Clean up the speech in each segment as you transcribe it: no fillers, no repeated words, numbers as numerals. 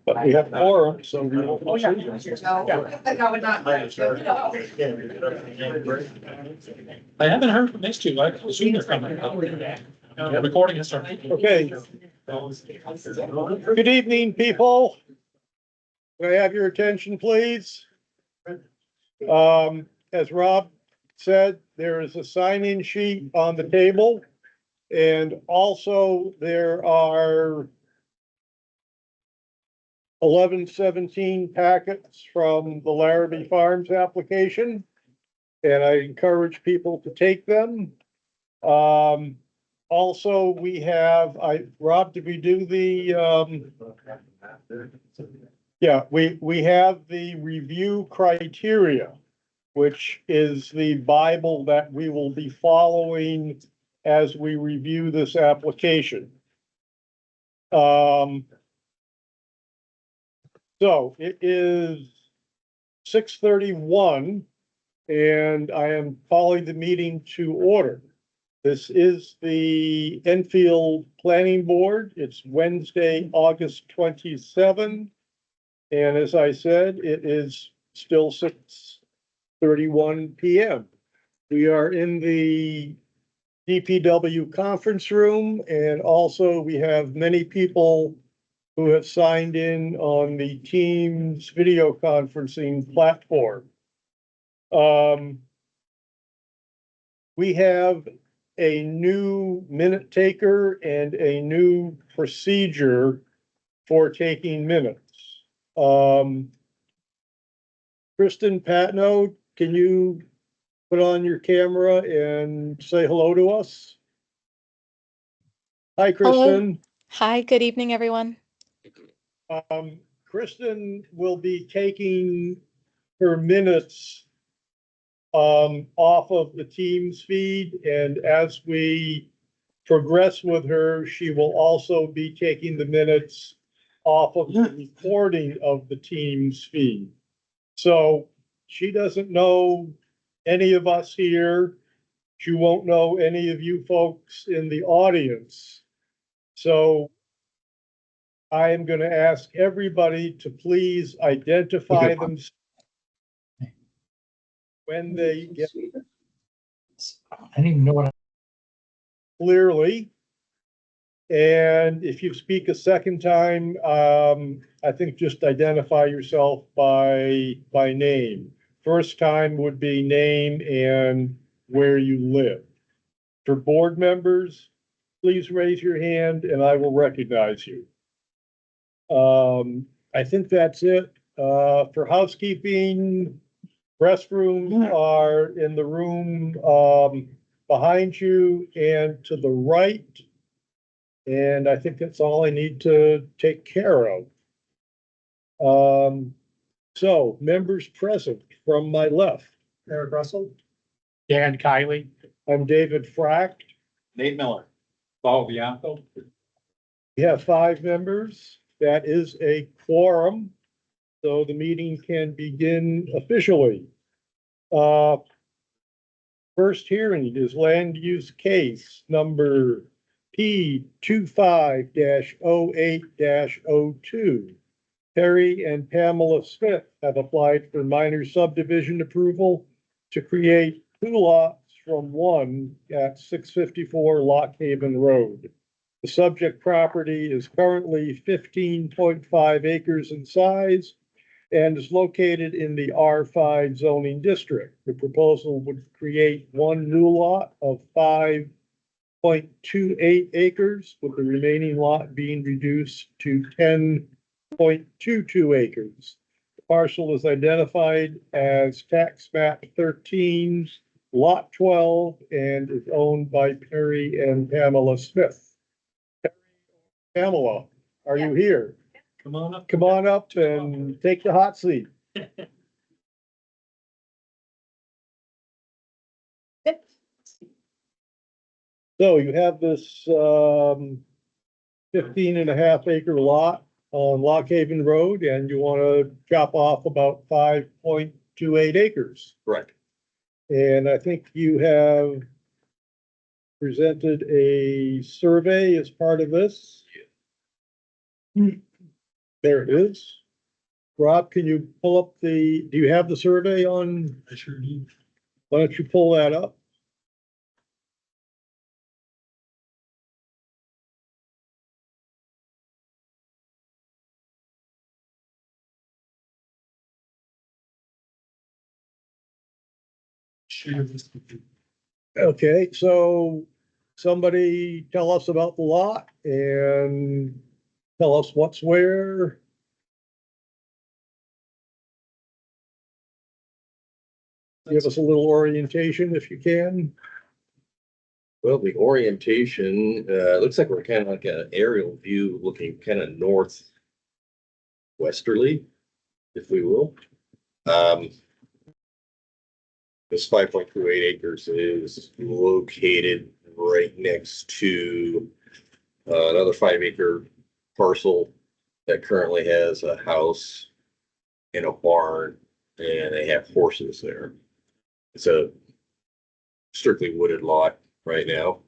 But we have quorum, so we will. No, I would not. I haven't heard from these two. I assume they're coming. The recording has started. Okay. Good evening, people. May I have your attention, please? As Rob said, there is a sign-in sheet on the table. And also there are 1117 packets from the Larrabee Farms application. And I encourage people to take them. Also, we have, Rob, did we do the, yeah, we have the review criteria, which is the Bible that we will be following as we review this application. So it is 6:31 and I am calling the meeting to order. This is the Enfield Planning Board. It's Wednesday, August 27. And as I said, it is still 6:31 p.m. We are in the DPW conference room, and also we have many people who have signed in on the Teams video conferencing platform. We have a new minute taker and a new procedure for taking minutes. Kristen Patno, can you put on your camera and say hello to us? Hi, Kristen. Hi, good evening, everyone. Kristen will be taking her minutes off of the Teams feed, and as we progress with her, she will also be taking the minutes off of the recording of the Teams feed. So she doesn't know any of us here. She won't know any of you folks in the audience. So I am going to ask everybody to please identify themselves when they get I didn't even know what. clearly. And if you speak a second time, I think just identify yourself by name. First time would be name and where you live. For board members, please raise your hand and I will recognize you. I think that's it. For housekeeping, restrooms are in the room behind you and to the right. And I think that's all I need to take care of. So members present from my left. Eric Russell. Dan Kiley. I'm David Fract. Nate Miller. Paul Bianco. We have 5 members. That is a quorum. So the meeting can begin officially. First hearing is land use case number P25-08-02. Perry and Pamela Smith have applied for minor subdivision approval to create 2 lots from 1 at 654 Lock Haven Road. The subject property is currently 15.5 acres in size and is located in the R5 zoning district. The proposal would create 1 new lot of 5.28 acres, with the remaining lot being reduced to 10.22 acres. The parcel is identified as tax map 13, lot 12, and is owned by Perry and Pamela Smith. Pamela, are you here? Come on up. Come on up and take the hot seat. So you have this 15.5 acre lot on Lock Haven Road, and you want to chop off about 5.28 acres. Correct. And I think you have presented a survey as part of this. There it is. Rob, can you pull up do you have the survey on? I sure do. Why don't you pull that up? Sure. Okay, so somebody tell us about the lot and tell us what's where. Give us a little orientation if you can. Well, the orientation, looks like we're kind of like an aerial view looking kind of north westerly, if we will. This 5.28 acres is located right next to another 5 acre parcel that currently has a house and a barn, and they have horses there. It's a strictly wooded lot right now.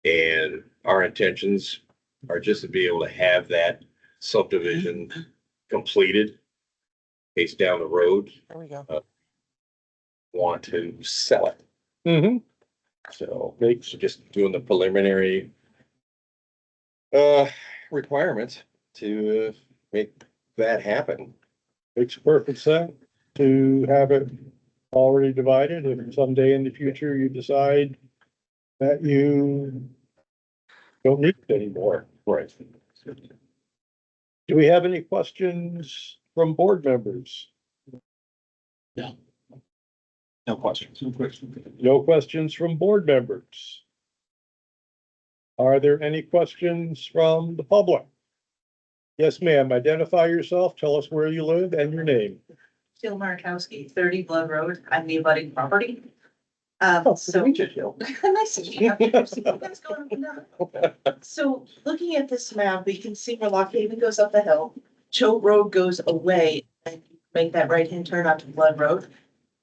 And our intentions are just to be able to have that subdivision completed. Case down the road, There we go. want to sell it. Mm-hmm. So just doing the preliminary requirements to make that happen. Makes perfect sense to have it already divided. If someday in the future you decide that you don't need it anymore. Right. Do we have any questions from board members? No questions. No questions. No questions from board members. Are there any questions from the public? Yes, ma'am. Identify yourself. Tell us where you live and your name. Jill Markowski, 30 Blood Road, I'm the abutting property. So. Reach it, Jill. Nice to meet you. What's going on? So looking at this map, we can see where Lock Haven goes up the hill, Choate Road goes away, and you make that right-hand turn onto Blood Road.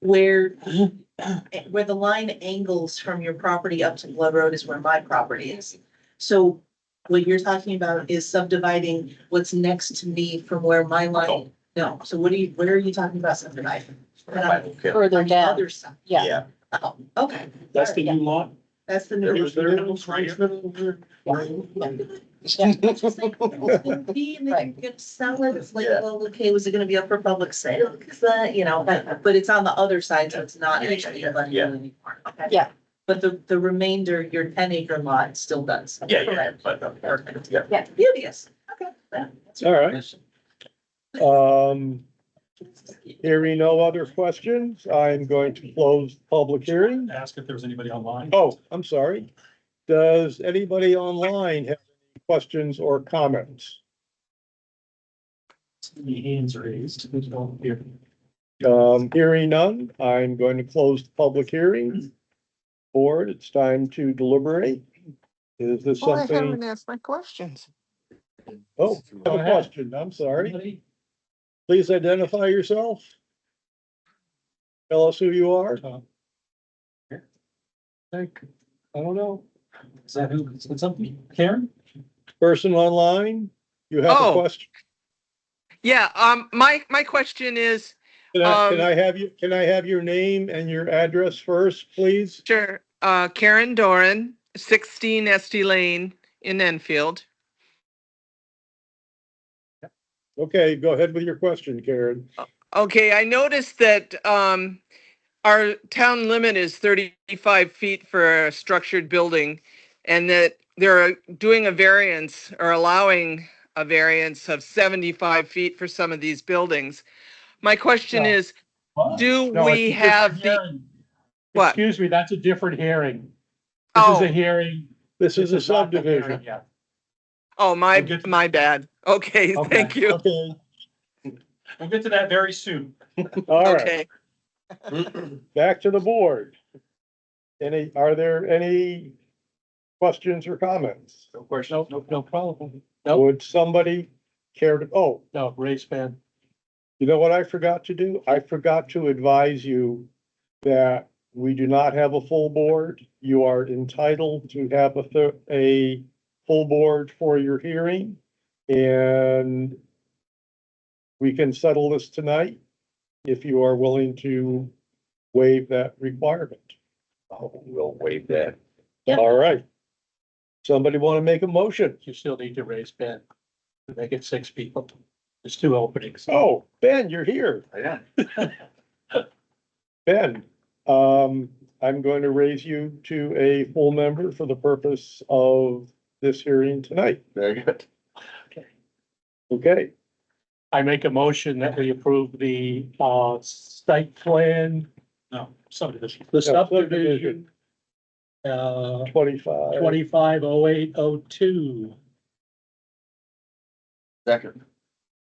Where the line angles from your property up to Blood Road is where my property is. So what you're talking about is subdividing what's next to me from where my line, no, so where are you talking about subdividing? Further On the down, other side. yeah. Oh, okay. That's the All right. new lot. That's the There new. was their house right here. And then you're gonna sell it, it's like, Yeah. well, okay, was it gonna be up for public sale? Cause you know, but it's on the other side, so it's not actually left Yeah. anymore. Okay. Yeah. But the remainder, your 10 acre lot still does. Correct. Yeah. Yeah, beauteous. Okay. Yeah, that's All right. Hearing no other questions, I'm going to close the public hearing. Ask if there was anybody online. Oh, I'm sorry. Does anybody online have any questions or comments? Any hands raised? Who's going here? Hearing none, I'm going to close the public hearing. Board, it's time to deliberate. Is this Well, I something? haven't asked my questions. Oh, I Go have a ahead. question. I'm sorry. Anybody? Please identify yourself. Tell us who you are. I don't know. Is that who, is it something? Karen? Person online, you have a Oh. question? Yeah, my question is, Can I have your name and your address first, please? sure, Karen Doran, 16 Estee Lane in Enfield. Okay, go ahead with your question, Karen. Okay, I noticed that, our town limit is 35 feet for a structured building, and that they're doing a variance or allowing a variance of 75 feet for some of these buildings. My question No. is, do No, we it's a different have the, hearing. what? Excuse me, that's a different hearing. This is Oh. a hearing. This is a This not the hearing subdivision. yet. Oh, We'll get to- my bad. Okay, Okay. thank you. Okay, We'll get to that very soon. all right, Okay. back to the board. Are there any questions or comments? No question. No problem. Nope. Would somebody care to, oh, No, raise hand. you know what I forgot to do? I forgot to advise you that we do not have a full board. you are entitled to have a full board for your hearing. And we can settle this tonight if you are willing to waive that requirement. We'll waive that. Yep. All right. Somebody want to make a motion? You still need to raise Ben to make it 6 people. There's 2 openings. Oh, Ben, you're here. Yeah. Ben, I'm going to raise you to a full member for the purpose of this hearing tonight. Very good. Okay, I make a motion that we approve the, site plan, no, subdivision. The subdivision. 25. 250802. Second.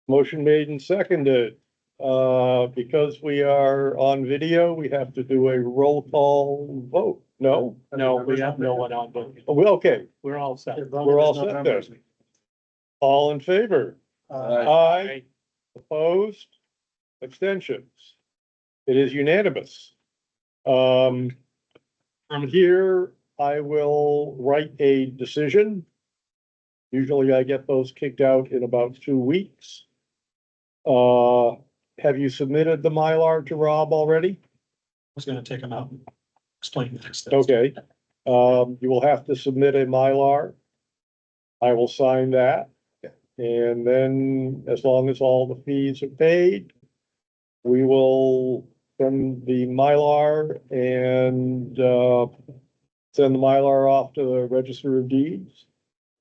Motion made and seconded. Because we are on video, we have to do a roll call vote. No? No, we have no one on board. Oh, well, okay, We're all set. we're all set there. All in favor? Aye. Opposed? Abstentions? It is unanimous. From here, I will write a decision. Usually I get those kicked out in about 2 weeks. Have you submitted the Mylar to Rob already? I was gonna take them out and explain the next steps. Okay, you will have to submit a Mylar. I will sign that. And then as long as all the fees are paid, we will send the Mylar and, send the Mylar off to the Register of Deeds.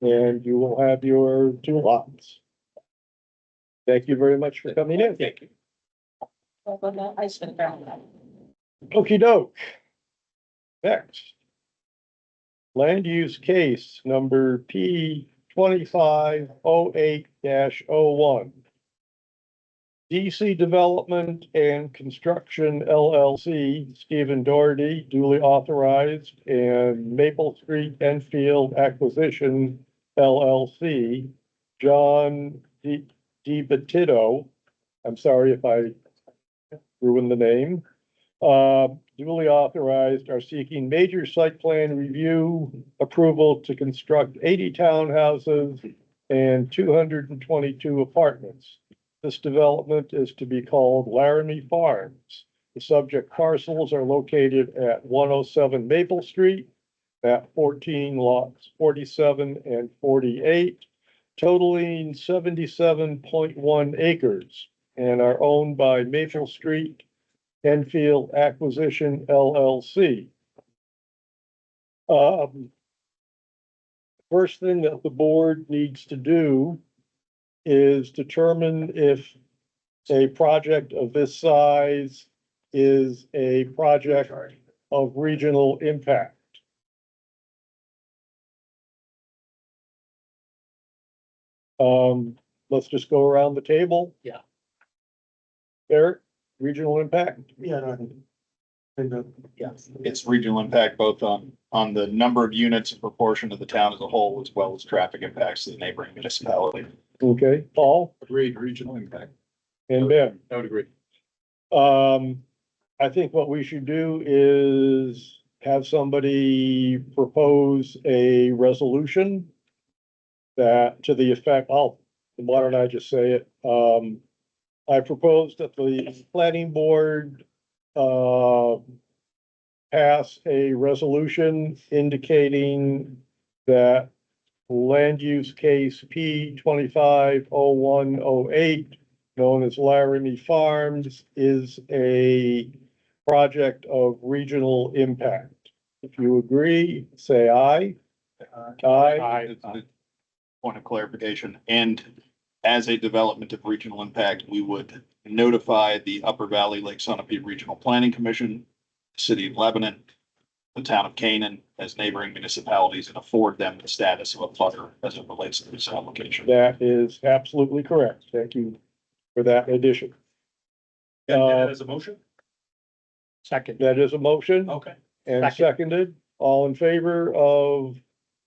And you will have your 2 lots. Thank you very much for coming in. Thank you. I spent that. Okey doke. Next. Land use case number P 2508-01. DC Development and Construction LLC, Stephen Doherty, duly authorized, and Maple Street Enfield Acquisition LLC, John DiBattito. I'm sorry if I ruined the name. Duly authorized, are seeking major site plan review approval to construct 80 townhouses and 222 apartments. This development is to be called Laramie Farms. The subject parcels are located at 107 Maple Street, at 14 lots 47 and 48, totaling 77.1 acres, and are owned by Maple Street Enfield Acquisition LLC. First thing that the board needs to do is determine if a project of this size is a project of regional impact. Let's just go around the table. Yeah. Eric, regional impact? Yeah. It's regional impact both on the number of units in proportion to the town as a whole, as well as traffic impacts to the neighboring municipality. Okay, Paul Agreed, regional impact. and Ben. I would agree. I think what we should do is have somebody propose a resolution that to the effect, why don't I just say it? I propose that the planning board, pass a resolution indicating that land use case P 250108, known as Laramie Farms, is a project of regional impact. If you agree, say aye. Aye. Point of clarification, and as a development of regional impact, we would notify the Upper Valley Lake Sunapee Regional Planning Commission, the City of Lebanon, the town of Canaan as neighboring municipalities, and afford them the status of a plutter as it relates to this application. That is absolutely correct. Thank you for that addition. As a motion? Second. That is a motion Okay. and Second. seconded. All in favor of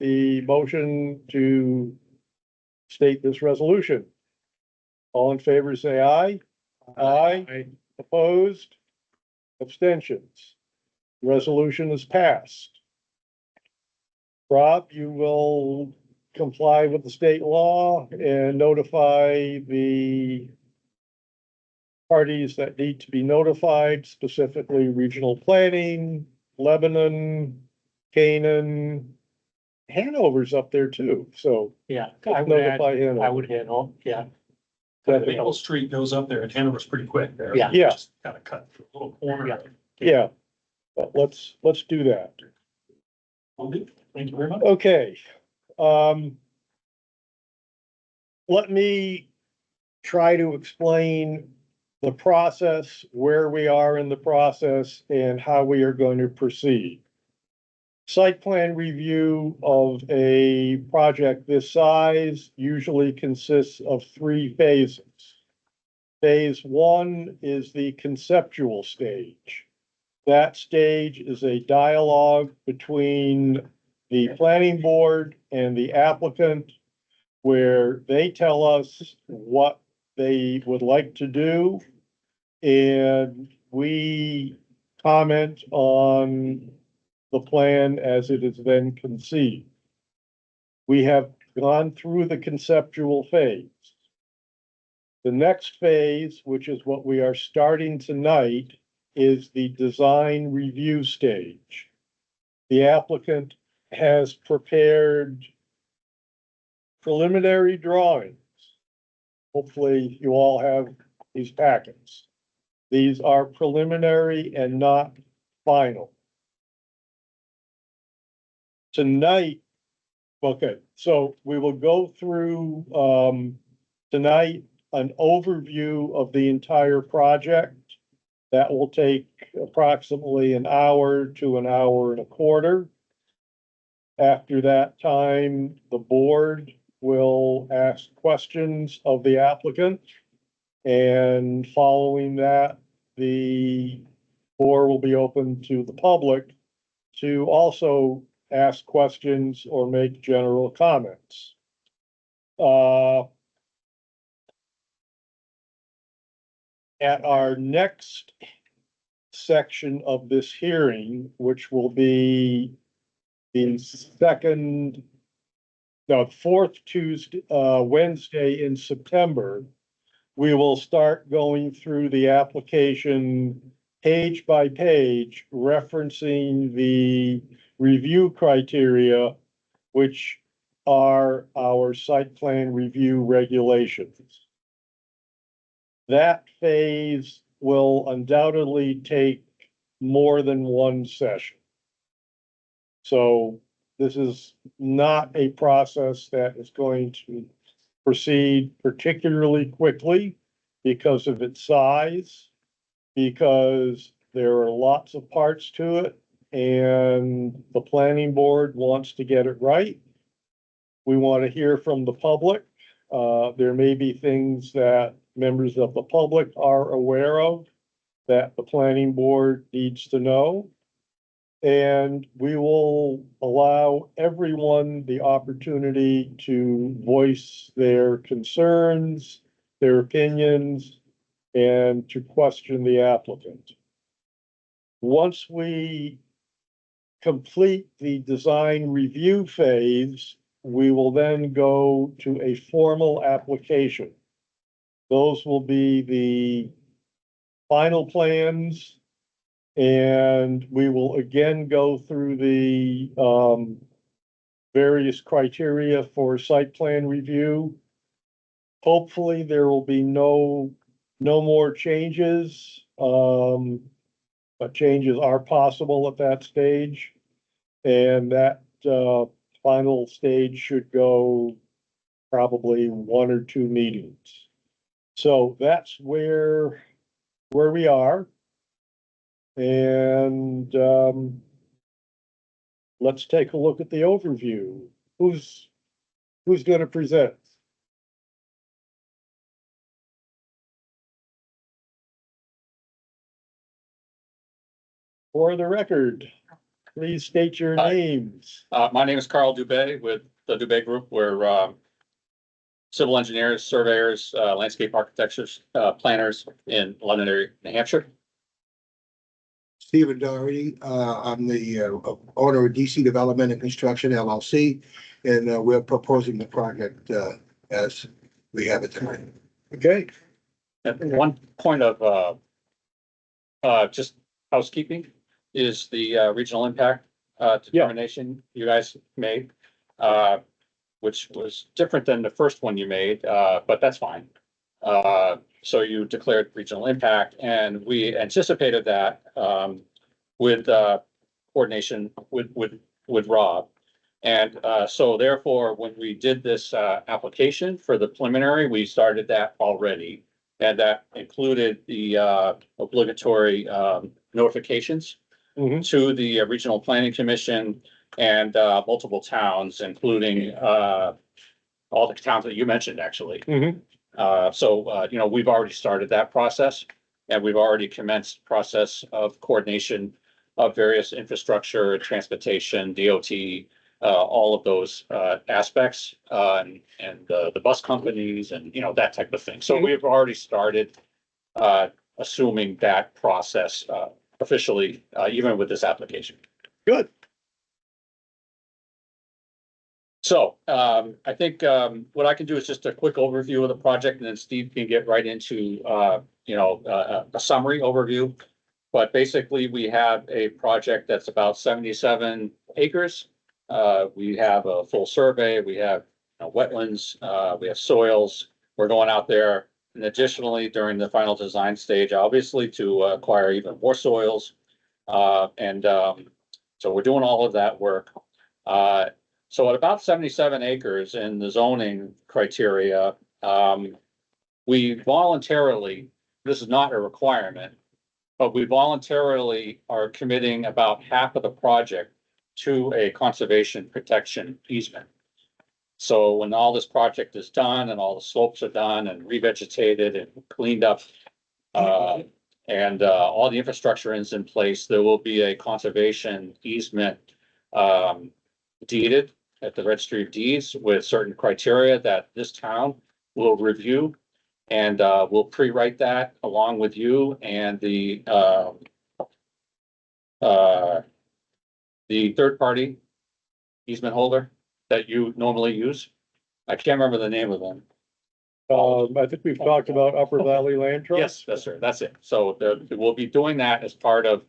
the motion to state this resolution? All in favor, say aye. Aye. Opposed? Abstentions? Resolution is passed. Rob, you will comply with the state law and notify the parties that need to be notified, specifically regional planning, Lebanon, Canaan, Hanover's up there too, so Yeah, let's I would add, notify Hanover. I would add on, yeah. Maple Street goes up there and Hanover's pretty quick there. Yeah. Yeah. Just kind of cut through a little corner. Yeah. Yeah, but let's do that. Thank you very much. Okay, let me try to explain the process, where we are in the process, and how we are going to proceed. Site plan review of a project this size usually consists of 3 phases. Phase 1 is the conceptual stage. That stage is a dialogue between the planning board and the applicant, where they tell us what they would like to do, and we comment on the plan as it is then conceived. We have gone through the conceptual phase. The next phase, which is what we are starting tonight, is the design review stage. The applicant has prepared preliminary drawings. Hopefully you all have these packets. These are preliminary and not final. Tonight, okay, so we will go through tonight an overview of the entire project. That will take approximately an hour to an hour and a quarter. After that time, the board will ask questions of the applicant. And following that, the floor will be open to the public to also ask questions or make general comments. At our next section of this hearing, which will be the fourth Tuesday, Wednesday in September, we will start going through the application page by page, referencing the review criteria, which are our site plan review regulations. That phase will undoubtedly take more than one session. So this is not a process that is going to proceed particularly quickly because of its size, because there are lots of parts to it, and the planning board wants to get it right. We want to hear from the public. There may be things that members of the public are aware of that the planning board needs to know. And we will allow everyone the opportunity to voice their concerns, their opinions, and to question the applicant. Once we complete the design review phase, we will then go to a formal application. Those will be the final plans, and we will again go through the various criteria for site plan review. Hopefully, there will be no more changes, but changes are possible at that stage. And that final stage should go probably 1 or 2 meetings. So that's where we are. And let's take a look at the overview. Who's going to present? For the record, please state your Hi. names. My name is Carl Dubé with the Dubé Group. We're civil engineers, surveyors, landscape architects, planners in Londonderry, New Hampshire. Stephen Doherty. I'm the owner of DC Development and Construction LLC, and we're proposing the project as we have it tonight. Okay, And one point of, just housekeeping is the, regional impact, determination you guys made. Which was different than the first one you made, but that's fine. So you declared regional impact and we anticipated that, with, coordination with Rob. And, so therefore, when we did this, application for the preliminary, we started that already. And that included the, obligatory, notifications Mhm. to the Regional Planning Commission and, multiple towns, including, all the towns that you mentioned, actually. Mhm. So, you know, we've already started that process and we've already commenced process of coordination of various infrastructure, transportation, DOT, all of those, aspects, and the bus companies and, you know, that type of thing. So we've already started, assuming that process, officially, even with this application. good. So, I think, what I can do is just a quick overview of the project and then Steve can get right into, you know, a summary overview. But basically, we have a project that's about 77 acres. We have a full survey, we have, you know, wetlands, we have soils. We're going out there and additionally during the final design stage, obviously to acquire even more soils. So we're doing all of that work. So at about 77 acres in the zoning criteria, we voluntarily, this is not a requirement, but we voluntarily are committing about half of the project to a conservation protection easement. So when all this project is done and all the slopes are done and revegetated and cleaned up, and all the infrastructure is in place, there will be a conservation easement deeded at the Registry of Deeds with certain criteria that this town will review. And we'll pre-write that along with you and the third party easement holder that you normally use. I can't remember the name of them. I think we've talked about Upper Valley Land Trust. Yes, that's right. That's it. So we'll be doing that as part of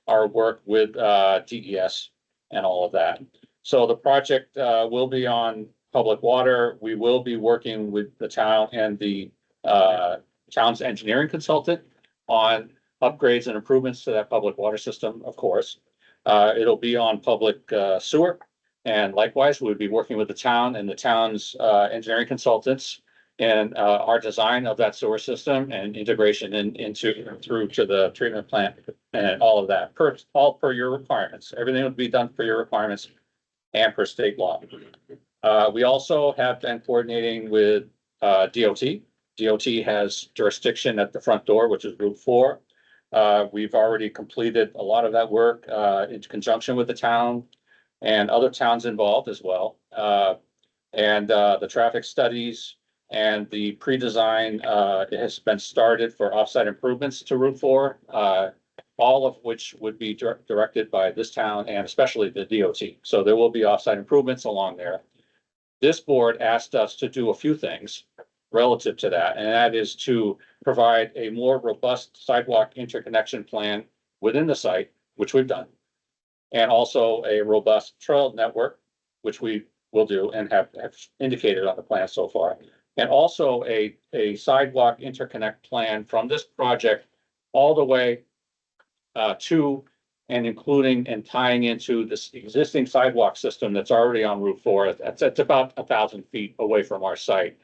our work with DES and all of that. So the project will be on public water. We will be working with the town and the town's engineering consultant on upgrades and improvements to that public water system, of course. It'll be on public sewer. And likewise, we'll be working with the town and the town's engineering consultants and our design of that sewer system and integration through to the treatment plant and all of that, all per your requirements. Everything will be done for your requirements and per state law. We also have been coordinating with DOT. DOT has jurisdiction at the front door, which is Route 4. We've already completed a lot of that work in conjunction with the town and other towns involved as well. And the traffic studies and the pre-design has been started for offsite improvements to Route 4, all of which would be directed by this town and especially the DOT. So there will be offsite improvements along there. This board asked us to do a few things relative to that, and that is to provide a more robust sidewalk interconnection plan within the site, which we've done, and also a robust trail network, which we will do and have indicated on the plan so far. And also a sidewalk interconnect plan from this project all the way to and including and tying into this existing sidewalk system that's already on Route 4. It's about 1,000 feet away from our site.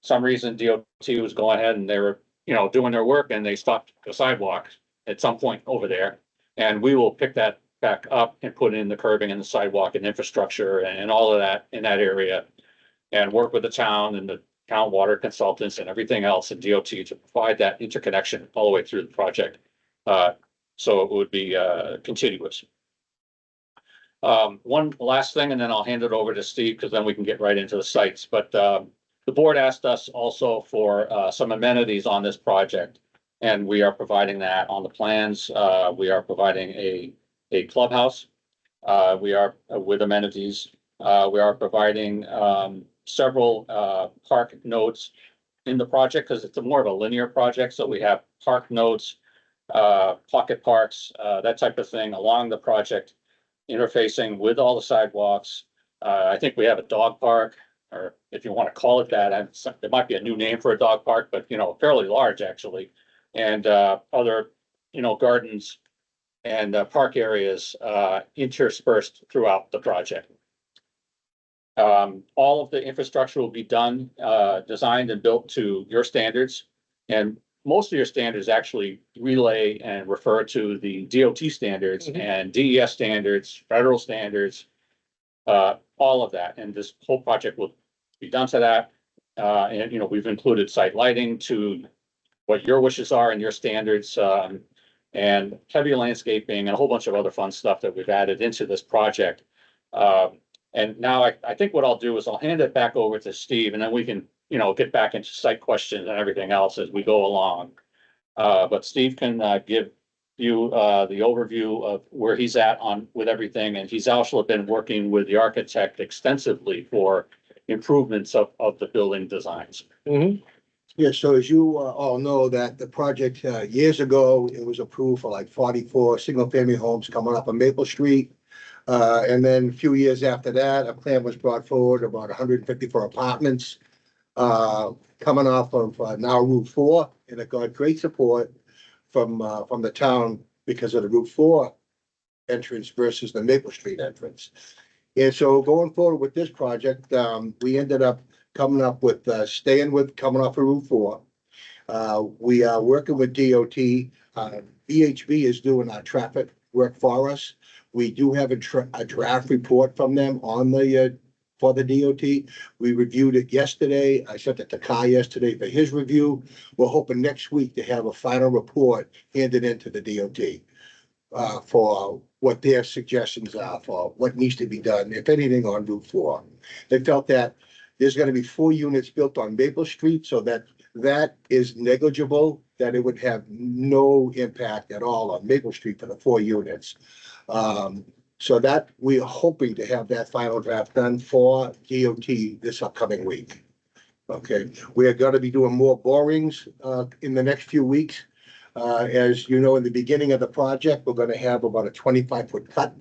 Some reason DOT was going ahead and they were, you know, doing their work and they stopped the sidewalk at some point over there. And we will pick that back up and put in the curbing and the sidewalk and infrastructure and all of that in that area. And work with the town and the town water consultants and everything else in DOT to provide that interconnection all the way through the project. So it would be continuous. One last thing, and then I'll hand it over to Steve, because then we can get right into the sites. But the board asked us also for some amenities on this project. And we are providing that on the plans. We are providing a clubhouse. We are with amenities. We are providing several park nodes in the project because it's more of a linear project. So we have park nodes, pocket parks, that type of thing along the project, interfacing with all the sidewalks. I think we have a dog park, or if you want to call it that, there might be a new name for a dog park, but fairly large actually. And other, gardens and park areas interspersed throughout the project. All of the infrastructure will be done, designed and built to your standards. And most of your standards actually relay and refer to the DOT standards and DES standards, federal standards, all of that. And this whole project will be done to that. And, we've included site lighting to what your wishes are and your standards, and heavy landscaping and a whole bunch of other fun stuff that we've added into this project. And now I think what I'll do is I'll hand it back over to Steve, and then we can, get back into site questions and everything else as we go along. But Steve can give you the overview of where he's at with everything. And he's also been working with the architect extensively for improvements of the building designs. Yeah, so as you all know that the project years ago, it was approved for like 44 single-family homes coming up on Maple Street. And then a few years after that, a plan was brought forward about 154 apartments coming off of now Route 4, and it got great support from the town because of the Route 4 entrance versus the Maple Street entrance. And so going forward with this project, we ended up coming up with coming off of Route 4. We are working with DOT. VHB is doing our traffic work for us. We do have a draft report from them on for the DOT. We reviewed it yesterday. I sent it to Kai yesterday for his review. We're hoping next week to have a final report handed into the DOT for what their suggestions are for what needs to be done, if anything, on Route 4. They felt that there's going to be 4 units built on Maple Street, so that is negligible, that it would have no impact at all on Maple Street for the 4 units. So that we are hoping to have that final draft done for DOT this upcoming week. Okay, we are going to be doing more borings in the next few weeks. As you know, in the beginning of the project, we're going to have about a 25-foot cut.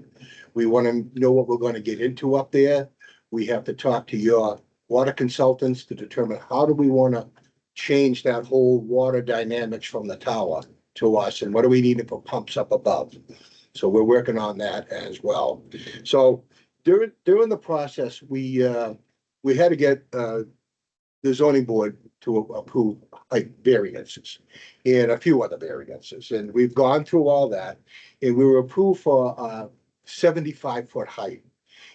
We want to know what we're going to get into up there. We have to talk to your water consultants to determine how do we want to change that whole water dynamics from the tower to us, and what do we need for pumps up above. So we're working on that as well. So during the process, we had to get the zoning board to approve height variances and a few other variances, and we've gone through all that, and we were approved for 75-foot height.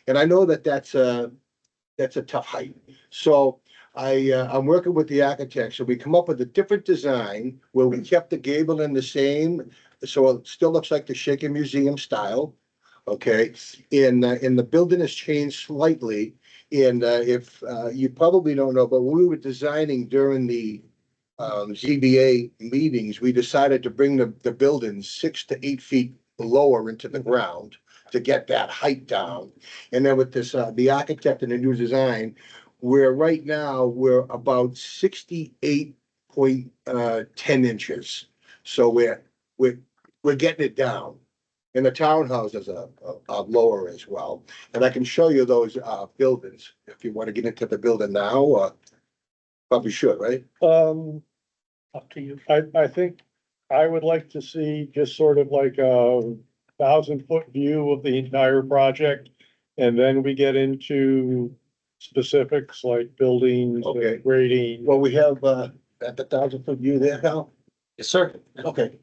And I know that that's a tough height. So I'm working with the architect, so we come up with a different design where we kept the gable in the same, so it still looks like the Shaker Museum style. Okay, and the building has changed slightly. And if you probably don't know, but when we were designing during the ZBA meetings, we decided to bring the building 6 to 8 feet lower into the ground to get that height down. And then with this, the architect and the new design, right now we're about 68.10 inches. So we're getting it down. And the townhouses are lower as well. And I can show you those buildings if you want to get into the building now, or probably should, right? Up to you. I think I would like to see just sort of like a 1,000-foot view of the entire project. And then we get into specifics like buildings Okay. and grading. Well, we have at the 1,000-foot view there, Hal? Yes, sir. Okay.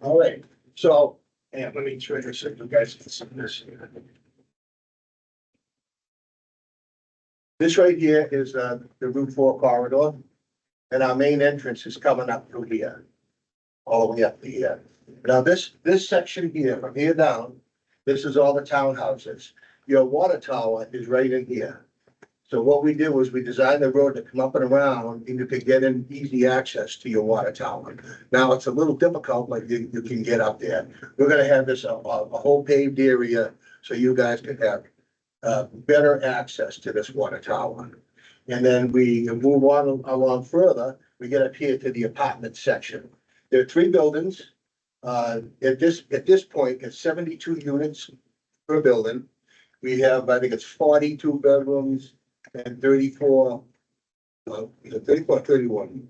All right, so, and let me try to so you guys can see this. This right here is the Route 4 corridor, and our main entrance is coming up through here, all the way up to here. Now, this section here, from here down, this is all the townhouses. Your water tower is right in here. So what we did was we designed the road to come up and around, and you could get in easy access to your water tower. Now, it's a little difficult, but you can get up there. We're gonna have this, a whole paved area, so you guys can have, better access to this water tower. And then we move on along further, we get up here to the apartment section. There are 3 buildings. At this point, it's 72 units per building. We have, I think it's 42 bedrooms and 34, is it 34 or 31?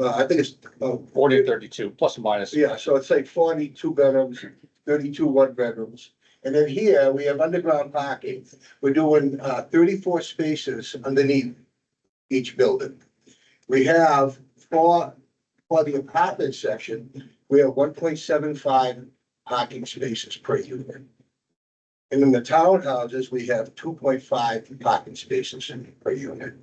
I think it's, 40 and 32, plus or minus. yeah, so it's like 42 bedrooms, 32 one bedrooms. And then here, we have underground parking. We're doing 34 spaces underneath each building. We have for the apartment section, we have 1.75 parking spaces per unit. And in the townhouses, we have 2.5 parking spaces per unit.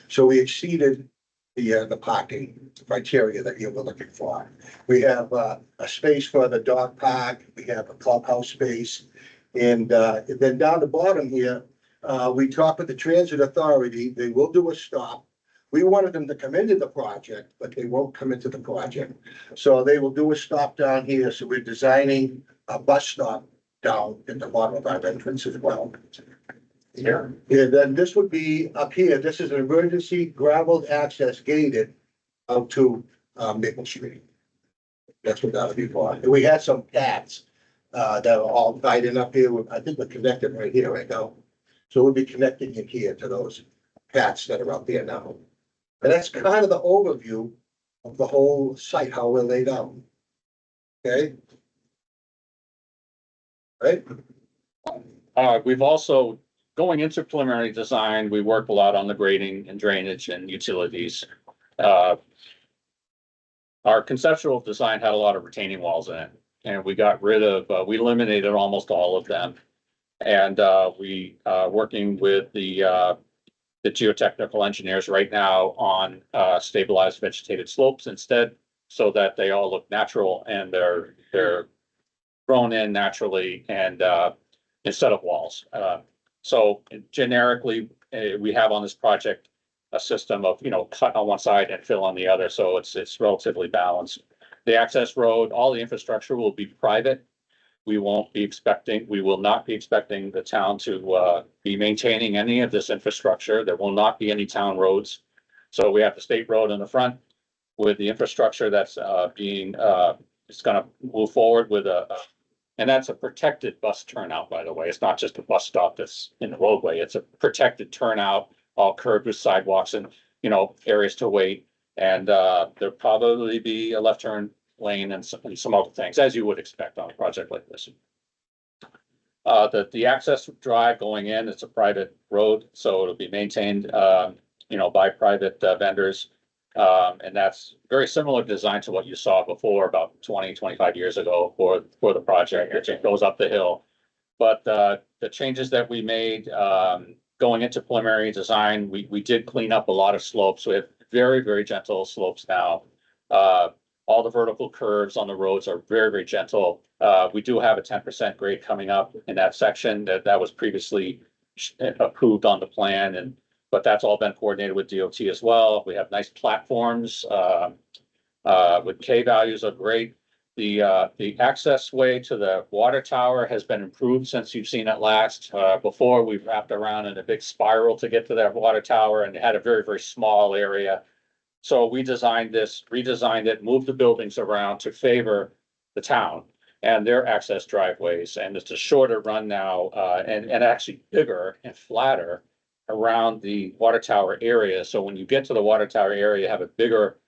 So we exceeded the parking criteria that you were looking for. We have a space for the dog park, we have a clubhouse space. And then down the bottom here, we talked with the transit authority, they will do a stop. We wanted them to come into the project, but they won't come into the project. So they will do a stop down here, so we're designing a bus stop down at the bottom of our entrance as well. Yeah. Yeah, then this would be up here, this is an emergency gravel access gated out to Maple Street. That's what that would be for. And we had some paths that are all tied in up here. I think we're connected right here, right now. So we'll be connecting in here to those paths that are out there now. And that's kind of the overview of the whole site, how we're laid out. Okay? Right? We've also, going into preliminary design, we worked a lot on the grading and drainage and utilities. Our conceptual design had a lot of retaining walls in it, and we got rid of, we eliminated almost all of them. And we working with the geotechnical engineers right now on stabilized vegetated slopes instead, so that they all look natural and they're grown in naturally and instead of walls. So generically, we have on this project a system of, cut on one side and fill on the other, so it's relatively balanced. The access road, all the infrastructure will be private. We will not be expecting the town to be maintaining any of this infrastructure. There will not be any town roads. So we have the state road in the front with the infrastructure that's it's gonna move forward with and that's a protected bus turnout, by the way. It's not just a bus stop that's in the roadway. It's a protected turnout, all curved with sidewalks and, areas to wait. And there'll probably be a left turn lane and some other things, as you would expect on a project like this. The access drive going in, it's a private road, so it'll be maintained, by private vendors. And that's very similar design to what you saw before about 20-25 years ago for the project. It goes up the hill. But the changes that we made going into preliminary design, we did clean up a lot of slopes. We have very, very gentle slopes now. All the vertical curves on the roads are very, very gentle. We do have a 10% grade coming up in that section that was previously approved on the plan, but that's all been coordinated with DOT as well. We have nice platforms with K values are great. The access way to the water tower has been improved since you've seen it last. Before, we wrapped around in a big spiral to get to that water tower, and it had a very, very small area. So we designed this, redesigned it, moved the buildings around to favor the town and their access driveways. And it's a shorter run now, and actually bigger and flatter around the water tower area. So when you get to the water tower area, you have a bigger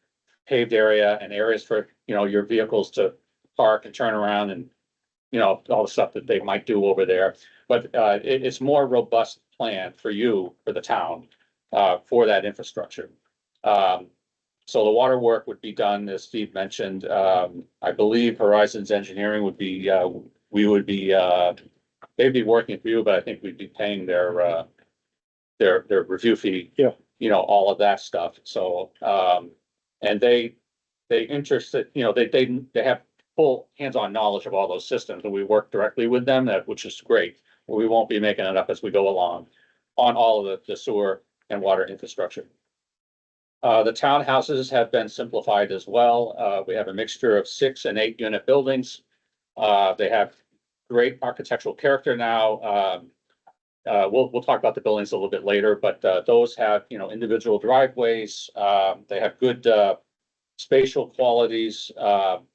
paved area and areas for, your vehicles to park and turn around and, all the stuff that they might do over there. But it's more robust plan for the town, for that infrastructure. So the water work would be done, as Steve mentioned. I believe Horizons Engineering would be, they'd be working for you, but I think we'd be paying their review fee. Yeah. All of that stuff. So, and they interested, they have full hands-on knowledge of all those systems, and we work directly with them, which is great. We won't be making it up as we go along. on all of the sewer and water infrastructure. The townhouses have been simplified as well. We have a mixture of 6 and 8 unit buildings. They have great architectural character now. We'll talk about the buildings a little bit later, but those have, you know, individual driveways. They have good spatial qualities.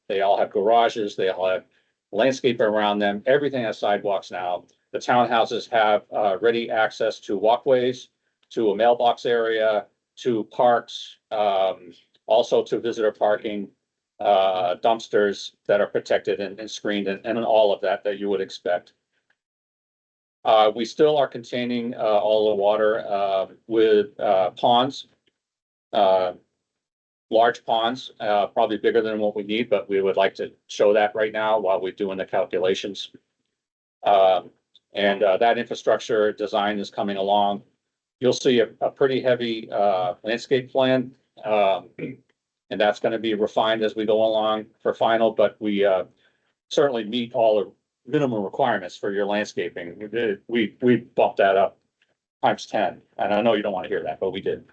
They all have garages. They all have landscape around them. Everything has sidewalks now. The townhouses have ready access to walkways, to a mailbox area, to parks, also to visitor parking, dumpsters that are protected and screened, and all of that you would expect. We still are containing all the water with ponds, large ponds, probably bigger than what we need, but we would like to show that right now while we're doing the calculations. That infrastructure design is coming along. You'll see a pretty heavy landscape plan, and that's going to be refined as we go along for final, but we certainly meet all the minimum requirements for your landscaping. We bumped that up times 10, and I know you don't want to hear that, but we did.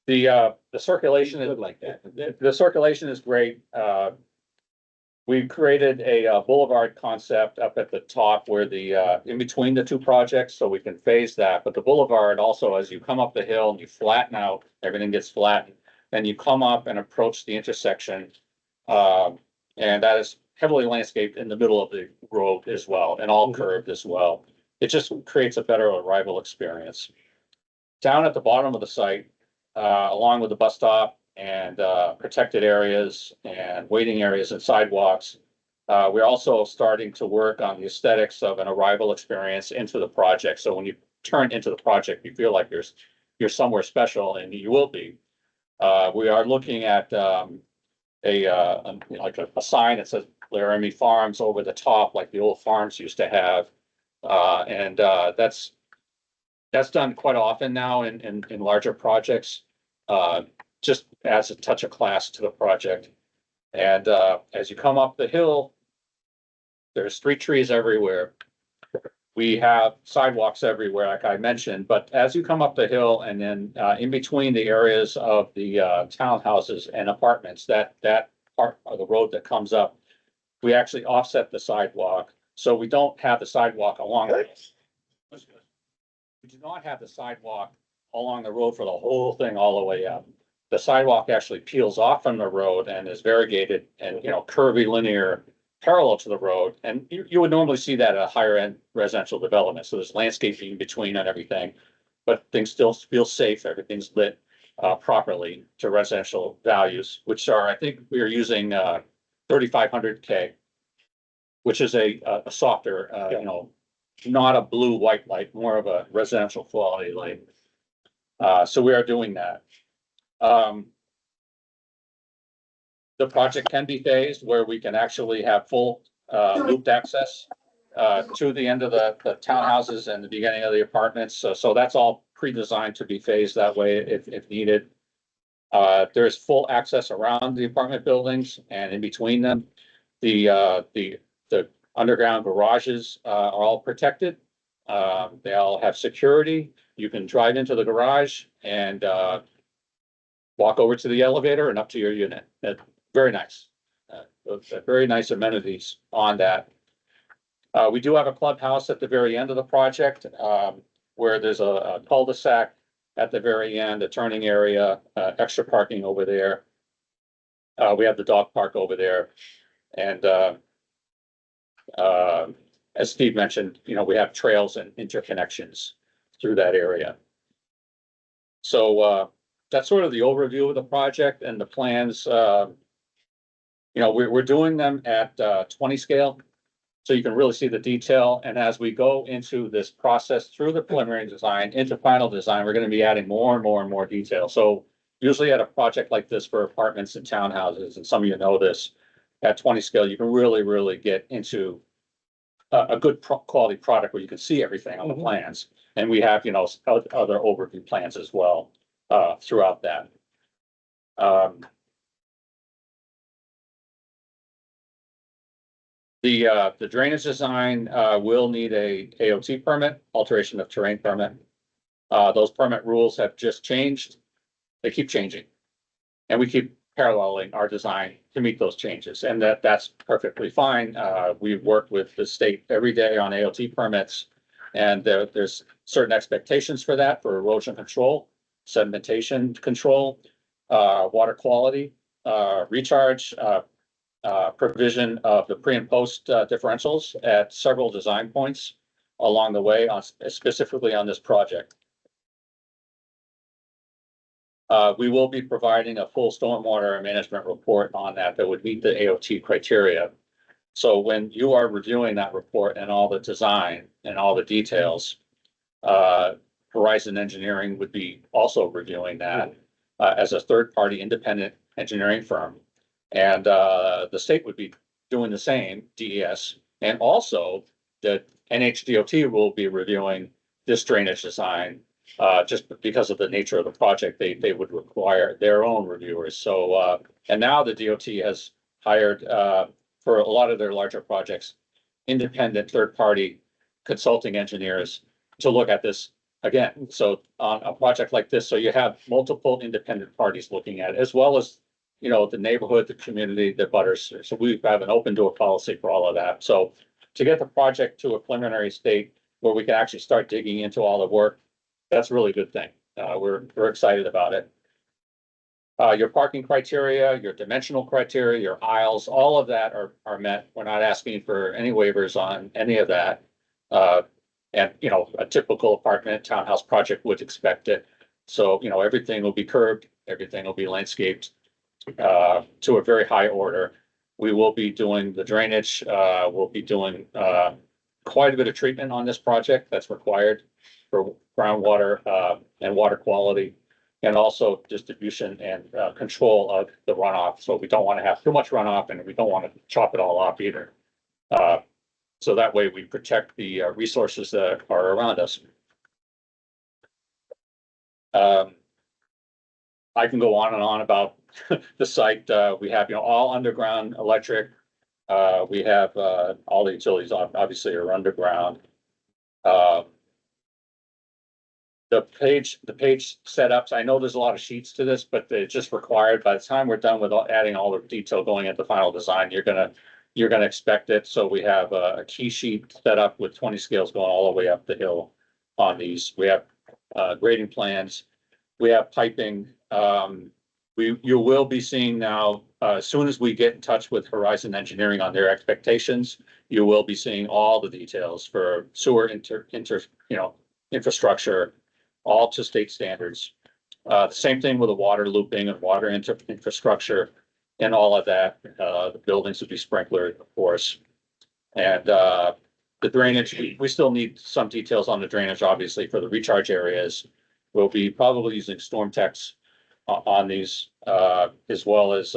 The circulation is like that. The circulation is great. We created a boulevard concept up at the top where the in between the two projects, so we can phase that. But the boulevard also, as you come up the hill and you flatten out, everything gets flattened. Then you come up and approach the intersection, and that is heavily landscaped in the middle of the road as well, and all curved as well. It just creates a better arrival experience. Down at the bottom of the site, along with the bus stop and protected areas and waiting areas and sidewalks, we're also starting to work on the aesthetics of an arrival experience into the project. So when you turn into the project, you feel like you're somewhere special, and you will be. We are looking at a sign that says Laramie Farms over the top, like the old farms used to have. That's done quite often now in larger projects, just adds a touch of class to the project. And as you come up the hill, there's street trees everywhere. We have sidewalks everywhere, like I mentioned, but as you come up the hill and then in between the areas of the townhouses and apartments, that part of the road that comes up, we actually offset the sidewalk. So we don't have the sidewalk along. We do not have the sidewalk along the road for the whole thing all the way up. The sidewalk actually peels off from the road and is variegated and, you know, curvy, linear, parallel to the road. And you would normally see that at a higher end residential development. So there's landscaping in between and everything, but things still feel safe. Everything's lit properly to residential values, which are, I think we are using 3500 K, which is a softer, you know, not a blue white light, more of a residential quality light. So we are doing that. The project can be phased where we can actually have full looped access to the end of the townhouses and the beginning of the apartments. So that's all pre-designed to be phased that way if needed. There's full access around the apartment buildings and in between them. The underground garages are all protected. They all have security. You can drive into the garage and walk over to the elevator and up to your unit. Very nice. Very nice amenities on that. We do have a clubhouse at the very end of the project where there's a cul-de-sac at the very end, a turning area, extra parking over there. We have the dog park over there. And as Steve mentioned, you know, we have trails and interconnections through that area. So that's sort of the overview of the project and the plans. You know, we're doing them at 20 scale, so you can really see the detail. And as we go into this process through the preliminary design into final design, we're going to be adding more and more and more detail. So usually at a project like this for apartments and townhouses, and some of you know this, at 20 scale, you can really get into a good quality product where you can see everything on the plans. And we have, you know, other overview plans as well throughout that. The drainage design, will need a AOT permit, alteration of terrain permit. Those permit rules have just changed. They keep changing. And we keep paralleling our design to meet those changes, and that's perfectly fine. We work with the state every day on AOT permits. And there's certain expectations for that, for erosion control, sedimentation control, water quality, recharge, provision of the pre and post differentials at several design points along the way, specifically on this project. We will be providing a full stormwater management report on that would meet the AOT criteria. So when you are reviewing that report and all the design and all the details, Horizon Engineering would be also reviewing that as a third-party independent engineering firm. And the state would be doing the same, DES, and also the NHDOT will be reviewing this drainage design. Just because of the nature of the project, they would require their own reviewers. So, and now the DOT has hired, for a lot of their larger projects, independent third-party consulting engineers to look at this again. So on a project like this, so you have multiple independent parties looking at it, as well as, you know, the neighborhood, the community, the butters. So we have an open door policy for all of that. So to get the project to a preliminary state where we can actually start digging into all the work, that's a really good thing. We're excited about it. Your parking criteria, your dimensional criteria, your aisles, all of that are met. We're not asking for any waivers on any of that. And, you know, a typical apartment townhouse project would expect it. So, you know, everything will be curbed, everything will be landscaped to a very high order. We will be doing the drainage. We'll be doing quite a bit of treatment on this project that's required for groundwater and water quality, and also distribution and control of the runoff. So we don't want to have too much runoff, and we don't want to chop it all off either. So that way we protect the resources that are around us. I can go on and on about the site. We have, you know, all underground electric. We have all the utilities obviously are underground. The page setups, I know there's a lot of sheets to this, but it's just required. By the time we're done with adding all the detail going into the final design, you're gonna expect it. So we have a key sheet set up with 20 scales going all the way up the hill on these. We have grading plans. We have piping. You will be seeing now, as soon as we get in touch with Horizon Engineering on their expectations, you will be seeing all the details for sewer infrastructure, all to state standards. The same thing with the water looping and water infrastructure and all of that. The buildings would be sprinklered, of course. And the drainage, we still need some details on the drainage, obviously, for the recharge areas. We'll be probably using storm techs on these, as well as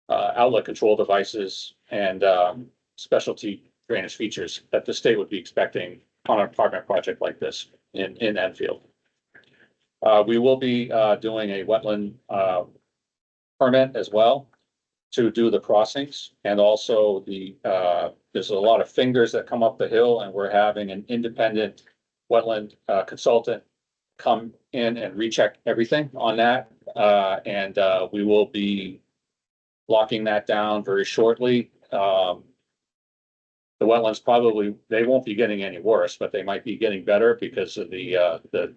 outlet control devices and specialty drainage features that the state would be expecting on an apartment project like this in Enfield. We will be doing a wetland permit as well to do the crossings, and also there's a lot of fingers that come up the hill, and we're having an independent wetland consultant come in and recheck everything on that. And we will be locking that down very shortly. The wetlands probably, they won't be getting any worse, but they might be getting better because of the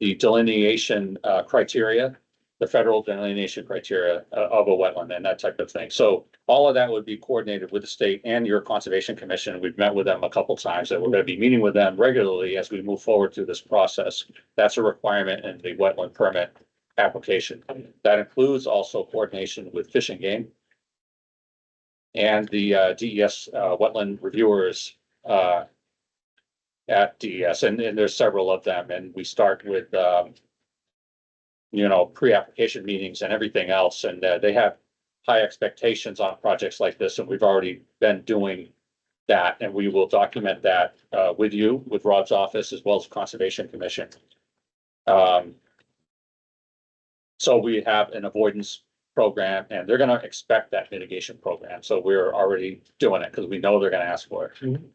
delineation criteria, the federal delineation criteria of a wetland and that type of thing. So all of that would be coordinated with the state and your Conservation Commission. We've met with them a couple of times, and we're going to be meeting with them regularly as we move forward through this process. That's a requirement in the wetland permit application. That includes also coordination with Fish and Game and the DES wetland reviewers at DES, and there's several of them, and we start with pre-application meetings and everything else, and they have high expectations on projects like this, and we've already been doing that, and we will document that with you, with Rob's office, as well as Conservation Commission. So we have an avoidance program, and they're gonna expect that mitigation program, so we're already doing it, because we know they're gonna ask for it. Mhm.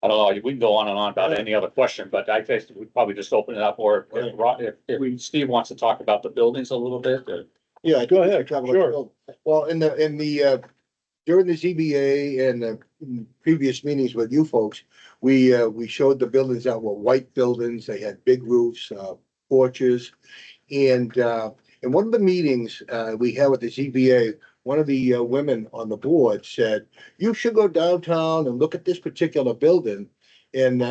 I don't know, we can go on and on about any other question, but I think we probably just open it up, or if Steve wants to talk about the buildings a little bit, or. Yeah, I Go think we ahead, should talk about sure. the building. Well, during the ZBA and the previous meetings with you folks, we showed the buildings that were white buildings. They had big roofs, porches. And in one of the meetings, we had with the ZBA, one of the women on the board said, you should go downtown and look at this particular building and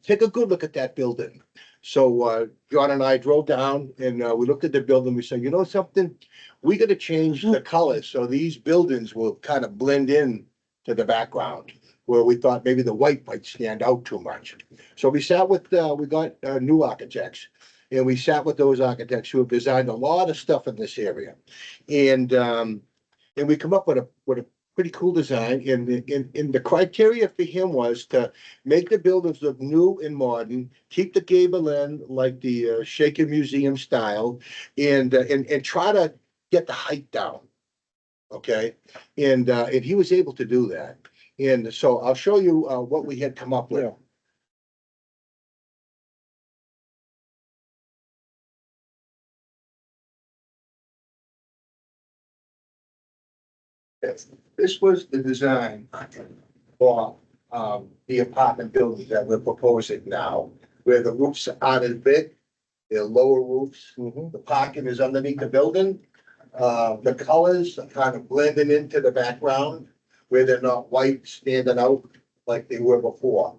take a good look at that building. So John and I drove down and we looked at the building. We said, you know something? We gotta change the colors so these buildings will kind of blend in to the background, where we thought maybe the white might stand out too much. So we sat with, we got new architects, and we sat with those architects who have designed a lot of stuff in this area. And we come up with a pretty cool design, and the criteria for him was to make the buildings look new and modern, keep the gable end like the Shaker Museum style, and try to get the height down. Okay, and he was able to do that. And so I'll show you what we had come up with. Yeah. This was the design for the apartment buildings that we're proposing now, where the roofs aren't as big, they're lower roofs. Mhm. The parking is underneath the building. The colors are kind of blending into the background, where they're not white standing out like they were before.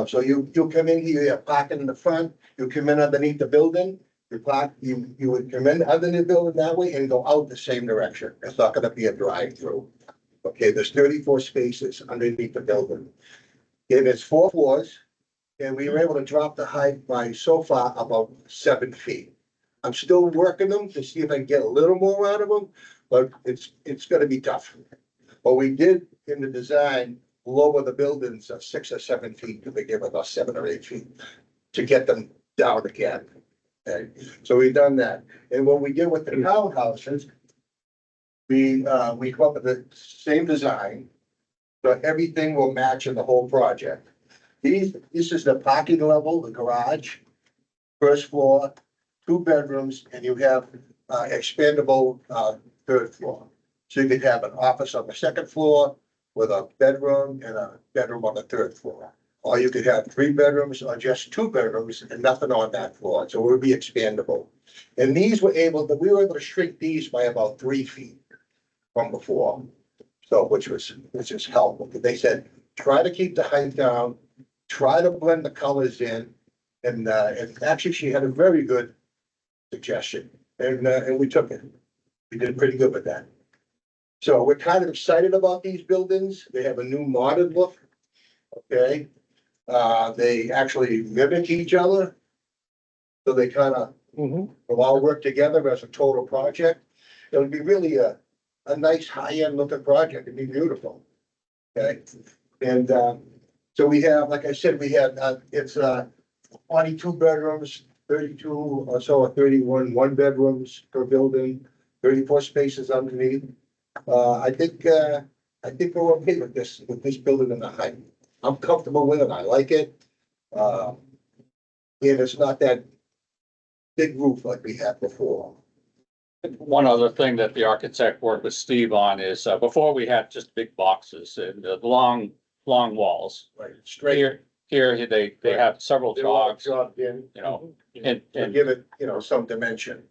So you come in here, you have parking in the front, you come in underneath the building, you would come in underneath the building that way and go out the same direction. It's not gonna be a drive-through. Okay, there's 34 spaces underneath the building. And it's 4 floors, and we were able to drop the height by so far about 7 feet. I'm still working them to see if I can get a little more out of them, but it's gonna be tough. But we did in the design lower the buildings 6 or 7 feet to begin with, or 7 or 8 feet, to get them down again. Okay, so we've done that. And what we did with the townhouses, we come up with the same design, so everything will match in the whole project. This is the parking level, the garage, first floor, 2 bedrooms, and you have expandable 3rd floor. So you could have an office on the 2nd floor with a bedroom and a bedroom on the 3rd floor. Or you could have 3 bedrooms or just 2 bedrooms and nothing on that floor, so it would be expandable. And we were able to shrink these by about 3 feet from before. So, which is helpful. They said, try to keep the height down, try to blend the colors in. And actually, she had a very good suggestion, and we took it. We did pretty good with that. So we're kind of excited about these buildings. They have a new modern look. Okay. They actually mimic each other. So they kind of Mhm. will all work together as a total project. It'll be really a nice high-end looking project. It'd be beautiful. Okay, and so we have, like I said, we have it's 22 bedrooms, 32 or so, or 31 1-bedrooms per building, 34 spaces underneath. I think we're okay with this building and the height. I'm comfortable with it. I like it. And it's not that big roof like we had before. One other thing that the architect worked with Steve on is, before we had just big boxes and long walls. Right, straight. Here they have several They're all jogs, jogged in. you know, And give it, some dimension.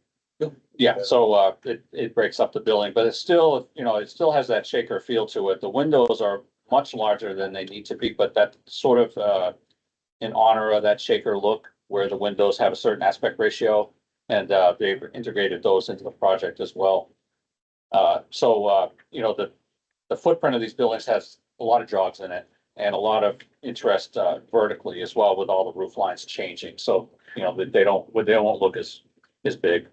yeah, so, it breaks up the building, but it's still, it still has that Shaker feel to it. The windows are much larger than they need to be, but that sort of, in honor of that Shaker look, where the windows have a certain aspect ratio, and, they've integrated those into the project as well. So, the footprint of these buildings has a lot of jogs in it and a lot of interest, vertically as well, with all the roof lines changing. So, they won't look as big.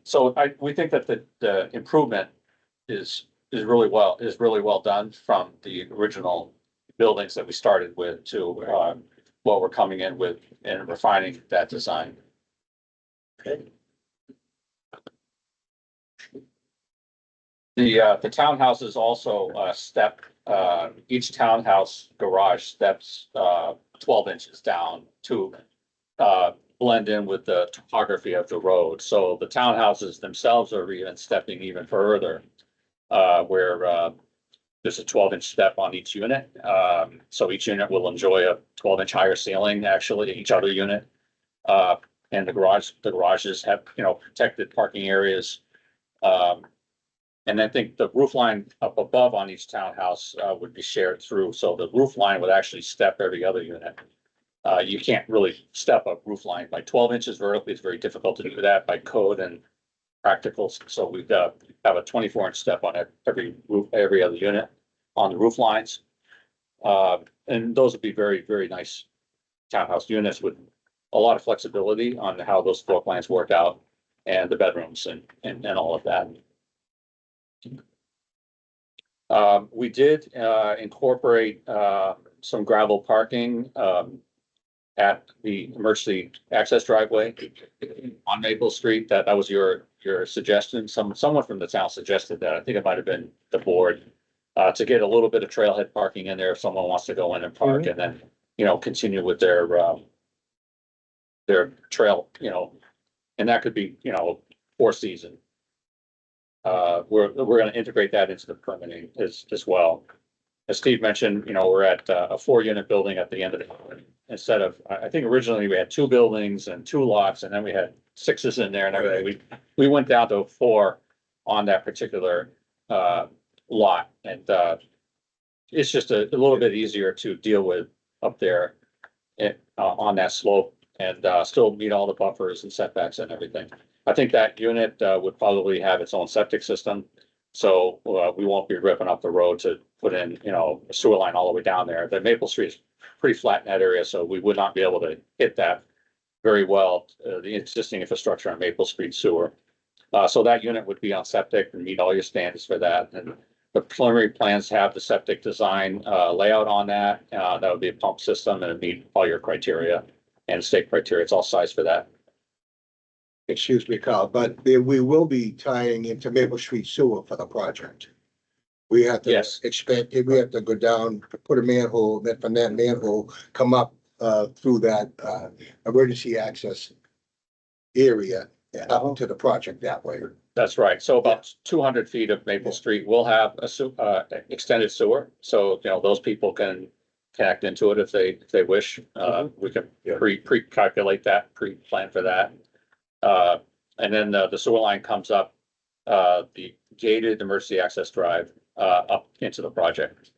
So we think that the improvement is really well done from the original buildings that we started with to, what we're coming in with and refining that design. Okay. The townhouses also, step, each townhouse garage steps, 12 inches down to, blend in with the topography of the road. So the townhouses themselves are even stepping even further, where, there's a 12-inch step on each unit. So each unit will enjoy a 12-inch higher ceiling, actually, each other unit. And the garages have, protected parking areas. And I think the roof line up above on each townhouse, would be shared through, so the roof line would actually step every other unit. You can't really step a roof line by 12 inches vertically. It's very difficult to do that by code and practical. So we've got, have a 24-inch step on every roof, every other unit on the roof lines. And those would be very, very nice townhouse units with a lot of flexibility on how those floor plans work out and the bedrooms and all of that. We did, incorporate, some gravel parking, at the emergency access driveway on Maple Street. That was your suggestion. Someone from the town suggested that. I think it might have been the board, to get a little bit of trailhead parking in there if someone wants to go in and park and then, continue with their trail, and that could be, for season. We're gonna integrate that into the permitting as well. As Steve mentioned, we're at a 4-unit building at the end of it. Instead of, I think originally we had 2 buildings and 2 lots, and then we had 6s in there and everything. We went down to 4 on that particular lot, and it's just a little bit easier to deal with up there on that slope, and still meet all the buffers and setbacks and everything. I think that unit would probably have its own septic system, so we won't be ripping up the road to put in, a sewer line all the way down there. The Maple Street is pretty flat in that area, so we would not be able to hit that very well, the existing infrastructure on Maple Street sewer. So that unit would be on septic and meet all your standards for that. And the preliminary plans have the septic design layout on that. That would be a pump system and it'd meet all your criteria and state criteria. It's all sized for that. Excuse me, Carl, but we will be tying into Maple Street sewer for the project. We have to Yes. expand, we have to go down, put a manhole, then from that manhole, come up through that emergency access area up to the project that way. That's right. So about 200 feet of Maple Street will have a extended sewer. So, those people can connect into it if they wish. We can pre-calculate that, pre-plan for that. And then the sewer line comes up, the gated emergency access drive, up into the project.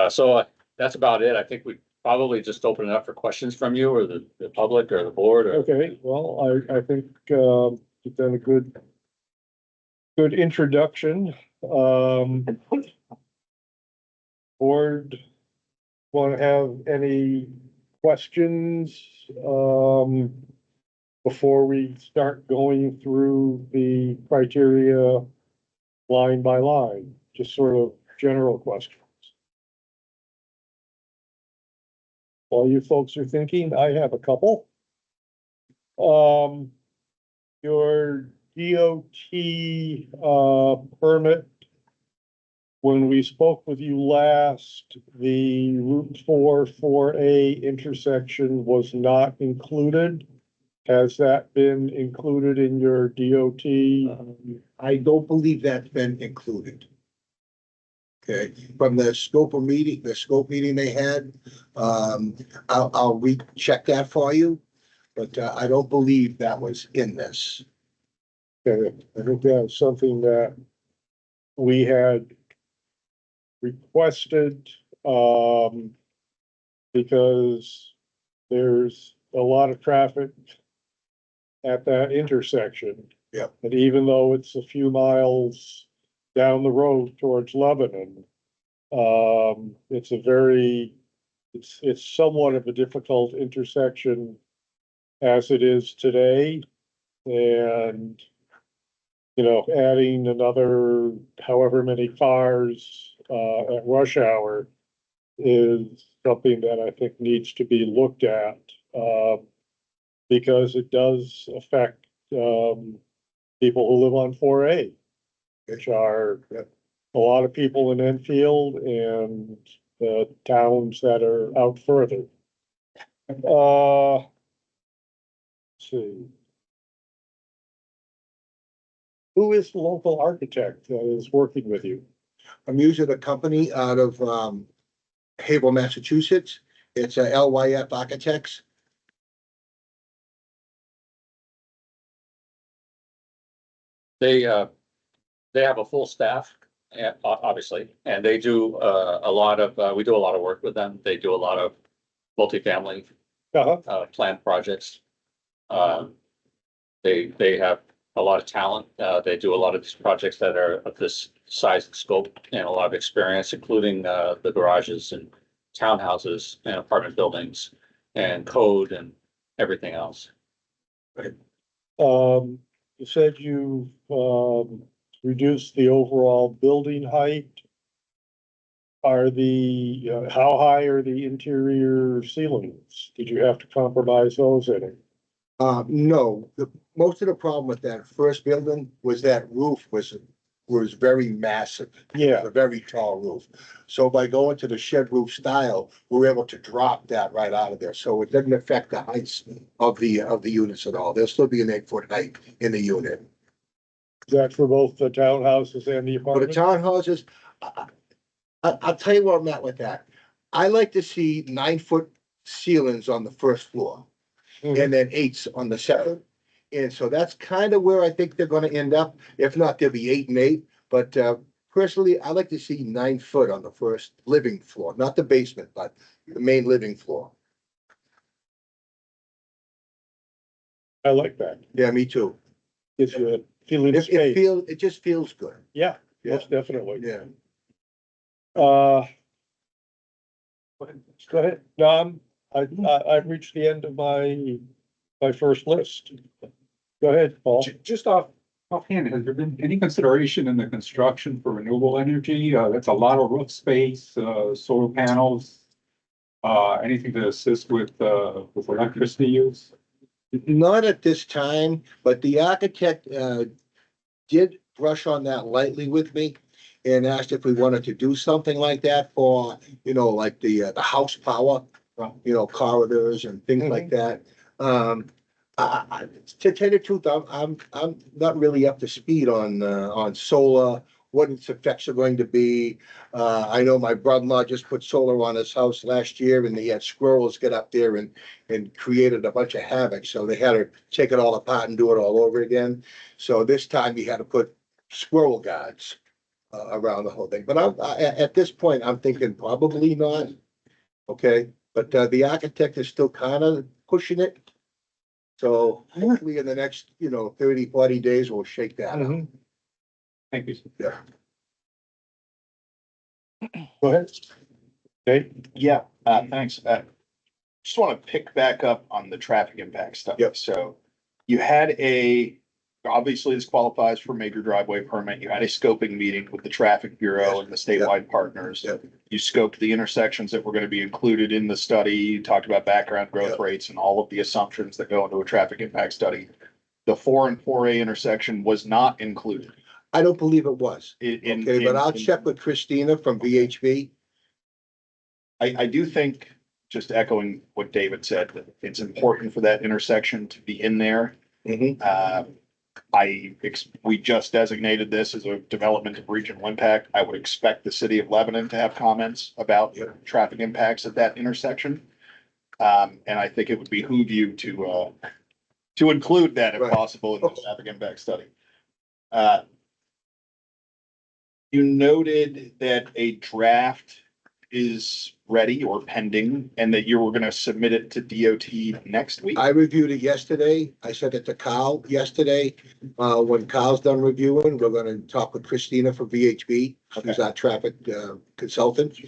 So that's about it. I think we probably just open it up for questions from you or the public or the board. Or... Okay, well, I think you've done a good introduction. Board want to have any questions before we start going through the criteria line by line, just sort of general questions. While you folks are thinking, I have a couple. Your DOT permit, when we spoke with you last, the Route 4A intersection was not included. Has that been included in your DOT? I don't believe that's been included. Okay, from the scope meeting they had, I'll recheck that for you, but I don't believe that was in this. Okay, I think that's something that we had requested, because there's a lot of traffic at that intersection. Yeah. And even though it's a few miles down the road towards Lebanon, it's somewhat of a difficult intersection as it is today. And, adding another however many cars at rush hour is something that I think needs to be looked at, because it does affect people who live on 4A, which are a lot of people in Enfield and the towns that are out further. Let's see. Who is the local architect that is working with you? I'm using a company out of, Haverhill, Massachusetts. It's a LYF Architects. They have a full staff, obviously, and they do, a lot of, we do a lot of work with them. They do a lot of multifamily, Uh-huh. planned projects. They have a lot of talent. They do a lot of these projects that are of this size and scope and a lot of experience, including, the garages and townhouses and apartment buildings and code and everything else. You said you've, reduced the overall building height. Are how high are the interior ceilings? Did you have to compromise those any? No, most of the problem with that first building was that roof was very massive. Yeah, A very tall roof. So by going to the shed roof style, we're able to drop that right out of there. So it doesn't affect the heights of the units at all. There'll still be an 8-foot height in the unit. is that for both the townhouses and the For the apartments? townhouses, I'll tell you where I'm at with that. I like to see 9-foot ceilings on the first floor and then 8s on the second. And so that's kind of where I think they're gonna end up. If not, there'll be 8 and 8. But personally, I like to see 9 foot on the first living floor, not the basement, but the main living floor. I like that. Yeah, me too. Gives you a feeling of space. It just feels good. Yeah, Yeah. most definitely. Yeah. Uh. Go ahead, Don. I've reached the end of my first list. Go ahead, Paul. Just offhand, has there been any consideration in the construction for renewable energy? That's a lot of roof space, solar panels. Anything to assist with electricity use? Not at this time, but the architect did brush on that lightly with me and asked if we wanted to do something like that for, like the house power, corridors and things like that. To tell you the truth, I'm not really up to speed on solar, what its effects are going to be. I know my brother-in-law just put solar on his house last year and he had squirrels get up there and created a bunch of havoc. So they had to take it all apart and do it all over again. So this time he had to put squirrel guards around the whole thing. But at this point, I'm thinking probably not. Okay, but the architect is still kind of pushing it. So hopefully in the next, 30, 40 days, we'll shake that out. Mhm. Thank you. Yeah. Go ahead. Okay, Yeah, thanks. Just want to pick back up on the traffic impact stuff. Yep. So you had obviously this qualifies for major driveway permit. You had a scoping meeting with the traffic bureau and the statewide partners. Yep. You scoped the intersections that were going to be included in the study. You talked about background growth Yep. rates and all of the assumptions that go into a traffic impact study. The 4 and 4A intersection was not included. I don't believe it was. In- Okay, but I'll in- check with Christina from VHB. I do think, just echoing what David said, that it's important for that intersection to be in there. We just designated this as a development of regional impact. I would expect the city of Lebanon to have comments about traffic impacts at that intersection. And I think it would behoove you to include that if Right. possible in the traffic impact study. You noted that a draft is ready or pending and that you were gonna submit it to DOT next week. I reviewed it yesterday. I sent it to Kyle yesterday. When Kyle's done reviewing, we're gonna talk with Christina from VHB. She's our traffic consultant.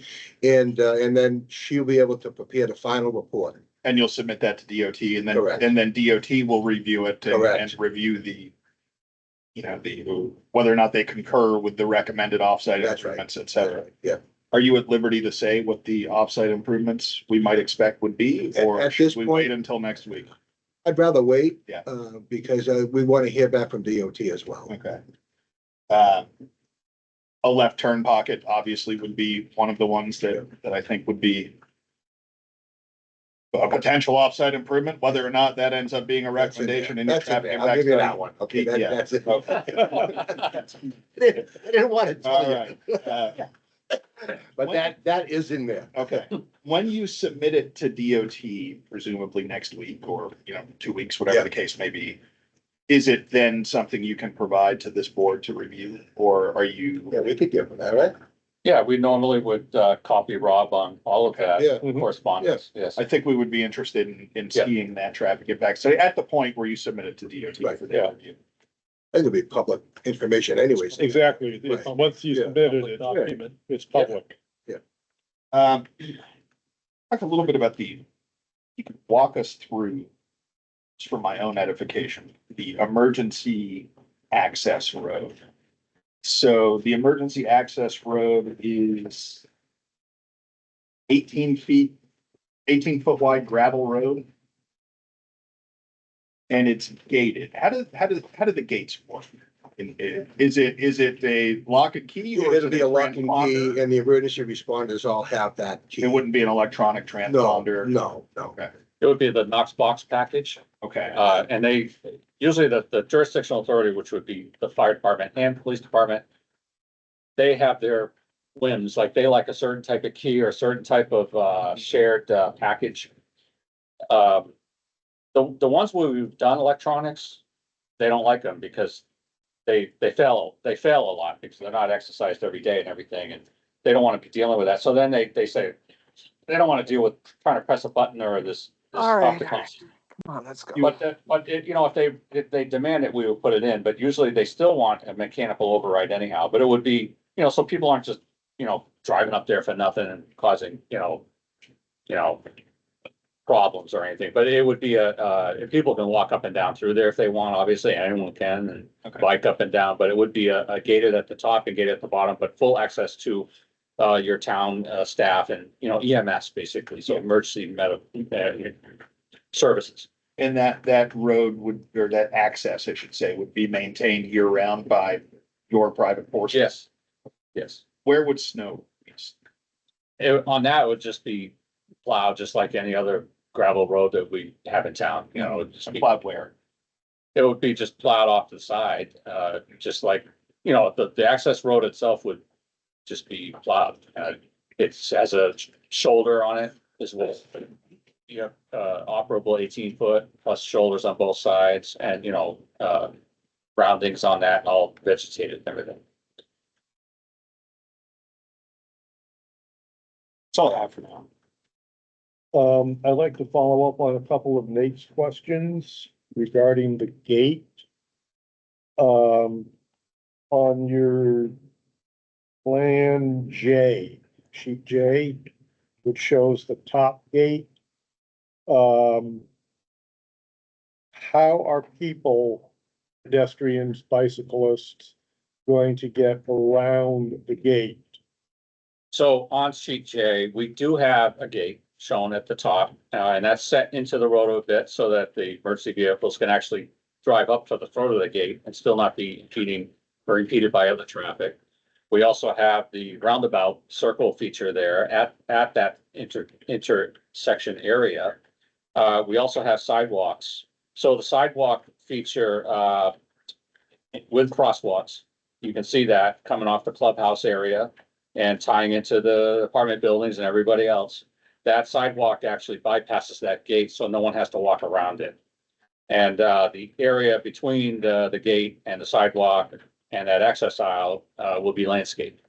And then she'll be able to prepare the final report. And you'll submit that to DOT and then, Correct. and then DOT will review it and Correct. review whether or not they concur with the recommended offsite That's right. improvements, et cetera. Yeah. Are you at liberty to say what the offsite improvements we might expect would be, or At should this we point- wait until next week? I'd rather wait. Yeah. Because we want to hear back from DOT as well. Okay. A left turn pocket obviously would be one of the ones that I think would be a potential offsite improvement, whether or not that ends up being a recommendation in your That's in traffic there. I'll impact give you study. that one. Okay, Yeah. that's it. Okay. I didn't want to tell All you. right. But that is in there. Okay, when you submit it to DOT, presumably next week or, 2 weeks, whatever Yeah. the case may be, is it then something you can provide to this board to review, or are you? Yeah, we could give them that, right? Yeah, we normally would, copy Rob on all of that Yeah. correspondence, yes. I think we would be interested in Yeah. seeing that traffic impact study at the point where you submit it to DOT Right, for their review. It'll be public information anyways. Exactly. Right. Once you Yeah. submit it, Public document. it's public. Talk a little bit about you could walk us through, just for my own edification, the emergency access road. So the emergency access road is 18 foot wide gravel road. And it's gated. How do the gates work? Is it a lock and key? Or is It'll it be a lock and transponder? key and the emergency responders all have that key. It wouldn't be an electronic No, transponder? no. Okay, It would be the Knox box package, okay. and they, usually the jurisdictional authority, which would be the fire department and police department, they have their whims, like they like a certain type of key or a certain type of, shared, package. The ones where we've done electronics, they don't like them because they fail a lot because they're not exercised every day and everything, and they don't want to be dealing with that. So then they say, they don't want to deal with trying to press a button or this. All right. optical. Come on, let's go. But if they demand it, we will put it in, but usually they still want a mechanical override anyhow, but it would be, so people aren't just, driving up there for nothing and causing, problems or anything, but it would be if people can walk up and down through there if they want, obviously, anyone can, and Okay. bike up and down, but it would be a gated at the top and gated at the bottom, but full access to your town, staff and, EMS basically, so emergency medical, services. And that road or that access, I should say, would be maintained year round by your private forces? Yes. Yes. Where would snow be? On that, it would just be plowed, just like any other gravel road that we have in town, it would just be, Plowed where? it would be just plowed off to the side, just like, the access road itself would just be plowed. It has a shoulder on it as well. You have, operable 18 foot plus shoulders on both sides and, roundings on that, all vegetated and everything. That's all I have for now. I'd like to follow up on a couple of Nate's questions regarding the gate. On your plan J, sheet J, which shows the top gate. How are people, pedestrians, bicyclists, going to get around the gate? So on sheet J, we do have a gate shown at the top, and that's set into the road a bit so that the emergency vehicles can actually drive up to the front of the gate and still not be impeding or impeded by other traffic. We also have the roundabout circle feature there at that intersection area. We also have sidewalks. So the sidewalk feature, with crosswalks, you can see that coming off the clubhouse area and tying into the apartment buildings and everybody else. That sidewalk actually bypasses that gate, so no one has to walk around it. And the area between the gate and the sidewalk and that access aisle will be landscaped.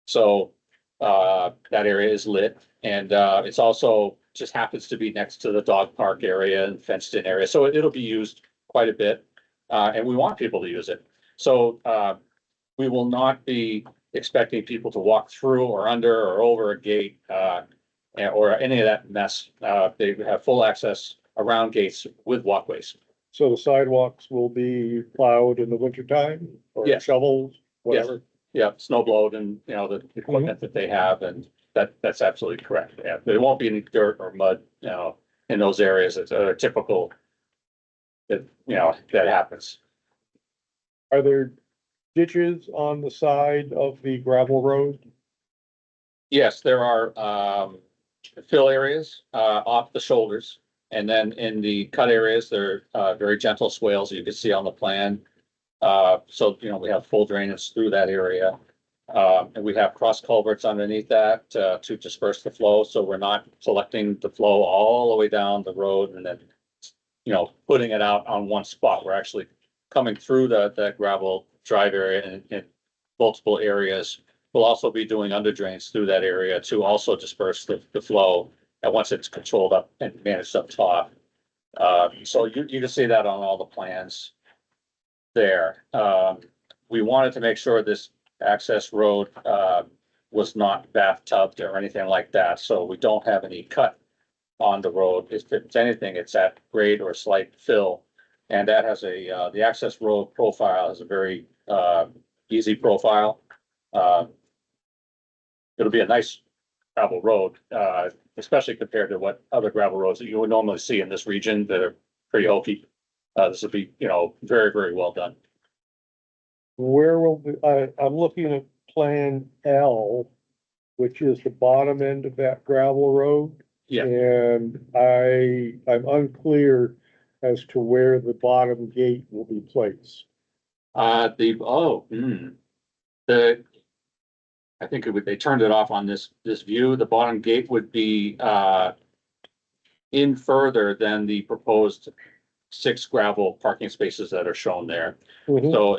So that area is lit, and it's also just happens to be next to the dog park area and fenced in area, so it'll be used quite a bit, and we want people to use it. So we will not be expecting people to walk through or under or over a gate or any of that mess. They have full access around gates with walkways. So the sidewalks will be plowed in the wintertime or Yes. shovels, whatever? Yeah, snow blowed and, the equipment that they have, and that's absolutely correct. Yeah, there won't be any dirt or mud, in those areas. It's a typical that happens. Are there ditches on the side of the gravel road? Yes, there are fill areas off the shoulders. And then in the cut areas, there are very gentle swales you can see on the plan. So, we have full drainage through that area. And we have cross culverts underneath that to disperse the flow. So we're not collecting the flow all the way down the road and then, putting it out on one spot. We're actually coming through the gravel drive area in multiple areas. We'll also be doing under drains through that area to also disperse the flow. And once it's controlled up and managed up top. So you can see that on all the plans there. We wanted to make sure this access road was not bathtubbed or anything like that. So we don't have any cut on the road. If it's anything, it's at grade or slight fill. And that has the access road profile is a very easy profile. It'll be a nice gravel road, especially compared to what other gravel roads that you would normally see in this region that are pretty hokey. This will be, very, very well done. Where will, I'm looking at Plan L, which is the bottom end of that gravel road. Yeah. And I'm unclear as to where the bottom gate will be placed. I think they turned it off on this view. The bottom gate would be in further than the proposed 6 gravel parking spaces that are shown there. Mhm. So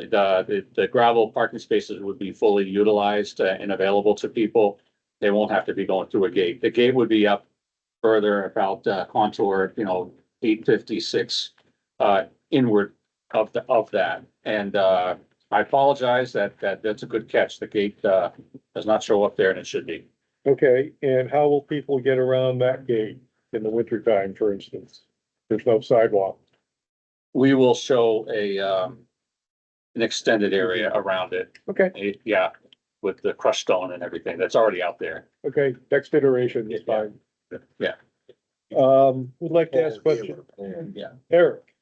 the gravel parking spaces would be fully utilized and available to people. They won't have to be going through a gate. The gate would be up further about contour, 856 inward of that. And I apologize that's a good catch. The gate does not show up there and it should be. Okay, and how will people get around that gate in the wintertime, for instance? There's no sidewalk. We will show an extended area around it. Okay, Yeah, with the crushed stone and everything that's already out there. okay, next iteration is fine. Yeah. Would like to ask a question. Yeah. Eric,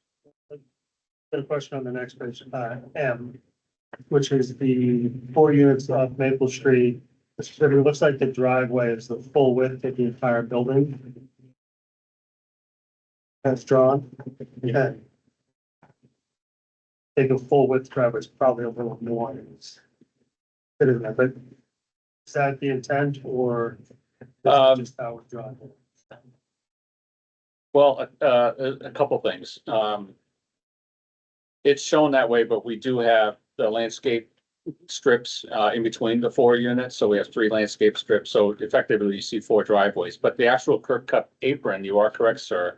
Got a question on the next page, M, which is the 4 units off Maple Street. It looks like the driveway is the full width of the entire building. That's drawn. Yeah. Take a full width driveway is probably a little more. But is that the intent or is it just how it's drawn? Well, a couple things. It's shown that way, but we do have the landscape strips in between the 4 units. So we have 3 landscape strips. So effectively you see 4 driveways, but the actual curb cut apron, you are correct, sir.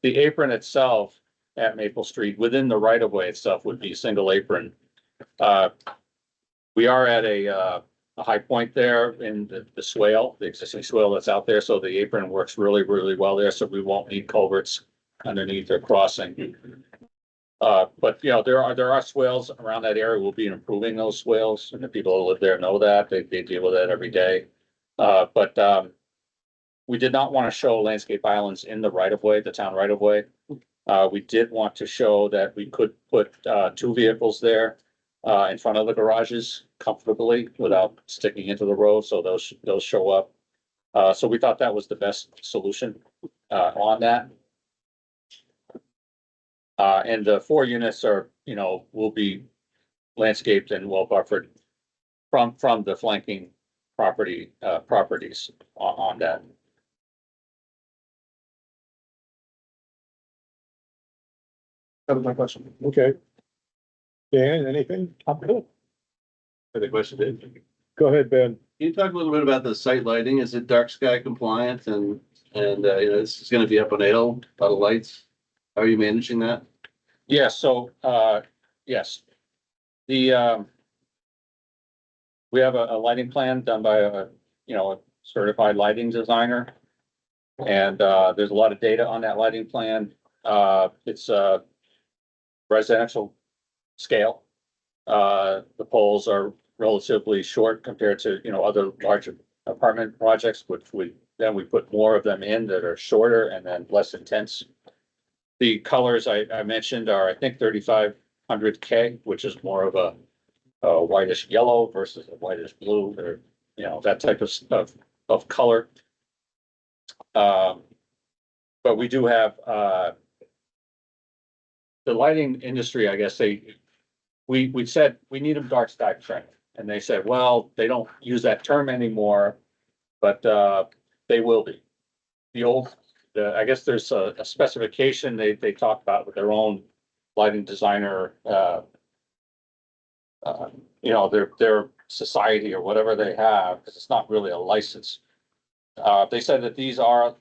The apron itself at Maple Street within the right of way itself would be single apron. We are at a high point there in the swale, the existing swale that's out there. So the apron works really, really well there. So we won't need culverts underneath or crossing. But there are swales around that area. We'll be improving those swales, and the people who live there know that they deal with that every day. But we did not want to show landscape islands in the right of way, the town right of way. We did want to show that we could put 2 vehicles there in front of the garages comfortably without sticking into the road. So those show up. So we thought that was the best solution on that. And the 4 units are, will be landscaped and well buffered from the flanking properties on that. That was my question. okay. Dan, anything? I'm good. The question is, Go ahead, Ben. can you talk a little bit about the site lighting? Is it dark sky compliant and this is gonna be up on a hill, a lot of lights? How are you managing that? Yeah, so, yes. We have a lighting plan done by a certified lighting designer. And, there's a lot of data on that lighting plan. It's a residential scale. The poles are relatively short compared to, other larger apartment projects, which we put more of them in that are shorter and then less intense. The colors I mentioned are, I think, 3500K, which is more of a whitish yellow versus a whitish blue, or, you know, that type of color. But we do have, the lighting industry, I guess we said we need them dark sky friendly. And they said, well, they don't use that term anymore, but, they will be. I guess there's a specification they talk about with their own lighting designer, you know, their society or whatever they have, because it's not really a license. They said that these are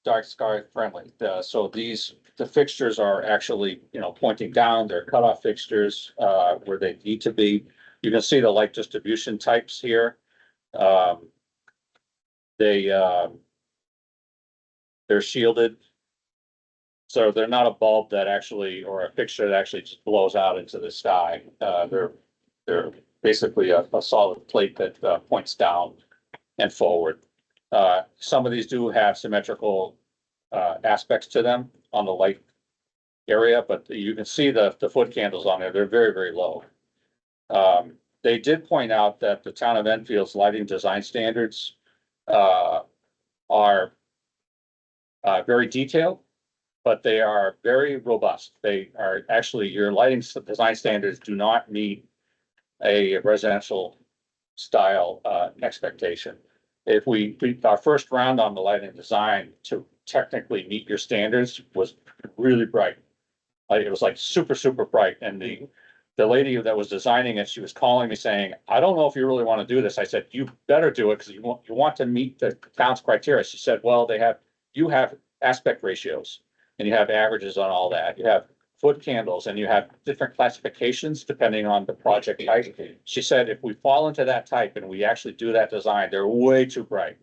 dark sky friendly. So the fixtures are actually, you know, pointing down. They're cutoff fixtures, where they need to be. You can see the light distribution types here. They're shielded. So they're not a bulb that actually, or a fixture that actually just blows out into the sky. They're basically a solid plate that points down and forward. Some of these do have symmetrical aspects to them on the light area, but you can see the foot candles on there. They're very, very low. They did point out that the town of Enfield's lighting design standards are very detailed, but they are very robust. They are actually, your lighting design standards do not meet a residential style expectation. If our first round on the lighting design to technically meet your standards was really bright. Like, it was like super, super bright. And the lady that was designing it, she was calling me saying, I don't know if you really want to do this. I said, you better do it because you want to meet the town's criteria. She said, well, you have aspect ratios and you have averages on all that. You have foot candles and you have different classifications depending on the project type. She said, if we fall into that type and we actually do that design, they're way too bright.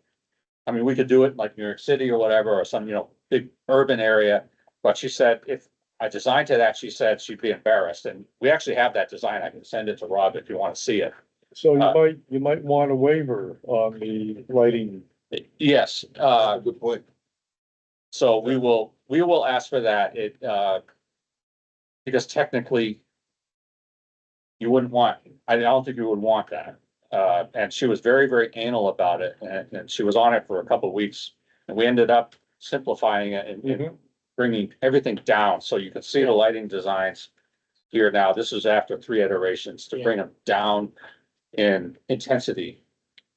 I mean, we could do it like New York City or whatever, or some, you know, big urban area. But she said, if I designed to that, she said she'd be embarrassed. And we actually have that design. I can send it to Rob if you want to see it. So you might want a waiver on the lighting. Yes, Good point. so we will ask for that. Because technically you wouldn't want, I don't think you would want that. And she was very, very anal about it, and she was on it for a couple of weeks. And we ended up simplifying it and bringing everything down. So you can see the lighting designs here now. This is after 3 iterations to bring them down in intensity.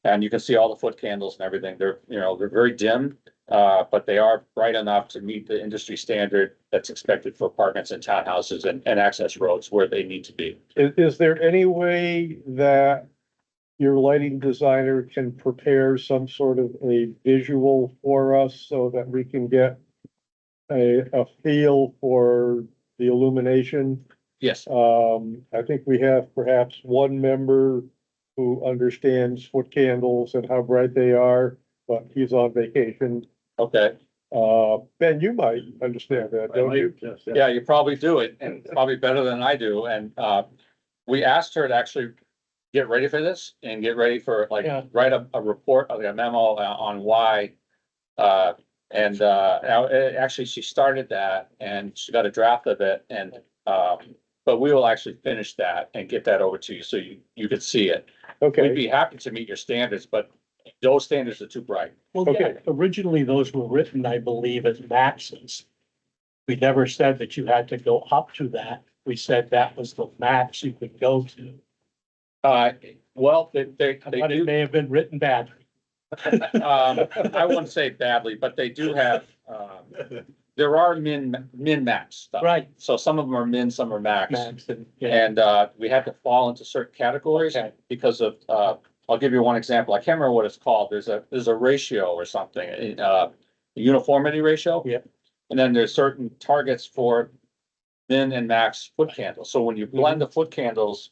And you can see all the foot candles and everything. They're very dim, but they are bright enough to meet the industry standard that's expected for apartments and townhouses and access roads where they need to be. Is there any way that your lighting designer can prepare some sort of a visual for us so that we can get a feel for the illumination? Yes. I think we have perhaps one member who understands foot candles and how bright they are, but he's on vacation. Okay. Ben, you might understand that, don't you? Yeah, you probably do it, and probably better than I do. And we asked her to actually get ready for this and get ready for write a report, like a memo on why. Actually, she started that and she got a draft of it, and but we will actually finish that and get that over to you so you can see it. Okay. We'd be happy to meet your standards, but those standards are too bright. Well, yeah, Okay. originally those were written, I believe, as maxes. We never said that you had to go up to that. We said that was the max you could go to. Well, they But it do, may have been written badly. I wouldn't say badly, but they do have, there are min-max stuff. Right. So some of them are min, some are max. Max and, yeah, And we had to fall into certain categories Okay. because of, I'll give you one example. I can't remember what it's called. There's a ratio or something, uniformity ratio. Yeah. And then there's certain targets for min and max foot candles. So when you blend the foot candles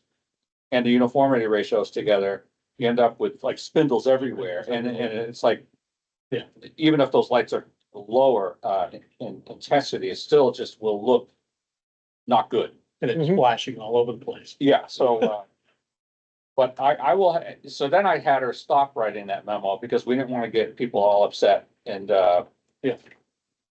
and the uniformity ratios together, you end up with like spindles everywhere. And it's like, Yeah. even if those lights are lower in intensity, it still just will look not good. and it's flashing all over the place. Yeah, so, but I will, so then I had her stop writing that memo because we didn't want to get people all upset and,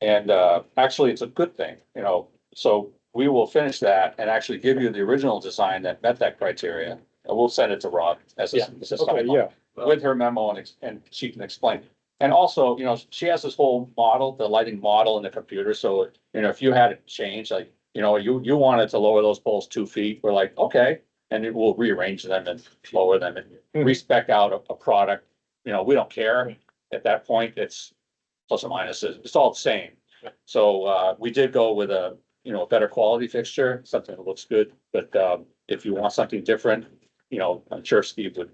And, actually, it's a good thing, you know, so we will finish that and actually give you the original design that met that criteria. And we'll send it to Rob as a, Yeah. as a Okay, sideline yeah, with her memo and she can explain. And also, you know, she has this whole model, the lighting model in the computer, so, you know, if you had it change, like, you know, you wanted to lower those poles 2 feet, we're like, okay. And it will rearrange them and lower them and Mhm. respec out a product, you know, we don't care. At that point, it's plus or minus, it's all the same. So, we did go with a, you know, a better quality fixture, something that looks good, but, if you want something different, you know, I'm sure Steve would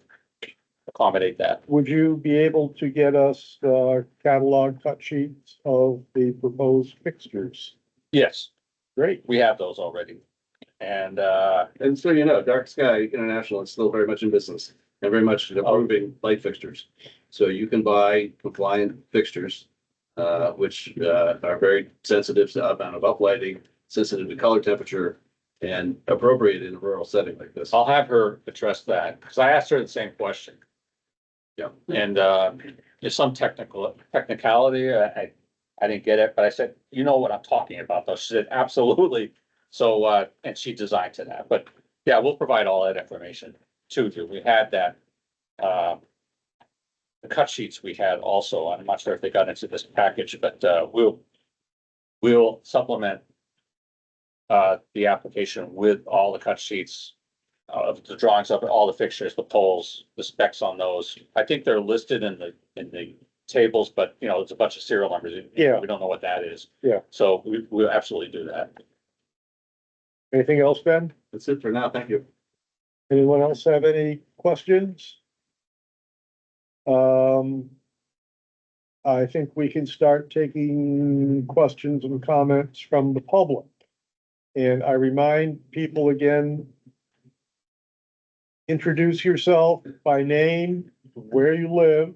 accommodate that. would you be able to get us, catalog cut sheets of the proposed fixtures? Yes, Great. we have those already. And, And so, you know, Dark Sky International is still very much in business and very much improving light fixtures. So you can buy compliant fixtures, which, are very sensitive to amount of uplighting, sensitive to color temperature, and appropriate in a rural setting like this. I'll have her address that, because I asked her the same question. Yeah. And, there's some technicality, I didn't get it, but I said, you know what I'm talking about, though. She said, absolutely. So, and she designed to that, but yeah, we'll provide all that information to you. We had that, the cut sheets we had also, I'm not sure if they got into this package, but, we'll supplement the application with all the cut sheets, the drawings of all the fixtures, the poles, the specs on those. I think they're listed in the tables, but you know, it's a bunch of serial numbers. Yeah. We don't know what that is. Yeah. So we'll absolutely do that. Anything else, Ben? That's it for now. Thank you. Anyone else have any questions? I think we can start taking questions and comments from the public. And I remind people again, introduce yourself by name, where you live,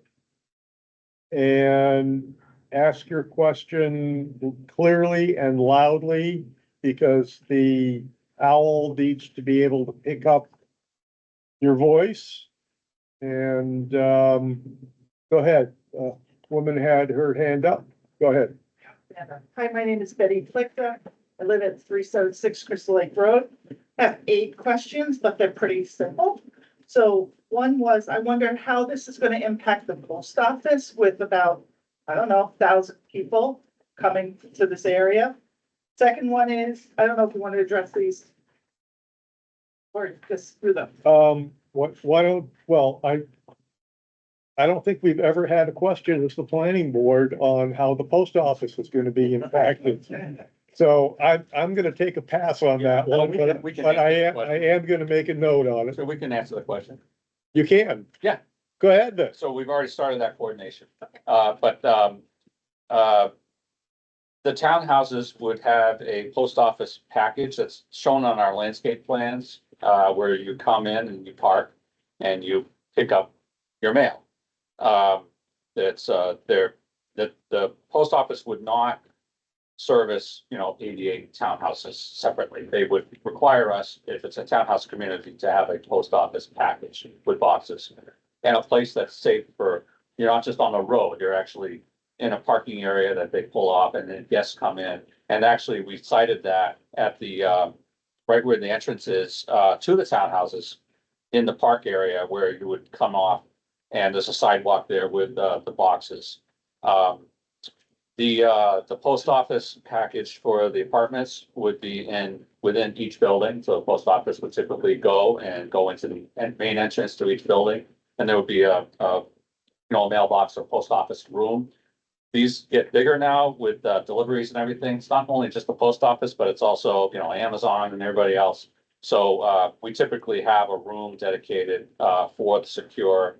and ask your question clearly and loudly, because the owl needs to be able to pick up your voice. And, go ahead. Woman had her hand up. Go ahead. Hi, my name is Betty Plickta. I live at 376 Crystal Lake Road. I have 8 questions, but they're pretty simple. So one was, I wonder how this is going to impact the post office with about, I don't know, 1,000 people coming to this area. Second one is, I don't know if you want to address these or just through them. Why don't, well, I don't think we've ever had a question as the planning board on how the post office is gonna be impacted. So I'm gonna take a pass on that one, We can but I answer the am, question. gonna make a note on it. So we can answer the question. You can. Yeah. Go ahead then. So we've already started that coordination. But the townhouses would have a post office package that's shown on our landscape plans, where you come in and you park and you pick up your mail. It's, the post office would not service, you know, 88 townhouses separately. They would require us, if it's a townhouse community, to have a post office package with boxes and a place that's safe for, you're not just on the road, you're actually in a parking area that they pull off and then guests come in. And actually, we cited that at the, right where the entrance is, to the townhouses in the park area where you would come off, and there's a sidewalk there with, the boxes. The post office package for the apartments would be within each building, so the post office would typically go into the main entrance to each building. And there would be a mailbox or post office room. These get bigger now with deliveries and everything. It's not only just the post office, but it's also, you know, Amazon and everybody else. So we typically have a room dedicated for the secure,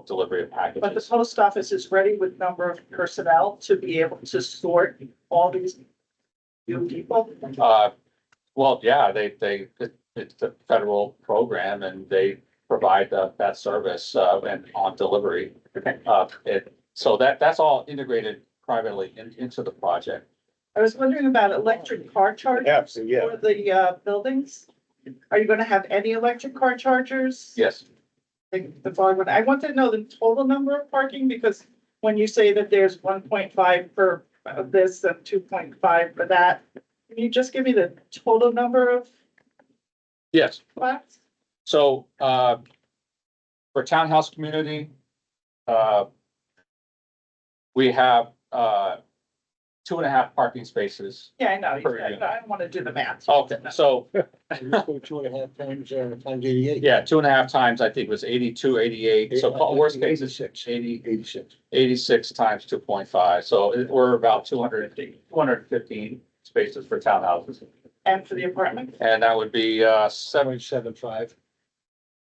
delivery of But the packages. post office is ready with number of personnel to be able to sort all these new people. Well, yeah, it's a federal program and they provide that service and on delivery. So that's all integrated privately into the project. I was wondering about electric car chargers Absolutely, yeah. for the buildings. Are you gonna have any electric car chargers? Yes, I want to know the total number of parking, because when you say that there's 1.5 per of this and 2.5 for that. Can you just give me the total number of Yes, flats? so, for townhouse community, we have, 2.5 parking spaces. Yeah, I know, Per unit. I don't want to do the math. Okay, so, 2.5 times 88. yeah, 2.5 times, I think was 82, 88. So worst case is 86. 86 86. times 2.5. So we're about 215 spaces for townhouses. And for the apartment? And that would be, 7.75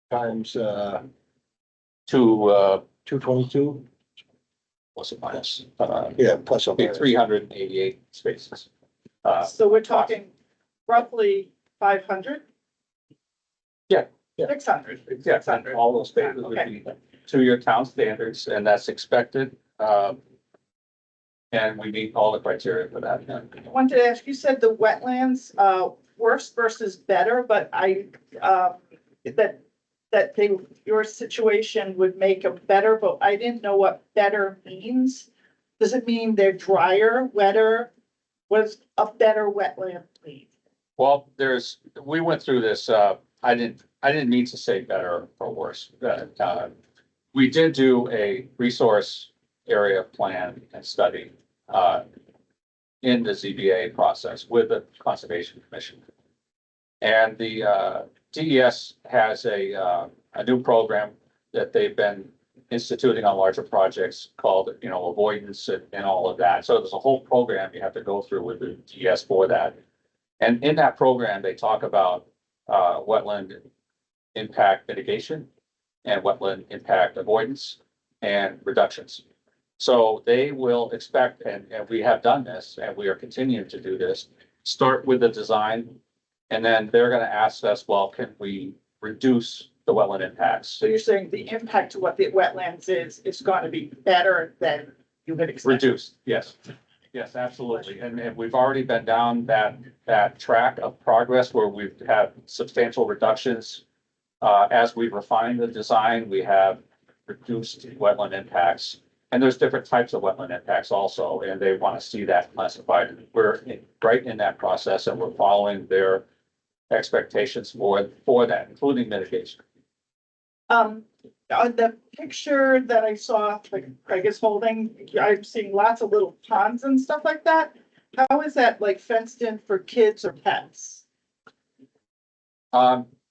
times, to, 222. what's it minus? Yeah, plus or Be minus. 388 spaces. So we're talking roughly 500? Yeah. 600. Yeah, 600. all those spaces would be to your town standards, and that's expected. And we meet all the criteria for that. I wanted to ask, you said the wetlands, worse versus better, but that your situation would make them better, but I didn't know what better means. Does it mean they're drier, wetter? What does a better wetland mean? Well, we went through this, I didn't mean to say better or worse. We did do a resource area plan and study, in the ZBA process with the Conservation Commission. And the, DES has a new program that they've been instituting on larger projects called, avoidance and all of that. So there's a whole program you have to go through with the DES for that. And in that program, they talk about, wetland impact mitigation and wetland impact avoidance and reductions. So they will expect, and we have done this, and we are continuing to do this, start with the design. And then they're gonna ask us, well, can we reduce the wetland impacts? So you're saying the impact to what the wetlands is going to be better than you had expected? Reduced, yes. Yes, absolutely. And we've already been down that track of progress where we've had substantial reductions. As we refine the design, we have reduced wetland impacts. And there's different types of wetland impacts also, and they want to see that classified. We're right in that process, and we're following their expectations for that, including mitigation. On the picture that I saw, like Craig is holding, I'm seeing lots of little ponds and stuff like that. How is that like fenced in for kids or pets?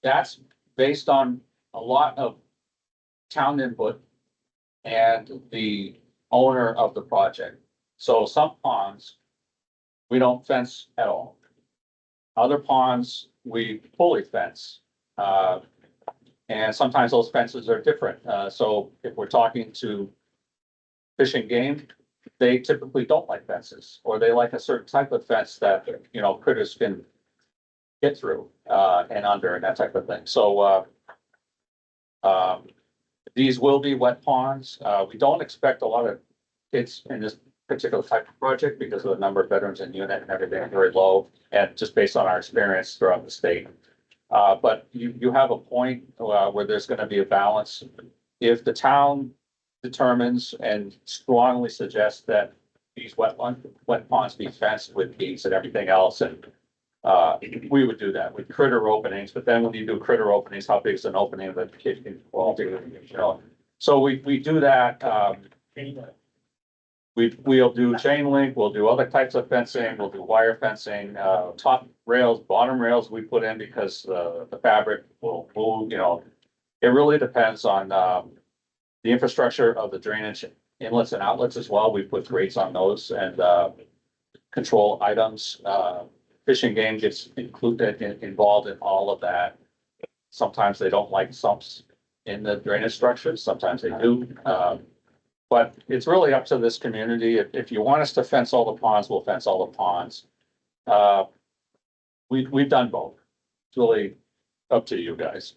That's based on a lot of town input and the owner of the project. So some ponds, we don't fence at all. Other ponds, we fully fence. And sometimes those fences are different. So if we're talking to Fish and Game, they typically don't like fences, or they like a certain type of fence that, critters can get through, and under and that type of thing. So, these will be wet ponds. We don't expect a lot of kids in this particular type of project because of the number of bedrooms in unit and everything very low, and just based on our experience throughout the state. But you have a point where there's gonna be a balance. If the town determines and strongly suggests that these wet ponds be fenced with gates and everything else, and we would do that with critter openings. But then when you do critter openings, how big is an opening that the kid can crawl through? So we do that. We'll do chain link, we'll do other types of fencing, we'll do wire fencing, top rails, bottom rails we put in because the fabric will move, it really depends on the infrastructure of the drainage inlets and outlets as well. We put grates on those and control items. Fish and Game gets involved in all of that. Sometimes they don't like sumps in the drainage structures, sometimes they do. But it's really up to this community. If you want us to fence all the ponds, we'll fence all the ponds. We've done both. It's really up to you guys.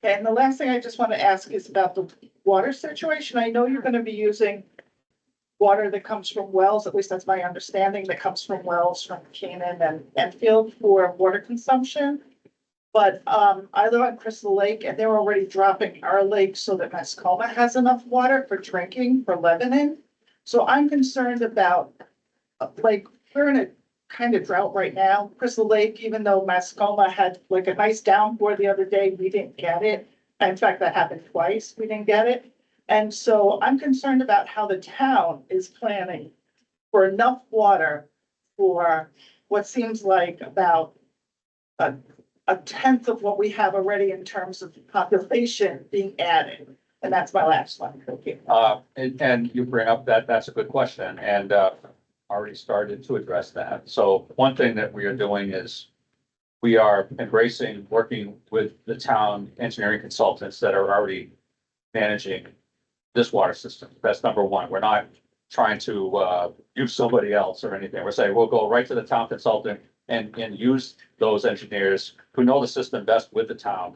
Okay, and the last thing I just want to ask is about the water situation. I know you're going to be using water that comes from wells, at least that's my understanding, that comes from wells from Canaan and Enfield for water consumption. But I live on Crystal Lake and they're already dropping our lake so that Mascoma has enough water for drinking for Lebanon. So I'm concerned about like, we're in a kind of drought right now. Crystal Lake, even though Mascoma had like a nice downpour the other day, we didn't get it. In fact, that happened twice. We didn't get it. And so I'm concerned about how the town is planning for enough water for what seems like about a tenth of what we have already in terms of population being added. And that's my last one. Thank you. And you bring up that's a good question, and, already started to address that. So one thing that we are doing is we are embracing, working with the town engineering consultants that are already managing this water system. That's number one. We're not trying to, use somebody else or anything. We're saying we'll go right to the town consultant and use those engineers who know the system best with the town.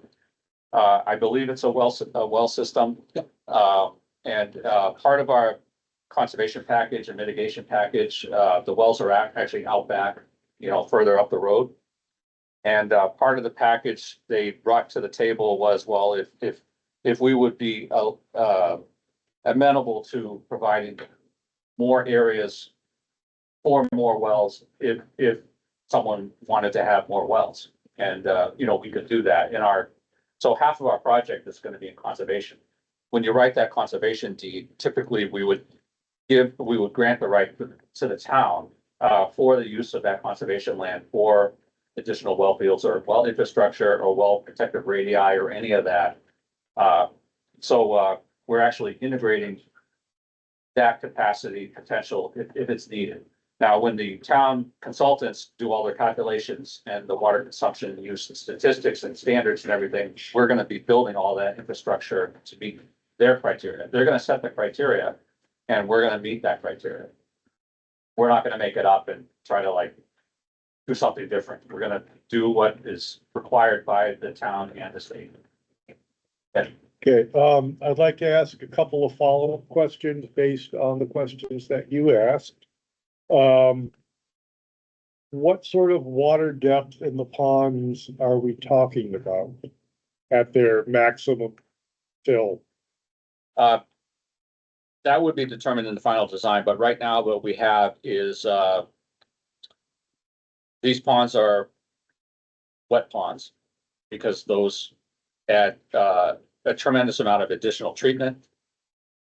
I believe it's a well system. And part of our conservation package and mitigation package, the wells are actually out back, further up the road. And part of the package they brought to the table was, well, if we would be amenable to providing more areas for more wells, if someone wanted to have more wells. And, we could do that so half of our project is going to be in conservation. When you write that conservation deed, typically we would grant the right to the town for the use of that conservation land for additional well fields or well infrastructure or well protective radii or any of that. So we're actually integrating that capacity potential if it's needed. Now, when the town consultants do all their calculations and the water consumption use statistics and standards and everything, we're going to be building all that infrastructure to meet their criteria. They're going to set the criteria and we're going to meet that criteria. We're not going to make it up and try to do something different. We're going to do what is required by the town and the state. Okay, I'd like to ask a couple of follow-up questions based on the questions that you asked. What sort of water depth in the ponds are we talking about at their maximum fill? That would be determined in the final design, but right now what we have is, these ponds are wet ponds because those add, a tremendous amount of additional treatment.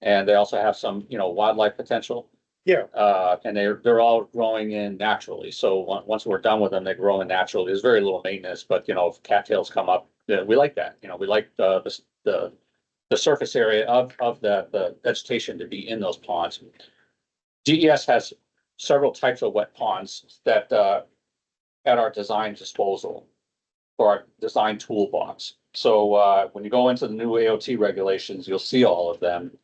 And they also have some, wildlife potential. Yeah. And they're all growing in naturally. So once we're done with them, they grow in naturally. There's very little maintenance, but if cattails come up, we like that. We like the surface area of the vegetation to be in those ponds. DES has several types of wet ponds that at our design disposal for our design toolbox. So when you go into the new AOT regulations, you'll see all of them.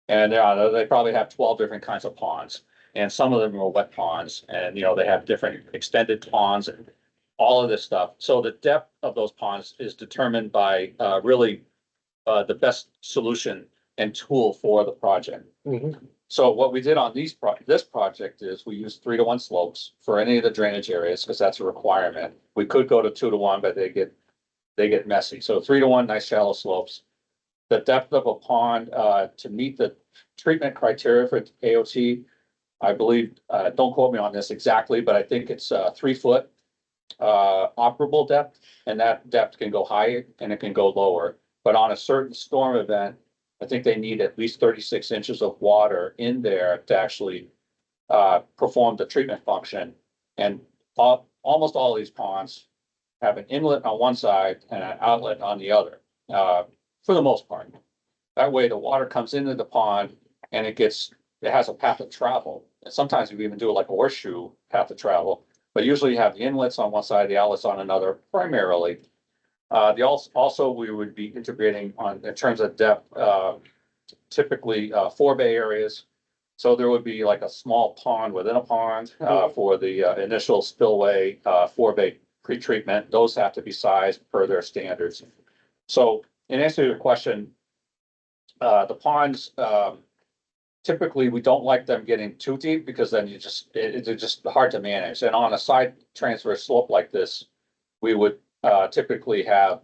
And they probably have 12 different kinds of ponds. And some of them are wet ponds and, they have different extended ponds and all of this stuff. So the depth of those ponds is determined by really the best solution and tool for the project. Mhm. So what we did on this project is we used 3-to-1 slopes for any of the drainage areas because that's a requirement. We could go to 2-to-1, but they get messy. So 3-to-1, nice shallow slopes. The depth of a pond to meet the treatment criteria for AOT, I believe, don't quote me on this exactly, but I think it's 3 foot operable depth, and that depth can go higher and it can go lower. But on a certain storm event, I think they need at least 36 inches of water in there to actually perform the treatment function. And almost all these ponds have an inlet on one side and an outlet on the other, for the most part. That way the water comes into the pond and it has a path of travel. And sometimes we even do it like a horseshoe path of travel, but usually you have the inlets on one side, the outlets on another primarily. Also we would be integrating in terms of depth, typically 4-bay areas. So there would be like a small pond within a pond for the initial spillway, 4-bay pretreatment. Those have to be sized per their standards. So in answer to your question, the ponds, typically we don't like them getting too deep because then it's just hard to manage. And on a side transverse slope like this, we would typically have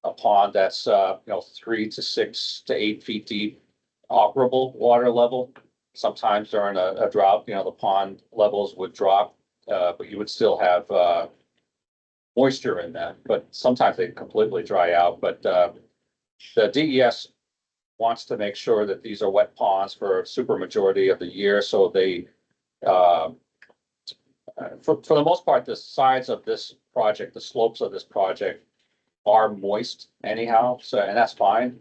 a pond that's 3 to 6 to 8 feet deep, operable water level. sometimes during a drought, you know, the pond levels would drop, but you would still have, moisture in that, but sometimes they completely dry out, but, the DES wants to make sure that these are wet ponds for a super majority of the year, so they, for the most part, the sides of this project, the slopes of this project are moist anyhow, so, and that's fine.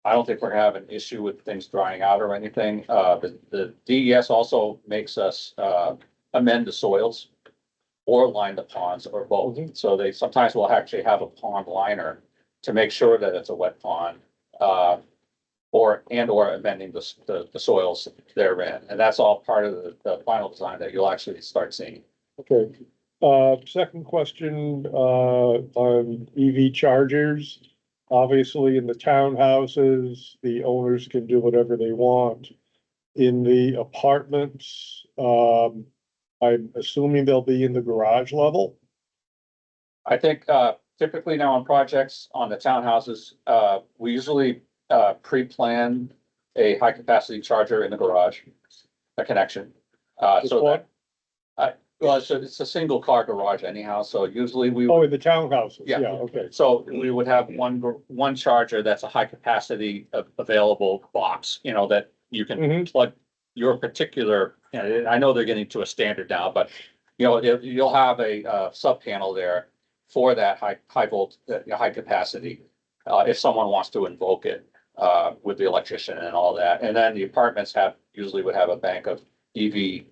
I don't think we're gonna have an issue with things drying out or anything. The DES also makes us, amend the soils or line the ponds or both. So they sometimes will actually have a pond liner to make sure that it's a wet pond, or amending the soils therein. And that's all part of the final design that you'll actually start seeing. Okay. Second question, on EV chargers. Obviously, in the townhouses, the owners can do whatever they want. In the apartments, I'm assuming they'll be in the garage level. I think, typically now on projects on the townhouses, we usually, pre-plan a high capacity charger in the garage, a connection. Just So one? well, it's a single car garage anyhow, so usually we. Oh, in the townhouses, Yeah. yeah, okay. So we would have one charger that's a high capacity available box, you know, that you can Mhm. plug your particular, and I know they're getting to a standard now, but you know, you'll have a sub panel there for that high volt, high capacity, if someone wants to invoke it, with the electrician and all that. And then the apartments usually would have a bank of EV,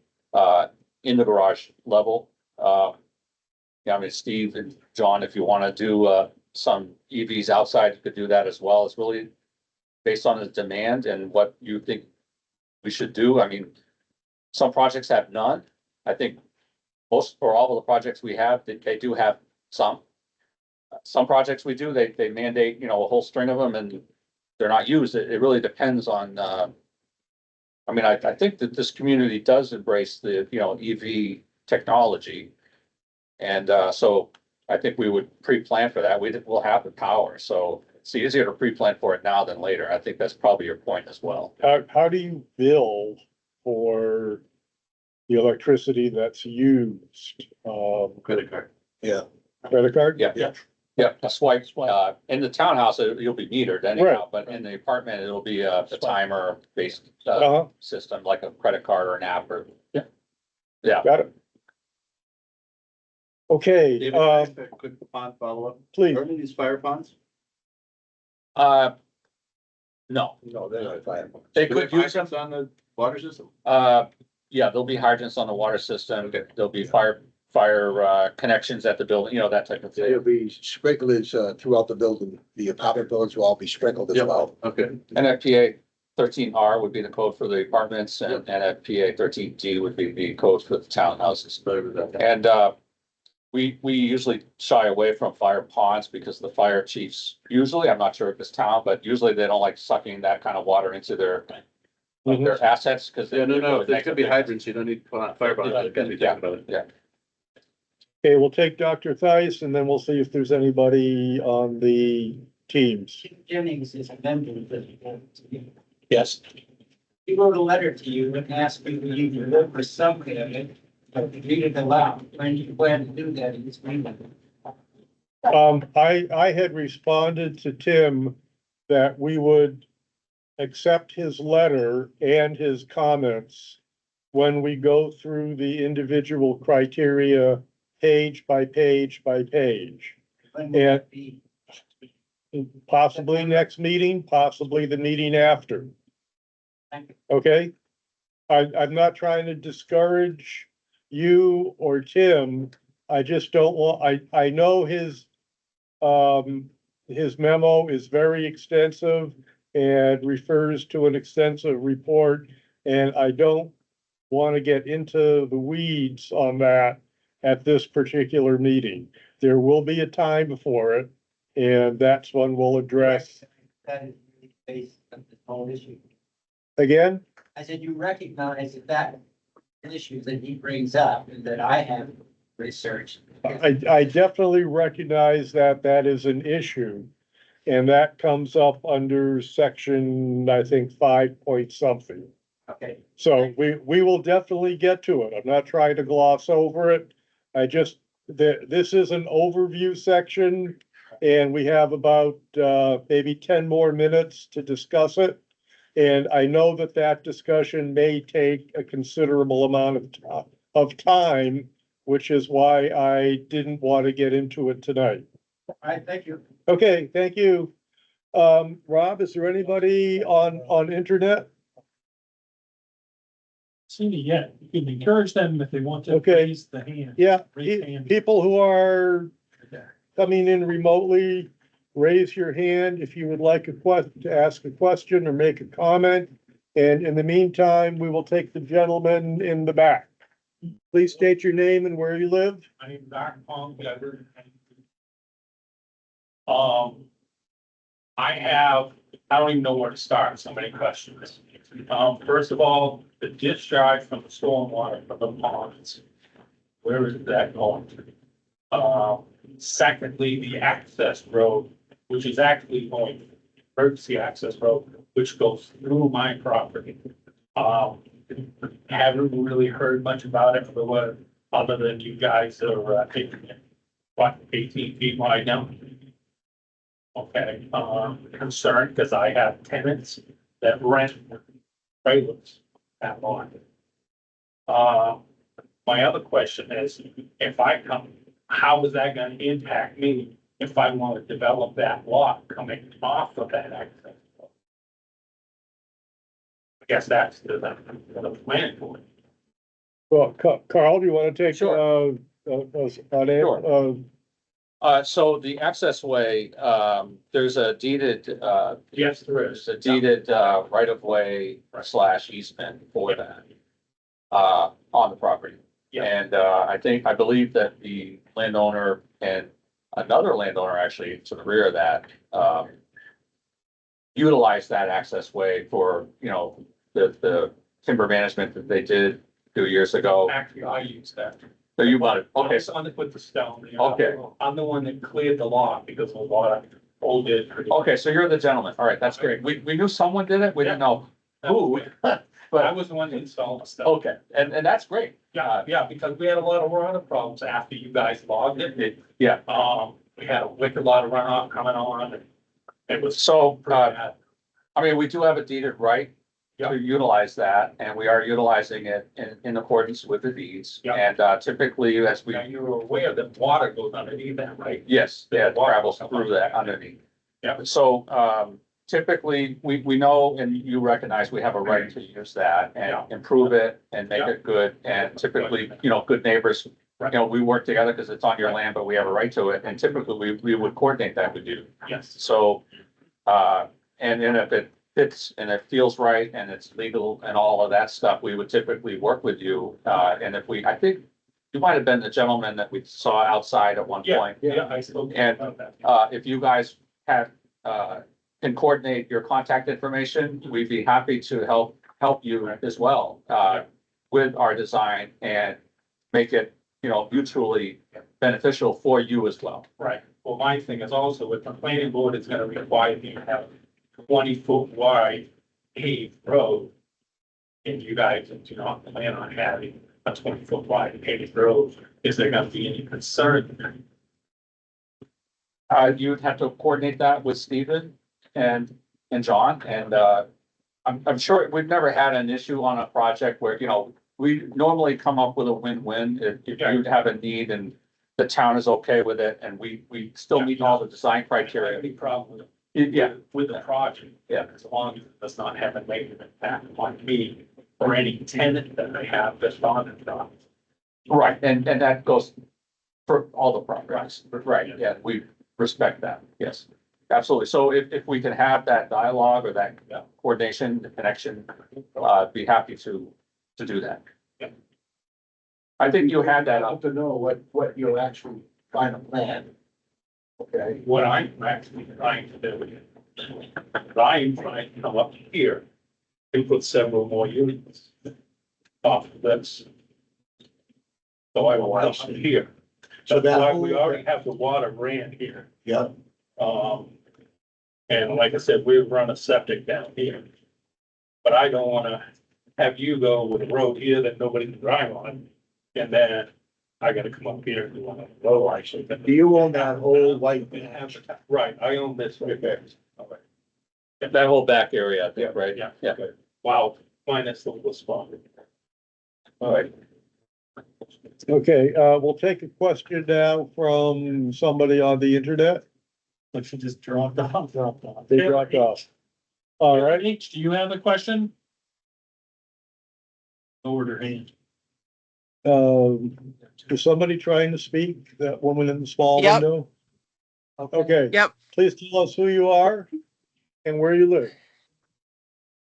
in the garage level. Yeah, I mean, Steve and John, if you want to do, some EVs outside, you could do that as well. It's really based on the demand and what you think we should do. I mean, some projects have none. I think most or all of the projects we have, they do have some. Some projects we do, they mandate, you know, a whole string of them and they're not used. It really depends on, I mean, I think that this community does embrace the, you know, EV technology. And, so I think we would pre-plan for that. We'll have the power, so it's easier to pre-plan for it now than later. I think that's probably your point as well. How do you bill for the electricity that's used? Credit card. Yeah. Credit card? Yeah. Yeah, a swipe, in the townhouse, you'll be metered anyhow, Right. but in the apartment, it'll be a timer based, Uh-huh, system, like a credit card or an app or. Yeah. Yeah, got it. Okay, David, can I ask a quick pond follow-up? please. Are any of these fire ponds? no, No, they're not fire. they Do they could have use them. hydrants on the water system? Yeah, there'll be hydrants on the water system. Okay. There'll be fire, connections at the building, you know, that type of There'll thing. be sprinklers throughout the building. The apartment buildings will all be sprinkled as Yep. well. Okay. NFPA 13R would be the code for the apartments and NFPA 13D would be the code for the townhouses. And, we usually shy away from fire ponds because the fire chiefs, usually, I'm not sure if it's town, but usually they don't like sucking that kind of water into their assets because. Yeah, no, there could be hydrants. You don't need fire ponds. I gotta be talking about it. Yeah. Okay, we'll take Dr. Theis and then we'll see if there's anybody on the teams. Jennings is a member of the. Yes. He wrote a letter to you and asked you to either live for some of it, but read it aloud. When do you plan to do that in this meeting? I had responded to Tim that we would accept his letter and his comments when we go through the individual criteria page by page by page. When will it be? Possibly next meeting, possibly the meeting after. Thank you. Okay? I'm not trying to discourage you or Tim. I just don't want, I know his memo is very extensive and refers to an extensive report. And I don't want to get into the weeds on that at this particular meeting. There will be a time for it, and that's when we'll address. That is really based on the whole issue. Again, I said, you recognize that an issue that he brings up and that I have researched. I definitely recognize that that is an issue. And that comes up under section, I think, 5 point something. Okay, So we will definitely get to it. I'm not trying to gloss over it. I just, this is an overview section. And we have about, maybe 10 more minutes to discuss it. And I know that that discussion may take a considerable amount of time, which is why I didn't want to get into it tonight. all right, thank you. Okay, thank you. Rob, is there anybody on internet? Seen it yet. You can encourage them if they want to Okay. raise the hand. Yeah, Raise hand. people who are coming in remotely, raise your hand if you would like to ask a question or make a comment. And in the meantime, we will take the gentleman in the back. Please state your name and where you live. My name's Dr. Paul Gudger. I don't even know where to start, so many questions. First of all, the discharge from the stormwater from the ponds, where is that going to? Secondly, the access road, which is actually going, emergency access road, which goes through my property. Haven't really heard much about it for what, other than you guys are, taking it, what, 18 feet wide now? Okay, concerned because I have tenants that rent trailers at lot. My other question is, if I come, how is that gonna impact me if I want to develop that lot coming off of that access? I guess that's the plan for it. Well, Carl, do you want to take, Sure. So the access way, there's a deeded, Yes, there is. there's a deeded, right of way / easement for that. On the property. Yeah. And, I believe that the landowner and another landowner actually to the rear of that, utilize that access way for, the timber management that they did a few years ago. Actually, I use that. So you bought it, okay, On the, with the stone. Okay. I'm the one that cleared the lot because the lot old did. okay, so you're the gentleman, all right, that's great, we knew someone did it, we didn't know who, I but, was the one that installed the stuff. okay, and that's great. Yeah, because we had a lot of runoff problems after you guys logged it. Yeah, We had a wicked lot of runoff coming on and it was so, pretty bad. I mean, we do have a deeded right Yeah. to utilize that, and we are utilizing it in accordance with the deeds. Yeah. And typically, as we, Now, you're aware that water goes underneath that, right? yes, yeah, it Water travels goes through that underneath. Yeah. So, typically, we know and you recognize we have a right to use that Yeah. and improve it and make Yeah. it good. And typically, good neighbors, we work together because it's on your land, but we have a right to it. And typically, we would coordinate that with you. Yes. So, and then if it fits and it feels right and it's legal and all of that stuff, we would typically work with you. And if I think you might have been the gentleman that we saw outside at one point. Yeah, I spoke And, about that. If you guys have, can coordinate your contact information, we'd be happy to help you as well, with our design and make it, mutually beneficial for you as well. Right. Well, my thing is also with the planning board, it's gonna require you to have 20-foot wide paved road. And you guys do not plan on having a 20-foot wide paved road. Is there gonna be any concern? You'd have to coordinate that with Stephen and John, and, I'm sure we've never had an issue on a project where, we normally come up with a win-win if Yeah. you'd have a need and the town is okay with it and we still meet all the design criteria. Any problem Yeah, with the project? Yeah. As long as it does not have a negative impact on me or any tenant that they have just on it. right, and that goes for all the projects, right, yeah, we respect that, yes. Absolutely, so if we can have that dialogue or that coordination, the connection, be happy to do that. Yeah. I think you had that up. To know what you're actually trying to plan. Okay, What I'm actually trying to do, I'm trying to come up here and put several more units off of this. So I will come up here. So That's that why whole- we already have the water ran here. yeah, And like I said, we run a septic down here. But I don't wanna have you go with a road here that nobody can drive on, and then I gotta come up here and do one. Oh, actually. Do you own that whole white? Right, I own this right there. All right. That whole back area, I think, right? Yeah. Yeah. Okay. Wow, minus the little spot. All right. Okay, we'll take a question now from somebody on the internet. But she just dropped off. They dropped off. All right, H, do you have a question? Lowered her hand. is somebody trying to speak? That woman in the small Yep. window? Okay. Yep. Please tell us who you are and where you live.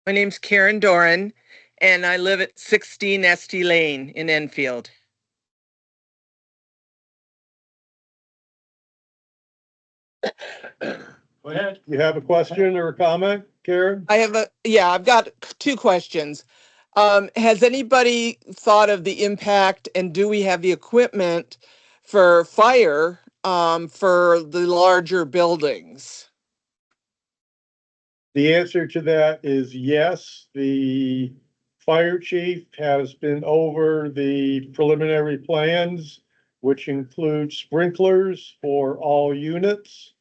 My name's Karen Doran, and I live at 16 Estee Lane in Enfield. Go ahead. You have a question or a comment, Karen? I've got two questions. Has anybody thought of the impact, and do we have the equipment for fire, for the larger buildings? The answer to that is yes. The fire chief has been over the preliminary plans, which include sprinklers for all units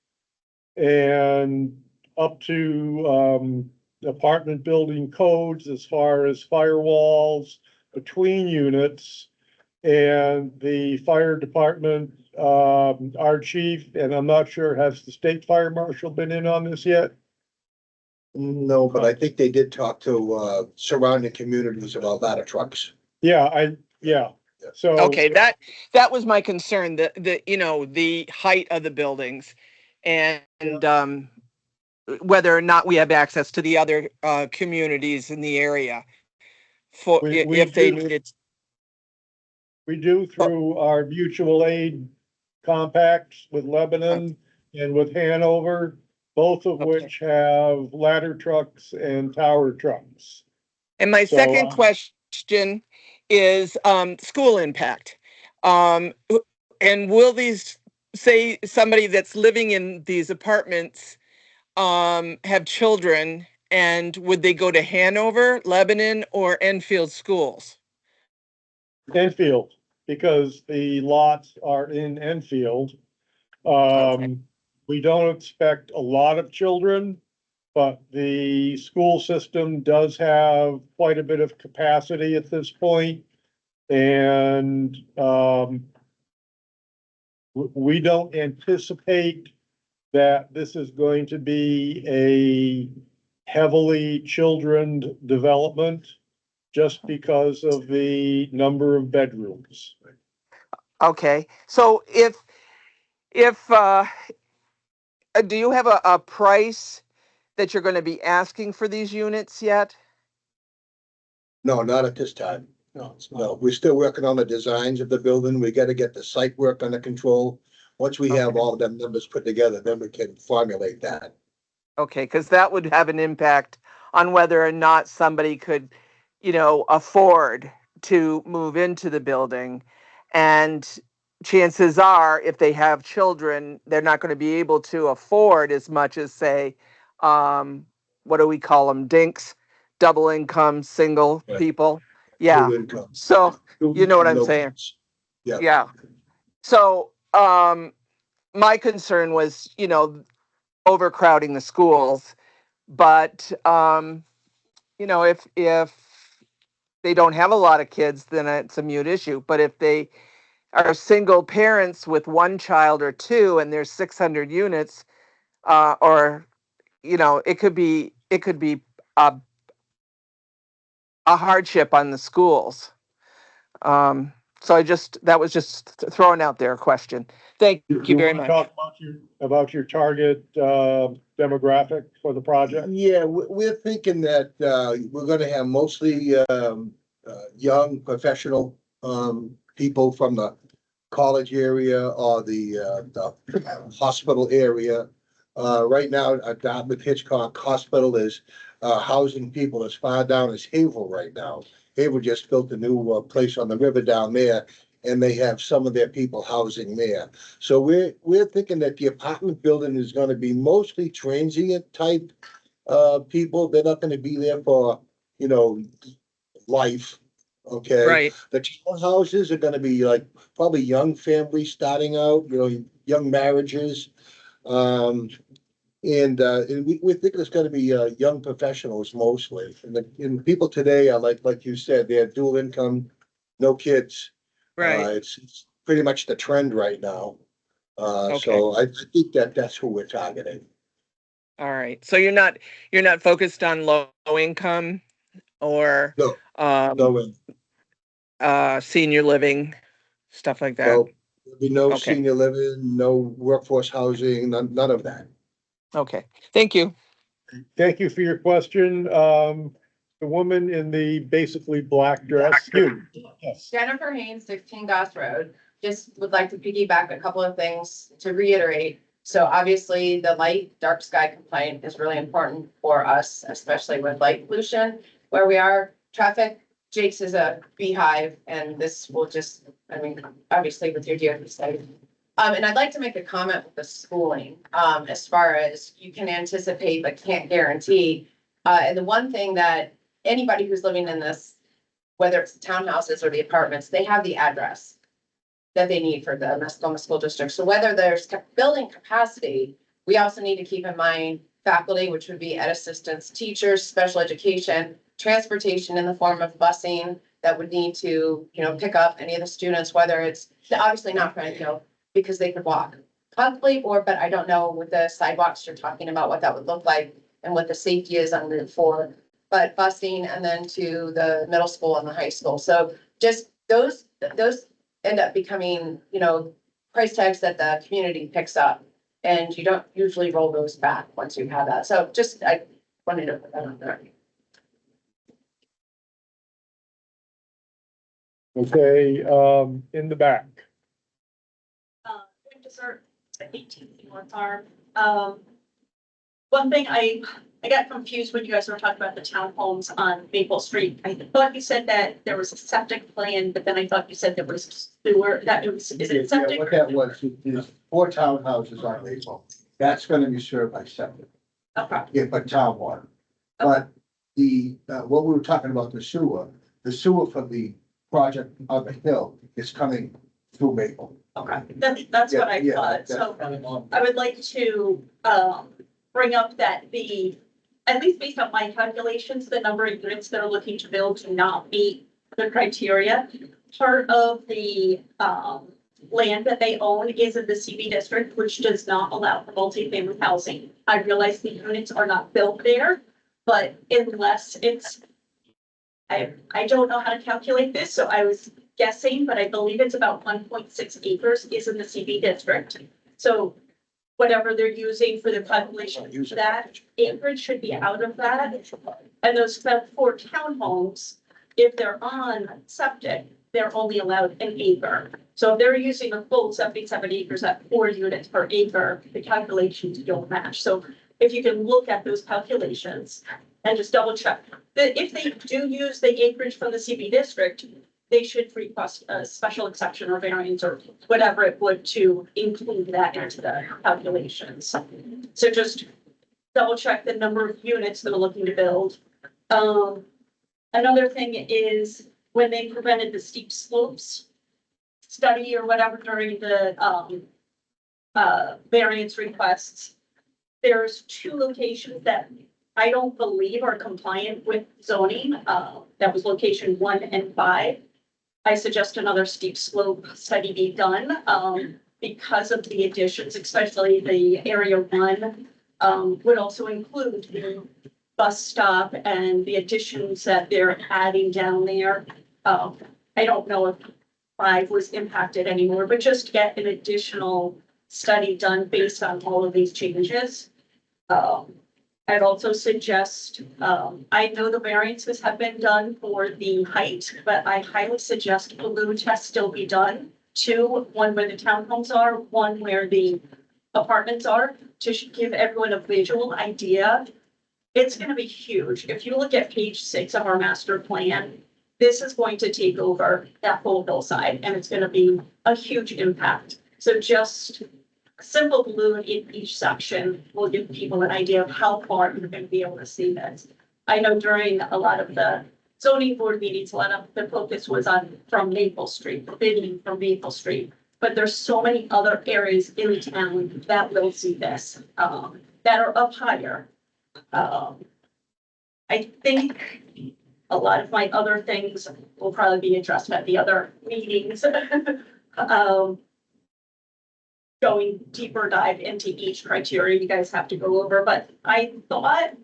and up to apartment building codes as far as firewalls between units. And the fire department, our chief, and I'm not sure, has the state fire marshal been in on this yet? No, but I think they did talk to surrounding communities about ladder trucks. Yeah, so. Okay, that was my concern, the height of the buildings and, whether or not we have access to the other, communities in the area for, We if they do. needed. We do through our mutual aid compacts with Lebanon and with Hanover, both of which have ladder trucks and tower trucks. And my So, second question is, school impact. And will these, say, somebody that's living in these apartments, have children, and would they go to Hanover, Lebanon, or Enfield schools? Enfield, because the lots are in Enfield. We don't expect a lot of children, but the school system does have quite a bit of capacity at this point. And, we don't anticipate that this is going to be a heavily childrened development just because of the number of bedrooms. Okay, so if, do you have a price that you're gonna be asking for these units yet? No, not at this time. No, we're still working on the designs of the building. We gotta get the site work under control. Once we have Okay. all of them numbers put together, then we can formulate that. Okay, because that would have an impact on whether or not somebody could, afford to move into the building. And chances are, if they have children, they're not going to be able to afford as much as, say, what do we call them, dinks, double income, single Right. people. Yeah, Dual income. so, you know what I'm No saying? kids. Yeah. Yeah. So, my concern was, overcrowding the schools. But, if they don't have a lot of kids, then it's a mute issue. But if they are single parents with one child or two, and there's 600 units, or, it could be a hardship on the schools. So that was just throwing out there a question. Thank you very wanna much. Talk about your target, demographic for the project? Yeah, we're thinking that, we're gonna have mostly, young professional, people from the college area or the hospital area. Right now, Dartmouth Hitchcock Hospital is, housing people as far down as Havel right now. Havel just built a new, place on the river down there, and they have some of their people housing there. So we're thinking that the apartment building is gonna be mostly transient type people. They're not gonna be there for, life. Okay? Right. The townhouses are gonna be like probably young families starting out, young marriages. And we think it's gonna be young professionals mostly. And people today are like you said, they're dual income, no kids. Right. It's pretty much the trend right now. Okay. So I think that's who we're targeting. All right. So you're not focused on low income or No, um senior living, stuff like that. no, there'll be no Okay. senior living, no workforce housing, none of that. Okay. Thank you. Thank you for your question. The woman in the basically black dress, you. Yes. Jennifer Haynes, 16 Goss Road. Just would like to piggyback a couple of things to reiterate. So obviously, the light, dark sky complaint is really important for us, especially with light pollution. Where we are, traffic, Jake's is a beehive, and this will just, obviously with your DOT study. And I'd like to make a comment with the schooling, as far as you can anticipate but can't guarantee. And the one thing that anybody who's living in this, whether it's the townhouses or the apartments, they have the address that they need for the Mascoma School District. So whether there's building capacity, we also need to keep in mind faculty, which would be ed assistants, teachers, special education, transportation in the form of busing that would need to, pick up any of the students, whether it's obviously not for, because they could walk publicly but I don't know with the sidewalks you're talking about what that would look like and what the safety is on Route 4, but busing and then to the middle school and the high school. So just those end up becoming, price tags that the community picks up, and you don't usually roll those back once you have that. So just, I wanted to put that on there. Okay, in the back. Dessert at 18 Seymour Farm. One thing I got confused when you guys were talking about the townhomes on Maple Street. I thought you said that there was a septic plan, but then I thought you said there was sewer, is it Yeah, septic? what that was, there's 4 townhouses on Maple. That's gonna be served by septic. Okay. Yeah, but town water. But what we were talking about, the sewer for the project on the hill is coming through Maple. Okay, that's what I Yeah, thought. that's So coming on. I would like to bring up that at least based on my calculations, the number of units that are looking to build do not meet the criteria. Part of the land that they own is in the CB district, which does not allow for multifamily housing. I realize the units are not built there, but unless it's, I don't know how to calculate this, so I was guessing, but I believe it's about 1.6 acres is in the CB district. So whatever they're using for their population, that acreage should be out of that. And those 4 townhomes, if they're on septic, they're only allowed an acre. So if they're using a full 77 acres at 4 units per acre, the calculations don't match. So if you can look at those calculations and just double check that if they do use the acreage from the CB district, they should request a special exception or variance or whatever it would to include that into the calculations. So just double check the number of units that are looking to build. Another thing is when they prevented the steep slopes study or whatever during the variance requests, there's 2 locations that I don't believe are compliant with zoning. That was location 1 and 5. I suggest another steep slope study be done, because of the additions, especially the area 1, would also include the bus stop and the additions that they're adding down there. I don't know if 5 was impacted anymore, but just get an additional study done based on all of these changes. I'd also suggest, I know the variances have been done for the height, but I highly suggest balloon tests still be done. 2, one where the townhomes are, 1 where the apartments are, to give everyone a visual idea. It's gonna be huge. If you look at page 6 of our master plan, this is going to take over that whole hillside and it's gonna be a huge impact. So just a simple balloon in each section will give people an idea of how far you're gonna be able to see this. I know during a lot of the zoning board meetings, a lot of the focus was on from Maple Street, the bidding from Maple Street. But there's so many other areas in the town that will see this, that are up higher. I think a lot of my other things will probably be addressed at the other meetings. Going deeper dive into each criteria you guys have to go over, but I thought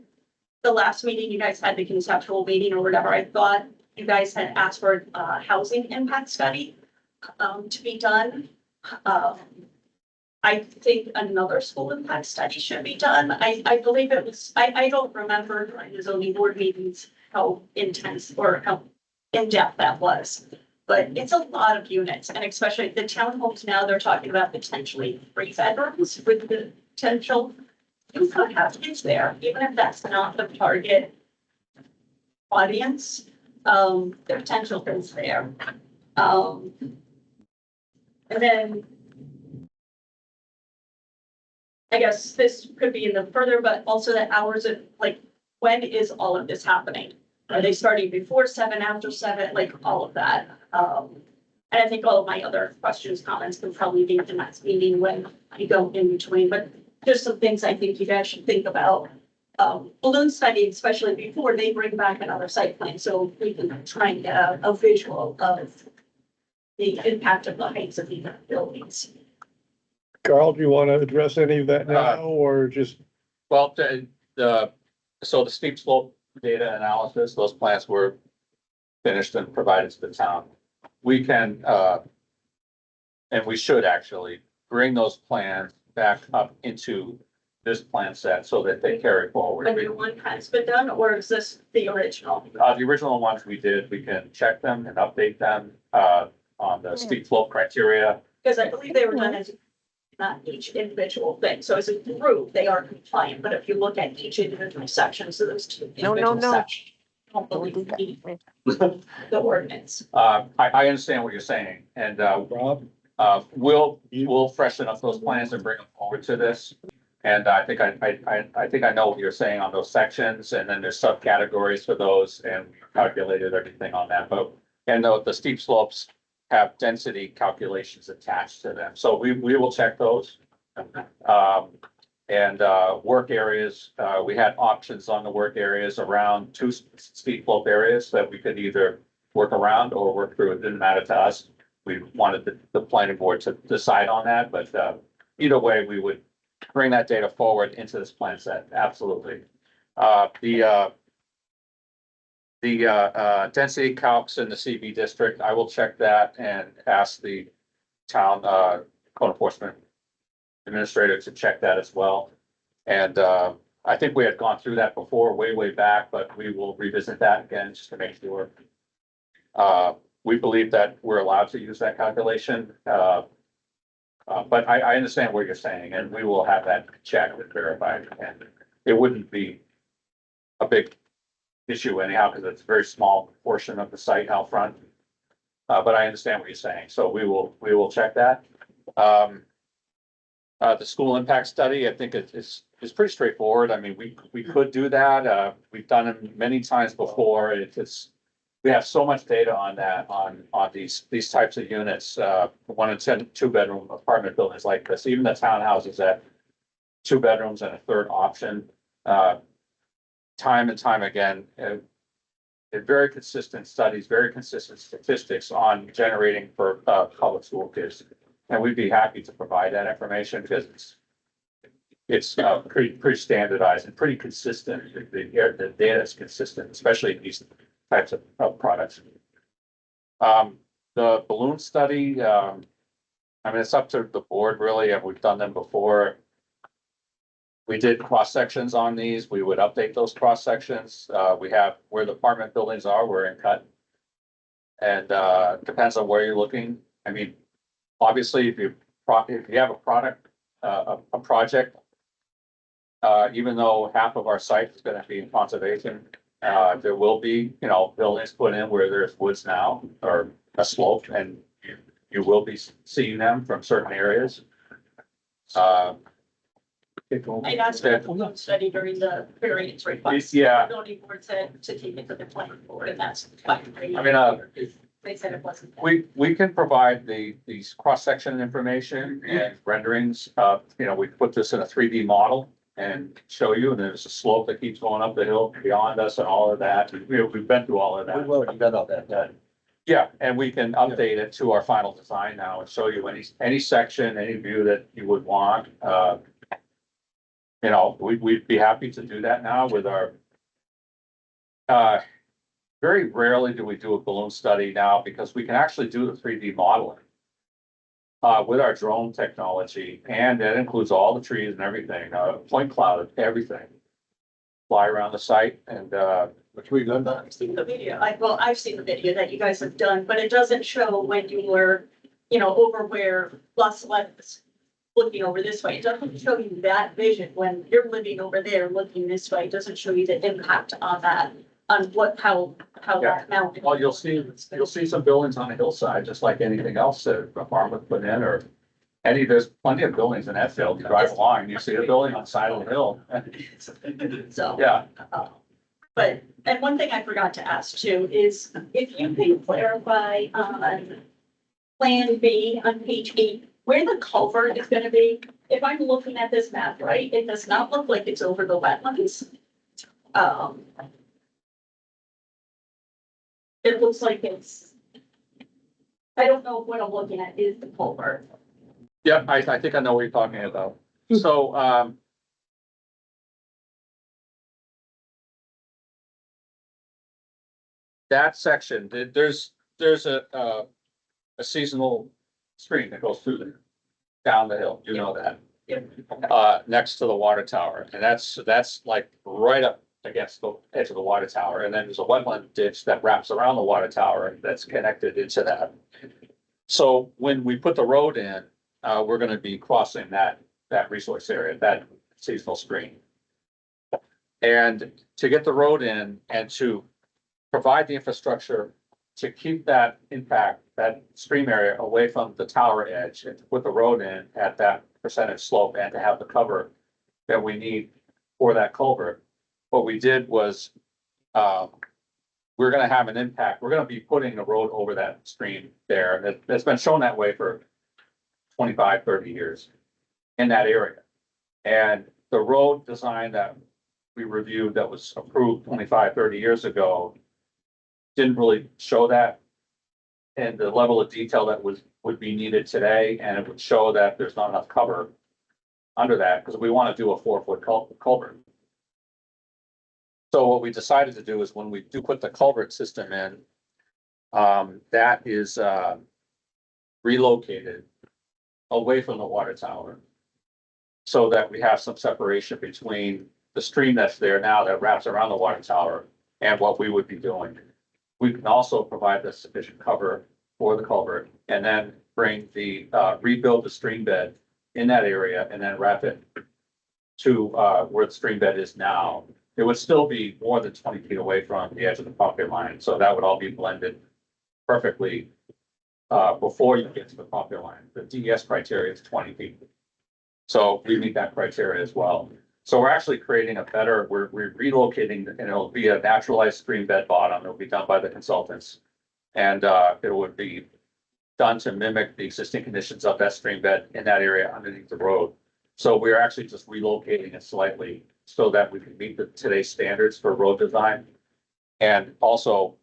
the last meeting you guys had, the conceptual meeting or whatever, I thought you guys had asked for a housing impact study to be done. I think another school impact study should be done. I believe it was, I don't remember during the zoning board meetings how intense or how in-depth that was. But it's a lot of units, and especially the townhomes now, they're talking about potentially 3 bedrooms with the potential. You could have kids there, even if that's not the target audience, the potential is there. And then I guess this could be in the further, but also the hours of, like, when is all of this happening? Are they starting before 7, after 7, like all of that? And I think all of my other questions, comments can probably be at the next meeting when I go in between, but there's some things I think you guys should think about. Balloon study, especially before they bring back another site plan, so we can try and get a visual of the impact of the heights of the buildings. Carl, do you want to address any of that now or just? Well, so the steep slope data analysis, those plans were finished and provided to the town. We can, and we should actually bring those plans back up into this plan set so that they carry forward. A new one has been done, or is this the original? The original ones we did, we can check them and update them, on the steep slope criteria. Because I believe they were done as not each individual thing. So as a group, they are compliant, but if you look at each individual section, so those 2 individual sections. I don't believe we need the ordinance. I understand what you're saying, and, Rob? we'll freshen up those plans and bring them forward to this. And I think I know what you're saying on those sections, and then there's subcategories for those, and we calculated everything on that, but, and the steep slopes have density calculations attached to them, so we will check those. And work areas, we had options on the work areas around 2 steep slope areas that we could either work around or work through. It didn't matter to us. We wanted the planning board to decide on that, but either way, we would bring that data forward into this plan set, absolutely. The density calcs in the CB district, I will check that and ask the town code enforcement administrator to check that as well. And I think we had gone through that before, way back, but we will revisit that again just to make sure. We believe that we're allowed to use that calculation. But I understand what you're saying, and we will have that checked and verified, and it wouldn't be a big issue anyhow, because it's a very small portion of the site out front. But I understand what you're saying, so we will check that. The school impact study, I think it's pretty straightforward. I mean, we could do that. We've done it many times before. We have so much data on that, on these types of units, 1 and 10, 2-bedroom apartment buildings like this, even the townhouses at 2 bedrooms and a third option. Time and time again, very consistent studies, very consistent statistics on generating for public school kids. And we'd be happy to provide that information because it's pretty standardized and pretty consistent. The data is consistent, especially in these types of products. The balloon study, I mean, it's up to the board really, and we've done them before. We did cross sections on these. We would update those cross sections. We have where the apartment buildings are, we're in cut. And depends on where you're looking. I mean, obviously, if you have a product, a project, even though half of our site is going to be in conservation, There will be, buildings put in where there's woods now or a slope, and you will be seeing them from certain areas. I asked for a study during the variance request. Yeah. The zoning board said to take it to the planning board, and that's fine. I mean, They said it wasn't. we can provide these cross-section information and renderings. We put this in a 3D model and show you, and there's a slope that keeps going up the hill beyond us and all of that. We've been through all of that. We've already done all that. Yeah, and we can update it to our final design now and show you any section, any view that you would want. We'd be happy to do that now with our. Very rarely do we do a balloon study now because we can actually do the 3D modeling. With our drone technology, and that includes all the trees and everything, point cloud, everything. Fly around the site and, Which we've done that. I've seen the video. I've seen the video that you guys have done, but it doesn't show when you were, over where Los Levis looking over this way. It doesn't show you that vision when you're living over there looking this way. It doesn't show you the impact on that, on how Yeah. that mountain. well, you'll see some buildings on a hillside, just like anything else that a farm would put in, or there's plenty of buildings in that field. You drive along and you see a building on the side of the hill. So. Yeah, But, and one thing I forgot to ask too is if you could clarify on Plan B on page 8, where the culvert is gonna be. If I'm looking at this map, right, it does not look like it's over the wetlands. It looks like it's, I don't know what I'm looking at is the culvert. yeah, I think I know what you're talking about. So, that section, there's a seasonal stream that goes through there, down the hill, that. Next to the water tower, and that's like right up against the edge of the water tower, and then there's a wetland ditch that wraps around the water tower that's connected into that. So when we put the road in, we're gonna be crossing that resource area, that seasonal stream. And to get the road in and to provide the infrastructure to keep that impact, that stream area away from the tower edge, and to put the road in at that percentage slope and to have the cover that we need for that culvert. What we did was, we're gonna have an impact. We're gonna be putting the road over that stream there. It's been shown that way for 25, 30 years in that area. And the road design that we reviewed that was approved 25, 30 years ago didn't really show that and the level of detail that would be needed today, and it would show that there's not enough cover under that, because we want to do a 4-foot culvert. So what we decided to do is when we do put the culvert system in, that is relocated away from the water tower, so that we have some separation between the stream that's there now that wraps around the water tower and what we would be doing. We can also provide the sufficient cover for the culvert, and then rebuild the stream bed in that area and then wrap it to where the stream bed is now. It would still be more than 20 feet away from the edge of the property line, so that would all be blended perfectly before you get to the property line. The DES criteria is 20 feet. So we meet that criteria as well. So we're actually creating we're relocating, and it'll be a naturalized stream bed bottom. It'll be done by the consultants. And it would be done to mimic the existing conditions of that stream bed in that area underneath the road. So we're actually just relocating it slightly so that we can meet today's standards for road design. And also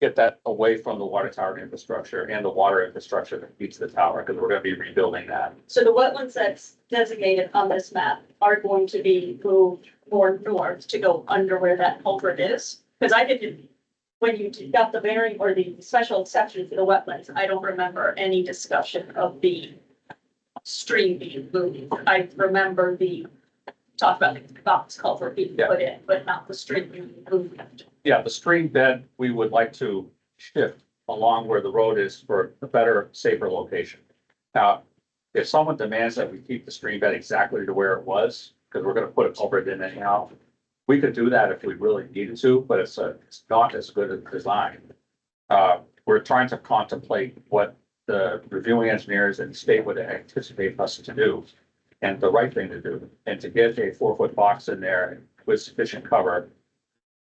get that away from the water tower infrastructure and the water infrastructure that feeds the tower, because we're gonna be rebuilding that. So the wetlands that's designated on this map are going to be moved more north to go under where that culvert is? Because I didn't, when you got the bearing or the special exception for the wetlands, I don't remember any discussion of the stream being moved. I remember talk about the box culvert being put in, but not the stream being moved. Yeah, the stream bed, we would like to shift along where the road is for a better, safer location. Now, if someone demands that we keep the stream bed exactly to where it was, because we're gonna put a culvert in anyhow, We could do that if we really needed to, but it's not as good a design. We're trying to contemplate what the reviewing engineers and the state would anticipate us to do. And the right thing to do, and to get a 4-foot box in there with sufficient cover.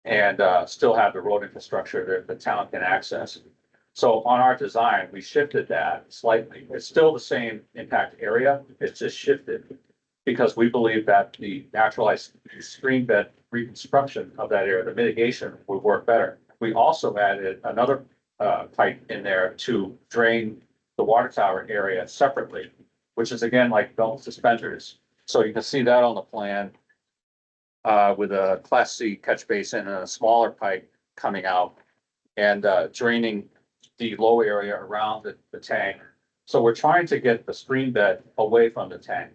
And still have the road infrastructure that the town can access. So on our design, we shifted that slightly. It's still the same impact area, it's just shifted. Because we believe that the naturalized stream bed reconstruction of that area, the mitigation would work better. We also added another pipe in there to drain the water tower area separately, which is again like belt and suspenders. So you can see that on the plan with a Class C catch basin and a smaller pipe coming out and draining the low area around the tank. So we're trying to get the stream bed away from the tank.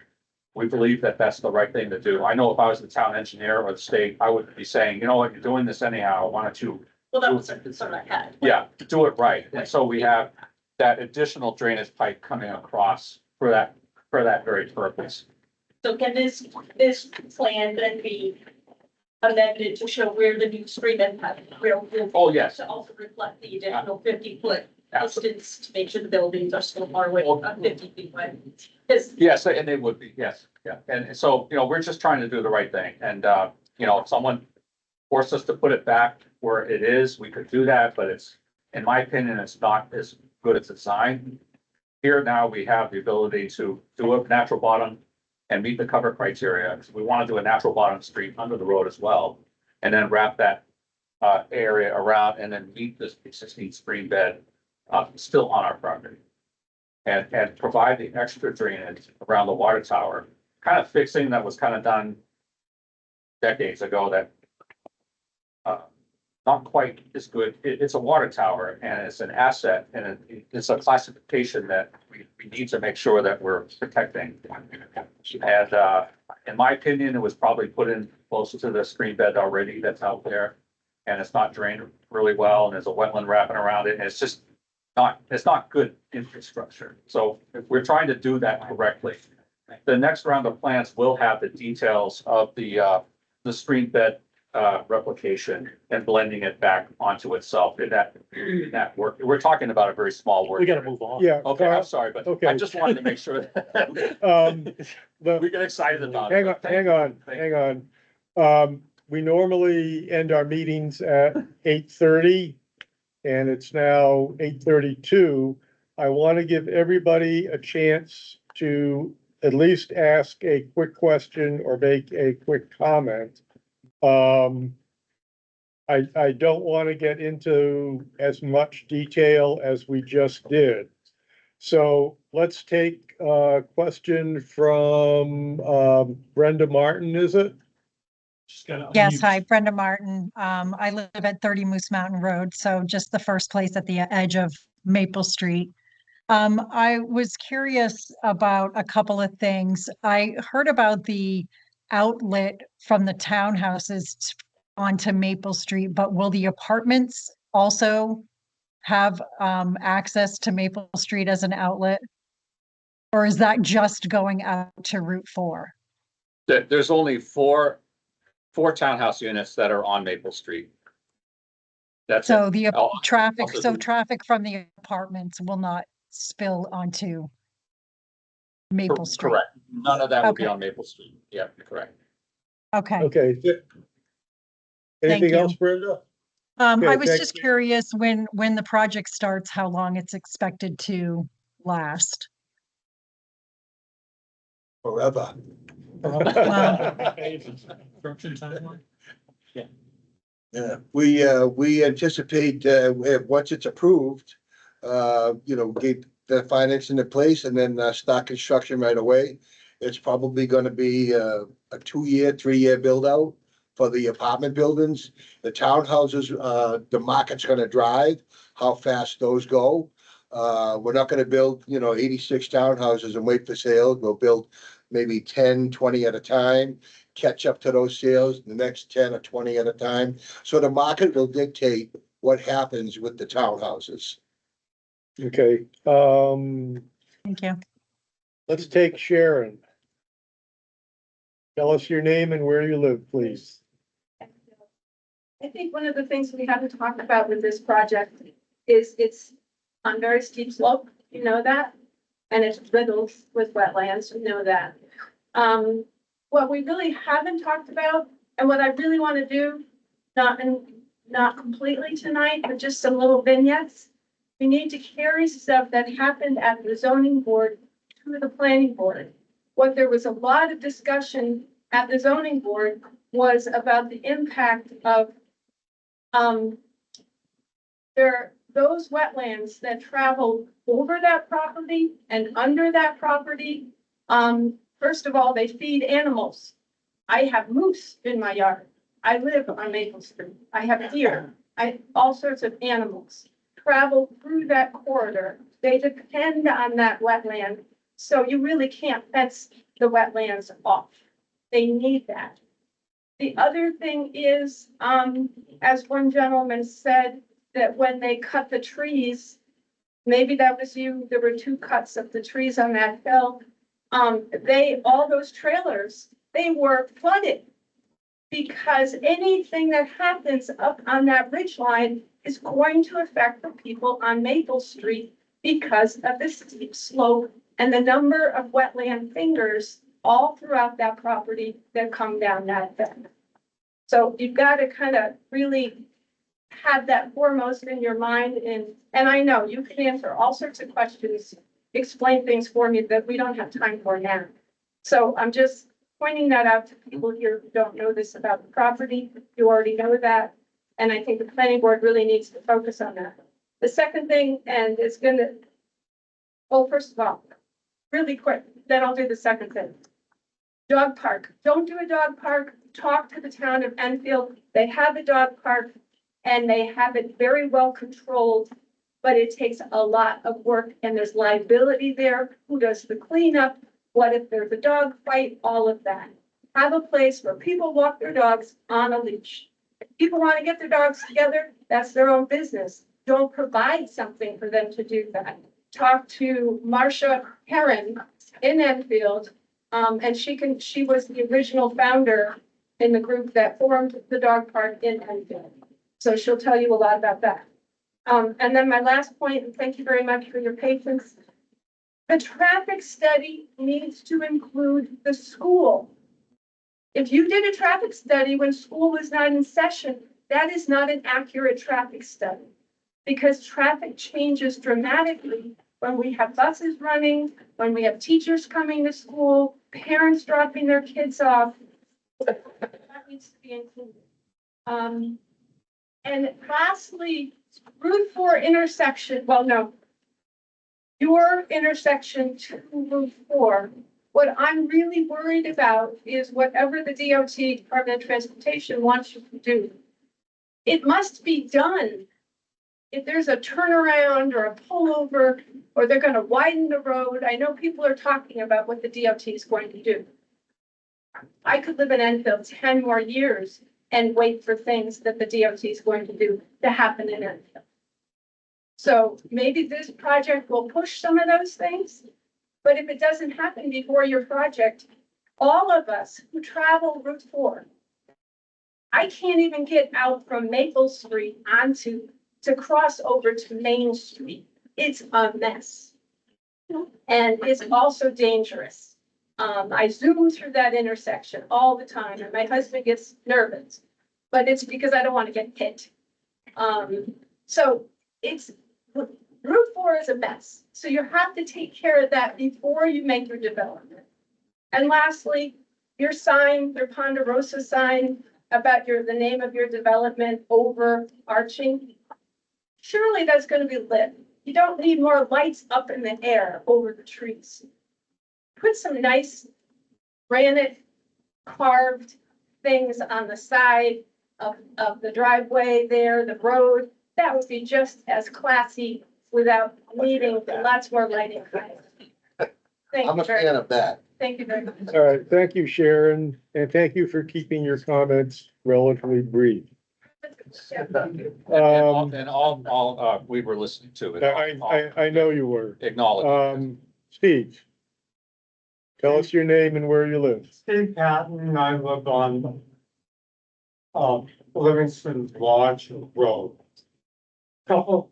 We believe that that's the right thing to do. I know if I was the town engineer or the state, I would be saying, you know what, you're doing this anyhow, why don't you? Well, that was a concern I had. Yeah, do it right. And so we have that additional drainage pipe coming across for that very purpose. So can this plan then be amended to show where the new stream impact will? Oh, yes. To also reflect the additional 50-foot Absolutely. distance to make sure the buildings are still far away, 50 feet away. Because Yes, and they would be, yes, yeah. And so, we're just trying to do the right thing. And, if someone forced us to put it back where it is, we could do that, but it's, in my opinion, it's not as good as design. Here now, we have the ability to do a natural bottom and meet the cover criteria. We want to do a natural bottom street under the road as well. And then wrap that area around and then meet this existing stream bed still on our property. And provide the extra drainage around the water tower, kind of fixing that was kind of done decades ago that not quite as good. It's a water tower and it's an asset and it's a classification that we need to make sure that we're protecting. And in my opinion, it was probably put in close to the stream bed already that's out there. And it's not drained really well and there's a wetland wrapping around it and it's not good infrastructure. So if we're trying to do that correctly, the next round of plans will have the details of the stream bed replication and blending it back onto itself. In that work, we're talking about a very small work. We gotta move on. Yeah. Okay, I'm sorry, but Okay. I just wanted to make sure that The, we get excited about it. hang on. We normally end our meetings at 8:30 and it's now 8:32. I want to give everybody a chance to at least ask a quick question or make a quick comment. I don't want to get into as much detail as we just did. So let's take a question from Brenda Martin, is it? Yes, hi, Brenda Martin. I live at 30 Moose Mountain Road, so just the first place at the edge of Maple Street. I was curious about a couple of things. I heard about the outlet from the townhouses onto Maple Street, but will the apartments also have access to Maple Street as an outlet? Or is that just going out to Route 4? There's only four townhouse units that are on Maple Street. That's So it. the traffic, also so the- traffic from the apartments will not spill onto Maple Street? Correct. None of that would be Okay. on Maple Street. Yeah, correct. Okay. Okay. Anything you. else, Brenda? I Okay, was thank just you. curious when the project starts, how long it's expected to last. Forever. Construction timeline? Yeah, we anticipate, once it's approved, get the financing in place and then, start construction right away. It's probably gonna be, a 2-year, 3-year build out for the apartment buildings. The townhouses, the market's gonna drive how fast those go. We're not gonna build, 86 townhouses and wait for sales. We'll build maybe 10, 20 at a time, catch up to those sales, the next 10 or 20 at a time. So the market will dictate what happens with the townhouses. Okay, Thank you. let's take Sharon. Tell us your name and where you live, please. I think one of the things we haven't talked about with this project is it's on very steep slope, you know that? And it's riddled with wetlands, you know that. What we really haven't talked about, and what I really want to do, not completely tonight, but just some little vignettes. We need to carry stuff that happened at the zoning board to the planning board. What there was a lot of discussion at the zoning board was about the impact of those wetlands that travel over that property and under that property. First of all, they feed animals. I have moose in my yard. I live on Maple Street. I have deer. All sorts of animals travel through that corridor. They depend on that wetland. So you really can't fence the wetlands off. They need that. The other thing is, as one gentleman said, that when they cut the trees, maybe that was you, there were 2 cuts of the trees on that hill. All those trailers, they were flooded because anything that happens up on that ridge line is going to affect the people on Maple Street because of the steep slope and the number of wetland fingers all throughout that property that come down that hill. So you've got to kind of really have that foremost in your mind. And I know you can answer all sorts of questions, explain things for me that we don't have time for now. So I'm just pointing that out to people here who don't know this about the property. You already know that. And I think the planning board really needs to focus on that. The second thing, and it's gonna, first of all, really quick, then I'll do the second thing. Dog park. Don't do a dog park. Talk to the town of Enfield. They have a dog park and they have it very well controlled, but it takes a lot of work and there's liability there. Who does the cleanup? What if there's a dog fight? All of that. Have a place where people walk their dogs on a leash. If people want to get their dogs together, that's their own business. Don't provide something for them to do that. Talk to Marcia Heron in Enfield. And she was the original founder in the group that formed the dog park in Enfield. So she'll tell you a lot about that. And then my last point, and thank you very much for your patience. The traffic study needs to include the school. If you did a traffic study when school was not in session, that is not an accurate traffic study because traffic changes dramatically when we have buses running, when we have teachers coming to school, parents dropping their kids off. That needs to be included. And lastly, Route 4 intersection, your intersection to Route 4. What I'm really worried about is whatever the DOT, Department of Transportation, wants you to do. It must be done. If there's a turnaround or a pullover, or they're going to widen the road, I know people are talking about what the DOT is going to do. I could live in Enfield 10 more years and wait for things that the DOT is going to do to happen in Enfield. So maybe this project will push some of those things, but if it doesn't happen before your project, all of us who travel Route 4, I can't even get out from Maple Street to cross over to Main Street. It's a mess. And it's also dangerous. I zoom through that intersection all the time and my husband gets nervous, but it's because I don't want to get hit. So Route 4 is a mess. So you have to take care of that before you make your development. And lastly, your sign, your Ponderosa sign about the name of your development overarching, surely that's going to be lit. You don't need more lights up in the air over the trees. Put some nice granite carved things on the side of the driveway there, the road. That would be just as classy without needing lots more lighting. I'm a fan of that. Thank you very much. All right, thank you, Sharon, and thank you for keeping your comments relatively brief. We were listening to it. I know you were. Acknowledge. Steve, tell us your name and where you live. Steve Patton, I live on Livingston Lodge Road. Couple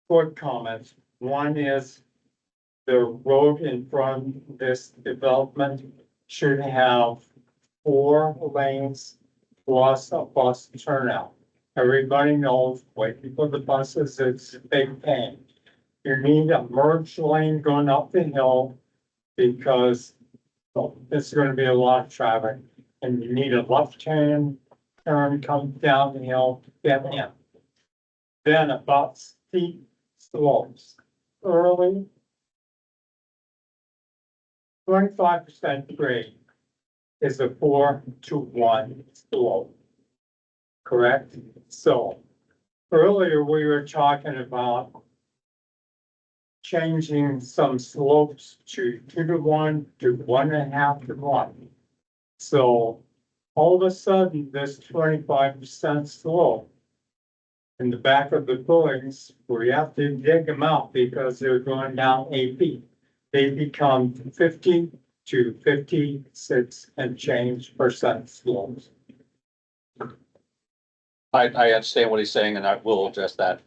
quick comments. One is the road in front of this development should have 4 lanes plus a bus turnout. Everybody knows waiting for the buses, it's a big pain. You need a merge lane going up the hill because there's gonna be a lot of traffic. And you need a left-hand turn coming down the hill to get in. Then about steep slopes. Early 25% grade is a 4-to-1 slope. Correct? So earlier we were talking about changing some slopes to 2-to-1 to 1.5-to-1. So all of a sudden, this 25% slope in the back of the buildings, we have to dig them out because they're going down 8 feet. They become 50 to 56 and change percent slopes. I understand what he's saying and I will address that.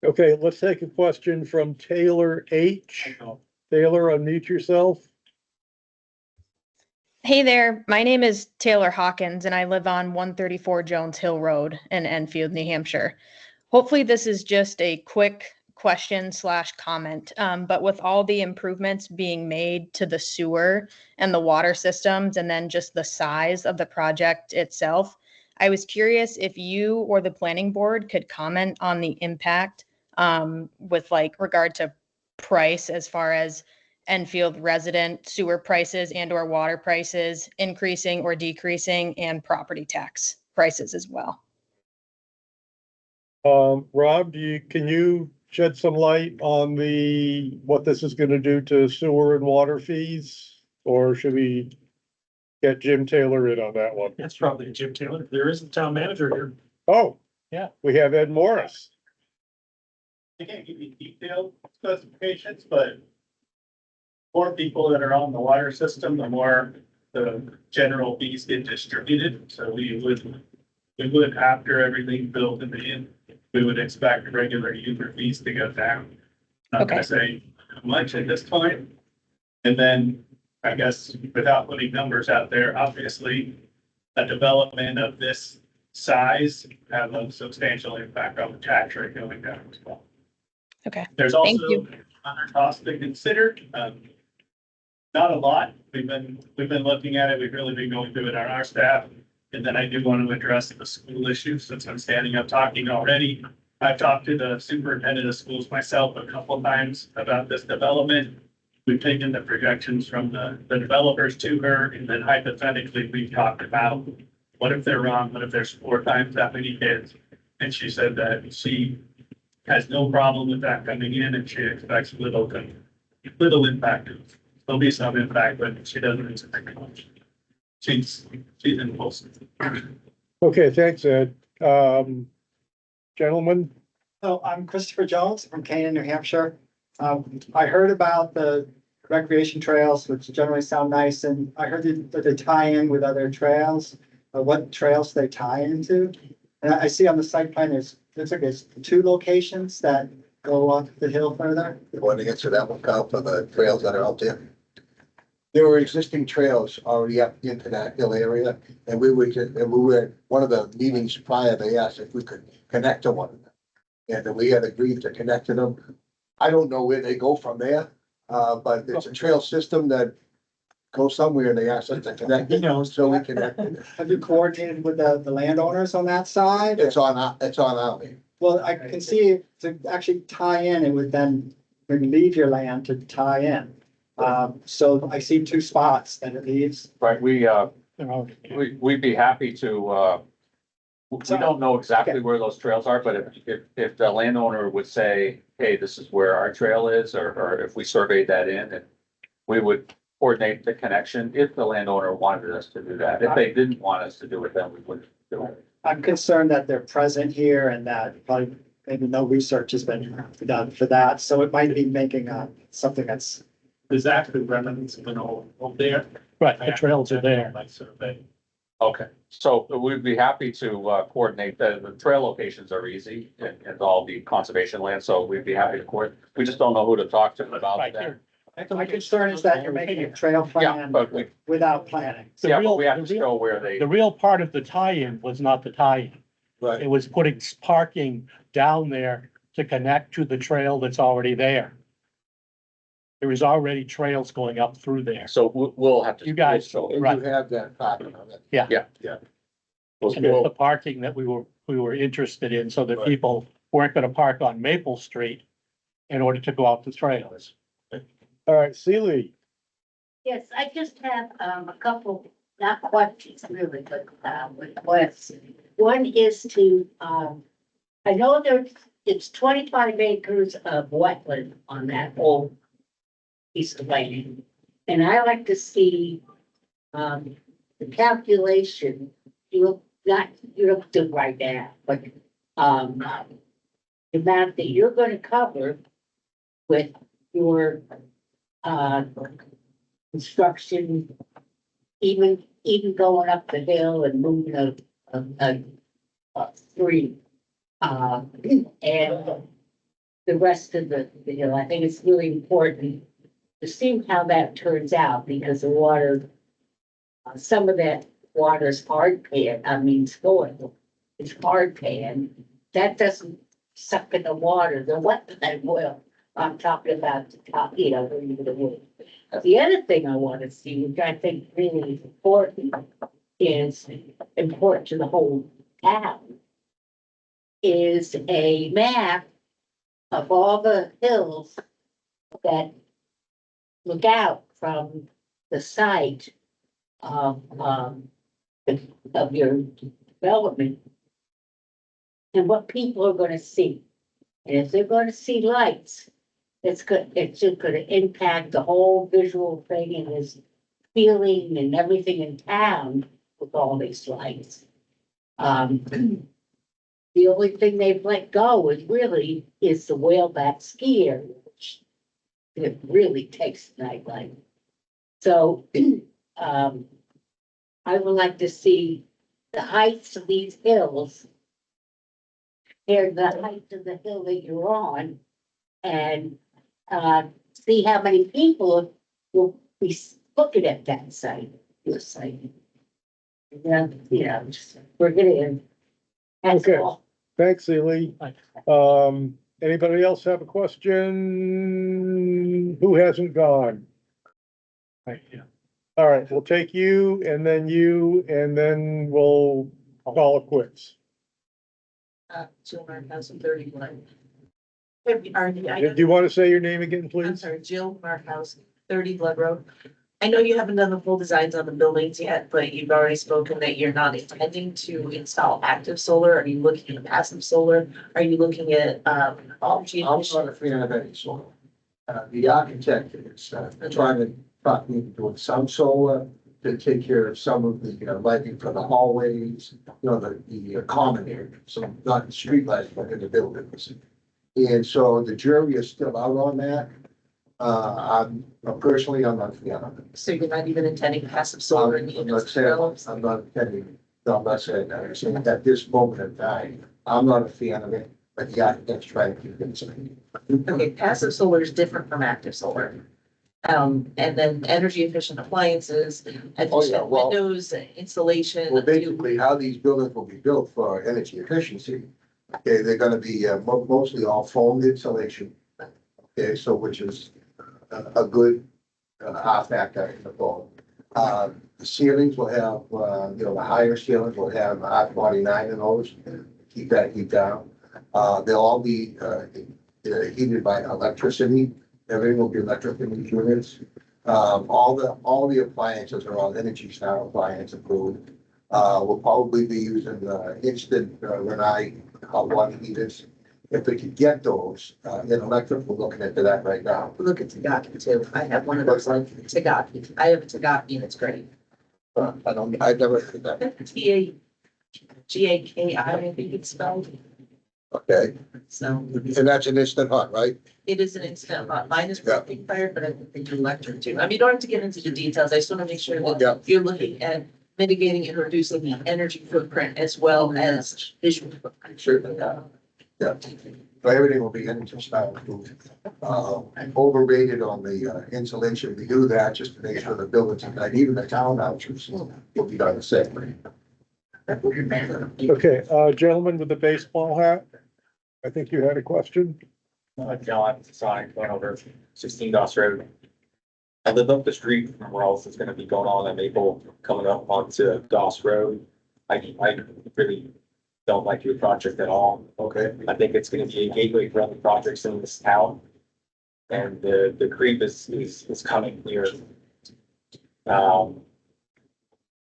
Okay, let's take a question from Taylor H. Taylor, unmute yourself. Hey there, my name is Taylor Hawkins and I live on 134 Jones Hill Road in Enfield, New Hampshire. Hopefully this is just a quick question/comment, but with all the improvements being made to the sewer and the water systems and then just the size of the project itself, I was curious if you or the planning board could comment on the impact with regard to price as far as Enfield resident sewer prices and or water prices increasing or decreasing and property tax prices as well. Rob, can you shed some light on what this is gonna do to sewer and water fees? Or should we get Jim Taylor in on that one? That's probably Jim Taylor. There is a town manager here. Oh, Yeah. we have Ed Morris. I can't give you detailed specifications, but more people that are on the water system, the more the general fees get distributed. So we would, after everything built in the end, we would expect regular user fees to go down. Not gonna say how much at this point. And then, I guess, without putting numbers out there, obviously, a development of this size have a substantial impact on the tax rate going down as well. Okay. There's Thank also you. other costs to consider. Not a lot. We've been looking at it. We've really been going through it on our staff. And then I do want to address the school issue since I'm standing up talking already. I've talked to the superintendent of schools myself a couple times about this development. We've taken the projections from the developers to her, and then hypothetically, we've talked about what if they're wrong? What if there's 4 times that many kids? And she said that she has no problem with that coming in and she expects little impact. There'll be some impact, but she doesn't expect much. She's impulsive. Okay, thanks, Ed. Gentlemen, So I'm Christopher Jones from Canaan, New Hampshire. I heard about the recreation trails, which generally sound nice, and I heard that they tie in with other trails. What trails they tie into? And I see on the site plan, looks like there's 2 locations that go up the hill further. You want to answer that one, Kyle, for the trails that are out there? There were existing trails already up into that hill area, and we were, one of the meetings prior, they asked if we could connect to one of them. And we had agreed to connect to them. I don't know where they go from there, but it's a trail system that goes somewhere and they asked us to connect, so we connected. Have you coordinated with the landowners on that side? It's on our. Well, I can see to actually tie in, it would then maybe leave your land to tie in. So I see 2 spots that it leaves. Right, we'd be happy to, we don't know exactly where those trails are, but if the landowner would say, hey, this is where our trail is, or if we surveyed that in, and we would coordinate the connection if the landowner wanted us to do that. If they didn't want us to do it, then we wouldn't do it. I'm concerned that they're present here and that probably maybe no research has been done for that. So it might be making something that's. There's actually remnants of an old there. Right, the trails are there. My survey. Okay, so we'd be happy to coordinate. The trail locations are easy and all the conservation land, so we'd be happy to coordinate. We just don't know who to talk to about that. My concern is that you're making a trail Yeah, plan but we, without planning. yeah, but we have to show where they, The real part of the tie-in was not the tie-in. Right. It was putting parking down there to connect to the trail that's already there. There is already trails going up through there. so we'll have to. You guys, we'll show- And right. you have that parking on it. Yeah. We'll- And it's the parking that we were interested in, so that Right. people weren't gonna park on Maple Street in order to go out the trails. All right, Sealy. Yes, I just have, a couple, not questions really, but, requests. One is to, I know it's 25 acres of wetland on that whole piece of land. And I like to see, the calculation, you don't do right now, but, the amount that you're gonna cover with your, construction, even going up the hill and moving a street. And the rest of the hill, I think it's really important to see how that turns out, because the water, some of that water is hard pan, soil, it's hard pan. That doesn't suck in the water, the wetland will. I'm talking about the top, where you're gonna move. The other thing I want to see, which I think really is important to the whole town, is a map of all the hills that look out from the site of your development, and what people are gonna see. And if they're gonna see lights, it's just gonna impact the whole visual thing and this feeling and everything in town with all these lights. The only thing they've let go is the whaleback skier, which it really takes nightlife. So, I would like to see the heights of these hills compared to the height of the hill that you're on, and see how many people will be looking at that site, your site. Just bring it in. That's Okay. all. Thanks, Sealy. Anybody else have a question? Who hasn't gone? Right, yeah. All right, we'll take you and then we'll call it quits. Jill Markhouse, 31. Do you want to say your name again, I'm please? sorry, Jill Markhouse, 30 Blood Road. I know you haven't done the full designs on the buildings yet, but you've already spoken that you're not intending to install active solar. Are you looking at passive solar? Are you looking at, energy I'm efficient? not a fan of any solar. The architect is, trying to talk me into doing some solar to take care of some of the, lighting for the hallways, the common areas, so not the street lighting, but in the buildings. And so the jury is still out on that. I'm personally, I'm not a fan of it. So you're not even intending passive solar in the I'm not units saying, developed? I'm not intending, no, I'm not saying that. I'm saying at this moment in time, I'm not a fan of it, but the architect's trying to convince me. Okay, passive solar is different from active solar. And then energy efficient appliances, efficient well- windows, insulation. Well, basically, how these buildings will be built for energy efficiency. Okay, they're gonna be mostly all foamed insulation. Okay, so which is a good half factor in the foam. The ceilings will have, the higher ceilings will have R49 in those, keep that heat down. They'll all be heated by electricity. Everything will be electric in these units. All the appliances are all Energy Star appliance approved. We'll probably be using instant Rinnai hot water heaters. If we could get those in electric, we're looking into that right now. Look at Tagaki too. I have one of those, Tagaki. I have a Tagaki and it's great. I've never heard that. Tagaki, I think it's spelled. Okay, So and that's an instant hot, right? it is an instant hot. Mine is propane fired, but I think they do electric too. I mean, you don't have to get into the details. I just want to make sure Yeah. that you're looking at mitigating and reducing the energy footprint as well as visual footprint. Certainly, yeah. So everything will be energy style approved. Overrated on the insulation. We do that just to make sure the buildings, and even the townhouses will be done the same way. Okay, gentleman with the baseball hat, I think you had a question? John, Sonic, going over 16 Doss Road. I live up the street from where else is gonna be going on at Maple, coming up onto Doss Road. I really don't like your project at all. Okay. I think it's gonna be a gateway for other projects in this town. And the creep is coming here.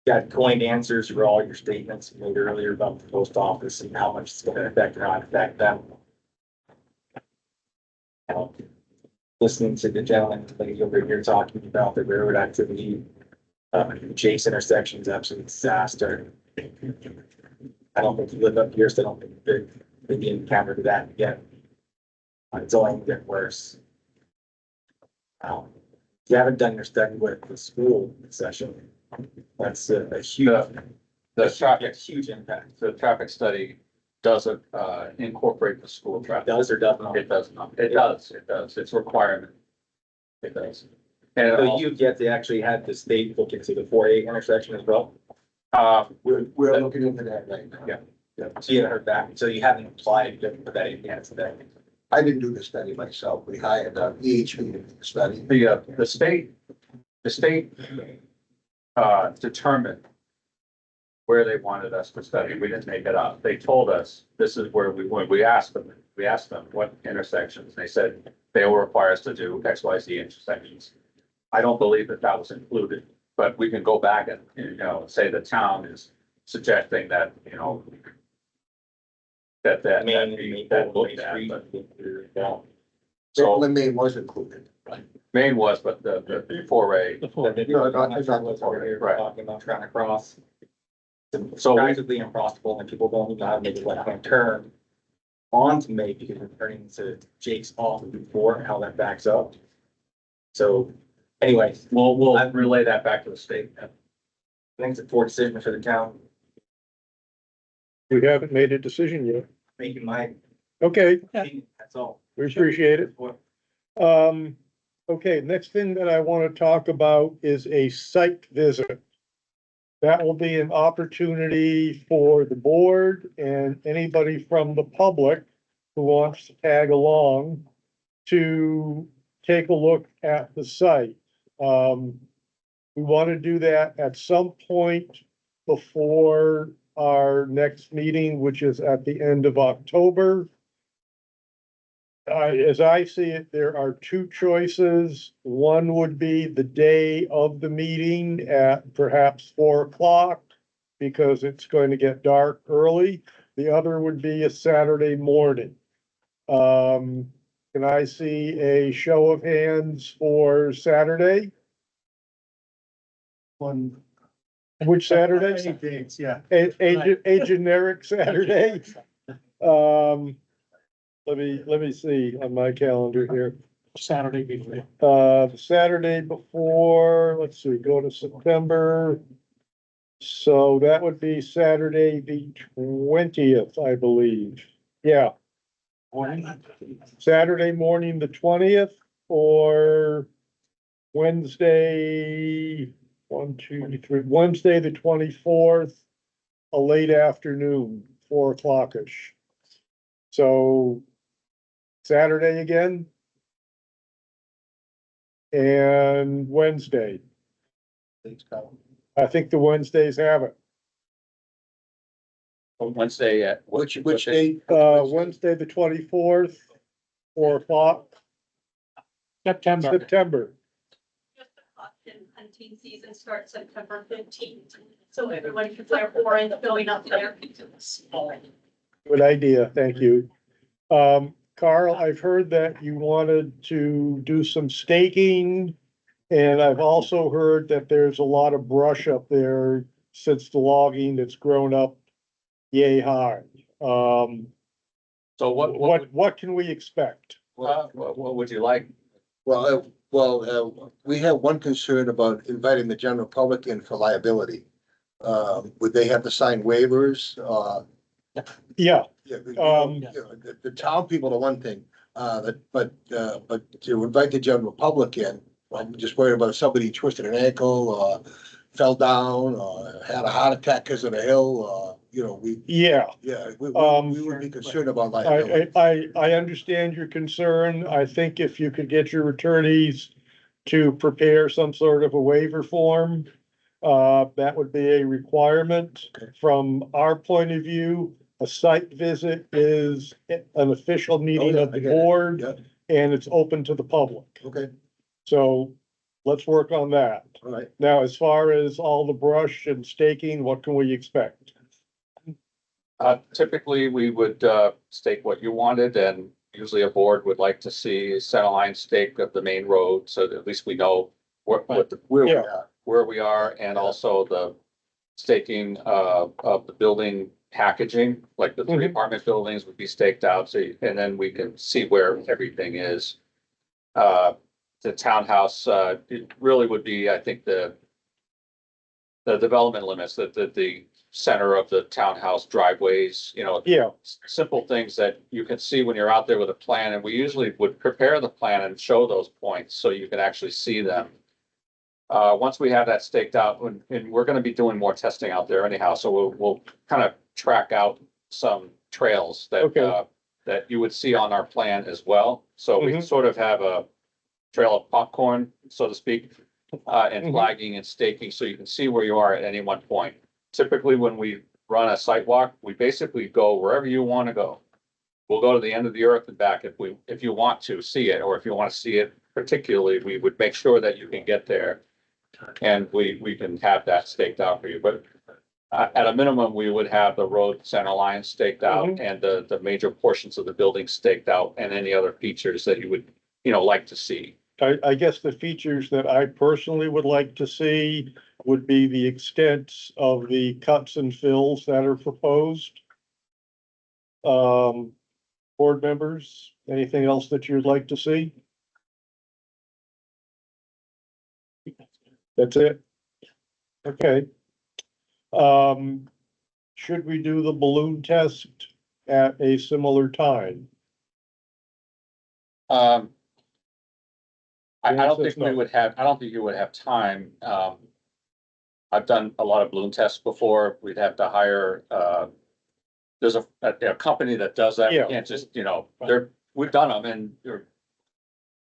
Got coined answers for all your statements you made earlier about the post office and how much it's gonna affect or not affect them. Listening to the gentleman, lady over here talking about the railroad activity, Jake's intersection is absolute disaster. I don't think you live up here, so I don't think they've encountered that yet. It's only gonna get worse. If you haven't done your study with the school session, that's a huge, huge impact. The traffic study doesn't incorporate the school traffic. Does or does not? It does not. It does. It's a requirement. It does. And So you get to actually have the state look into the 4A intersection as well? We're looking into that right now. Yeah. So you haven't heard back, so you haven't applied to put that in yet today? I didn't do the study myself. We hired EHP to do the study. The state determined where they wanted us to study. We didn't make it up. They told us this is where we went. We asked them what intersections. They said they will require us to do X, Y, Z intersections. I don't believe that was included, but we can go back and, say the town is suggesting that, that looked at, but. So Maine was included. Maine was, but the 4A. No, it's not the 4A. Right. Talking about trying to cross. So we- Practically impossible, and people don't even know how to make a left-hand turn onto May because they're turning to Jake's off before and how that backs up. So anyway, We'll relay that back to the state. I think it's a poor decision for the town, We haven't made a decision yet. making my, Okay, that's all. we appreciate it. Okay, next thing that I want to talk about is a site visit. That will be an opportunity for the board and anybody from the public who wants to tag along to take a look at the site. We want to do that at some point before our next meeting, which is at the end of October. As I see it, there are two choices. One would be the day of the meeting at perhaps 4 o'clock because it's going to get dark early. The other would be a Saturday morning. Can I see a show of hands for Saturday? Which Saturday? Any dates, yeah. A generic Saturday? Let me see on my calendar here. Saturday before. The Saturday before, let's see, go to September. So that would be Saturday, the 20th, I believe. Yeah. Saturday morning, the 20th, or Wednesday, Wednesday, the 24th, a late afternoon, 4 o'clock-ish. So Saturday again. And Wednesday. I think the Wednesdays have it. Wednesday at Which date? Wednesday, the 24th, 4 o'clock, September. September. Hunting season starts September 15th, so everyone can play for and going up there. Good idea, thank you. Carl, I've heard that you wanted to do some staking. And I've also heard that there's a lot of brush up there since the logging that's grown up yay high. So What can we expect? what would you like? Well, we have one concern about inviting the general public in for liability. would they have to sign waivers? Yeah, Yeah, Um, the town people are one thing, but to invite the general public in, I'm just worried about if somebody twisted an ankle or fell down or had a heart attack because of the hill, yeah. we would be concerned about liability. I understand your concern. I think if you could get your attorneys to prepare some sort of a waiver form, that would be a requirement. From our point of view, a site visit is an official meeting yeah, of I the get it. board, Yeah. and it's open to the public. Okay, So let's work on that. all right. Now, as far as all the brush and staking, what can we expect? Typically, we would, stake what you wanted, and usually a board would like to see a center line stake of the main road, so that at least we know where we are, and also the staking, of the building packaging, like the 3 apartment buildings would be staked out, and then we can see where everything is. The townhouse, it really would be, I think, the development limits, that the center of the townhouse driveways, Yeah, simple things that you can see when you're out there with a plan, and we usually would prepare the plan and show those points so you can actually see them. Once we have that staked out, and we're gonna be doing more testing out there anyhow, so we'll kind of track out some trails Okay. that you would see on our plan as well. So we sort of have a trail of popcorn, so to speak, and flagging and staking, so you can see where you are at any one point. Typically, when we run a site walk, we basically go wherever you want to go. We'll go to the end of the earth and back if you want to see it, or if you want to see it particularly, we would make sure that you can get there. And we can have that staked out for you, but at a minimum, we would have the road center line staked out and the major portions of the building staked out, and any other features that you would, like to see. I guess the features that I personally would like to see would be the extent of the cuts and fills that are proposed. Board members, anything else that you'd like to see? That's it? Okay. Should we do the balloon test at a similar time? I don't think we would have, I don't think you would have time. I've done a lot of balloon tests before. We'd have to hire, there's a company that does that. We Yeah. can't just, we've done them, and you're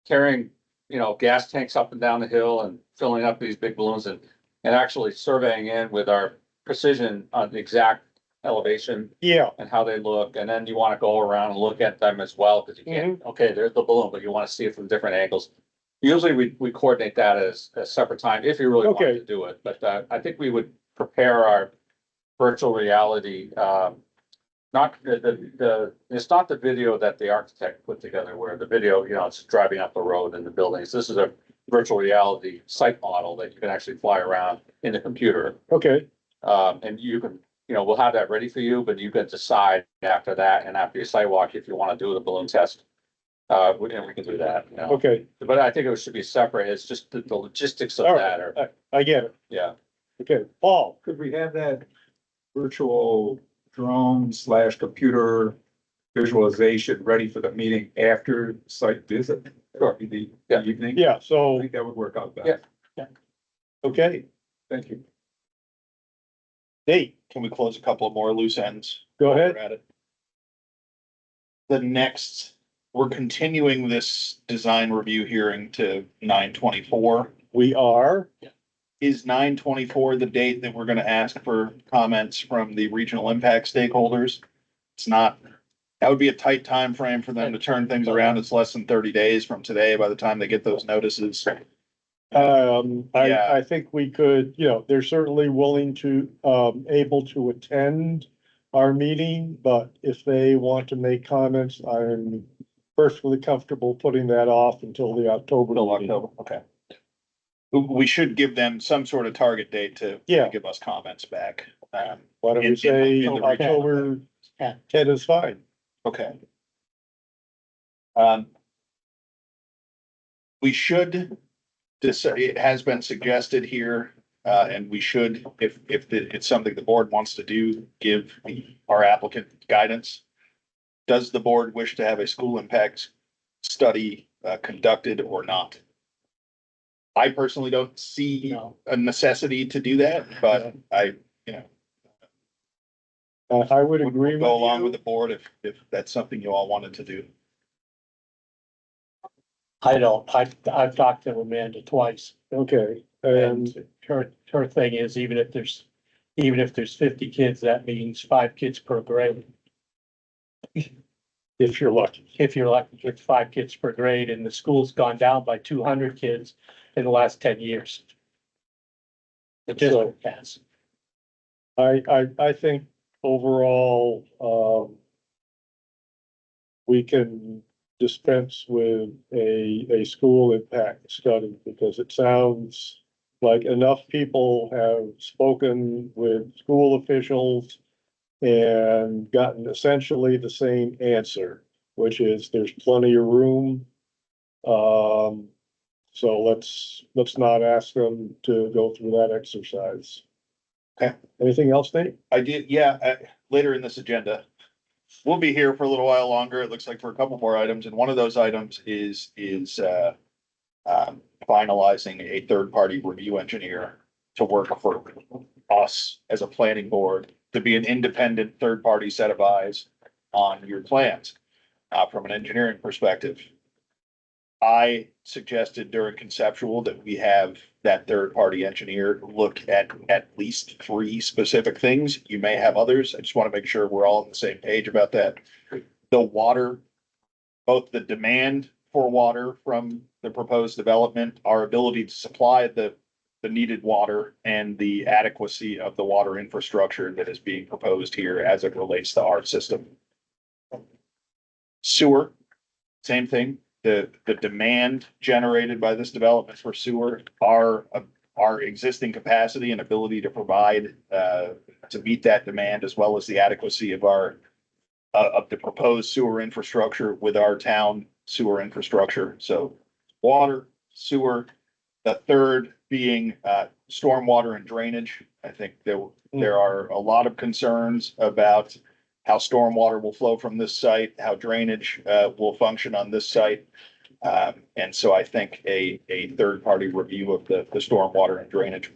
carrying, gas tanks up and down the hill and filling up these big balloons, and actually surveying in with our precision on the exact elevation Yeah, and how they look. And then you want to go around and look at them as well, because you can't, okay, there's the balloon, but you want to see it from different angles. Usually we coordinate that as a separate time if you really wanted Okay. to do it, but I think we would prepare our virtual reality, not it's not the video that the architect put together, where the video, it's driving up the road and the buildings. This is a virtual reality site model that you can actually fly around in the computer. okay, And you can, we'll have that ready for you, but you can decide after that and after your site walk if you want to do the balloon test. And we can do that, okay, But I think it should be separate. It's just the logistics of All that right. are, I get it. yeah. Okay, Paul, Could we have that virtual drone/computer visualization ready for the meeting after site visit? Sure. The Yeah. evening? yeah, I so, think that would work out best. Yeah. okay, Thank you. Nate, Can we close a couple of more loose ends? go while ahead. we're at it? We're continuing this design review hearing to 9/24. We are, Is 9/24 the date that we're gonna ask for comments from the regional impact stakeholders? It's not, that would be a tight time frame for them to turn things around. It's less than 30 days from today by the time they get those notices. I Yeah. think we could, they're certainly willing to, able to attend our meeting, but if they want to make comments, I'm perfectly comfortable putting that off until the October. Till meeting. October, okay. We should give them some sort of target date to Yeah. give us comments back. Why don't we in say the region. October 10 is fine? Okay. We should, it has been suggested here and we should, if it's something the board wants to do, give our applicant guidance. Does the board wish to have a school impact study conducted or not? I personally don't see a necessity to do that, but I would agree with go along you. with the board if that's something you all wanted to do. I don't, I've talked to Amanda twice, Okay, and her thing is, even if there's 50 kids, that means 5 kids per grade. if you're lucky. If you're lucky, it's 5 kids per grade, and the school's gone down by 200 kids in the last 10 years. The district has. I think overall, we can dispense with a school impact study because it sounds like enough people have spoken with school officials and gotten essentially the same answer, which is there's plenty of room. So let's not ask them to go through that exercise. Okay. Anything else, Nate? I did, yeah, later in this agenda. We'll be here for a little while longer. It looks like for a couple more items, and one of those items is finalizing a third-party review engineer to work for us as a planning board, to be an independent third-party set of eyes on your plans, from an engineering perspective. I suggested during conceptual that we have that third-party engineer look at least 3 specific things. You may have others. I just want to make sure we're all on the same page about that. The water, both the demand for water from the proposed development, our ability to supply the needed water, and the adequacy of the water infrastructure that is being proposed here as it relates to our system. Sewer, same thing. The demand generated by this development for sewer, our existing capacity and ability to provide, to meet that demand, as well as the adequacy of of the proposed sewer infrastructure with our town sewer infrastructure. So water, sewer, the third being, stormwater and drainage. I think there are a lot of concerns about how stormwater will flow from this site, how drainage will function on this site. And so I think a third-party review of the stormwater and drainage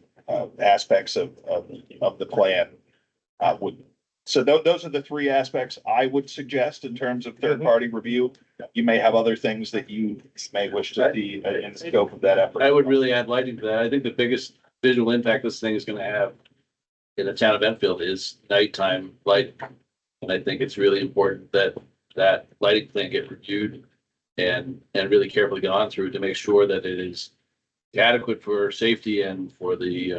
aspects of the plan would. So those are the 3 aspects I would suggest in terms of third-party review. You may have other things that you may wish to see in the scope of that effort. I would really add lighting to that. I think the biggest visual impact this thing is gonna have in the town of Enfield is nighttime light. And I think it's really important that lighting plan get reviewed and really carefully gone through to make sure that it is adequate for safety and for the,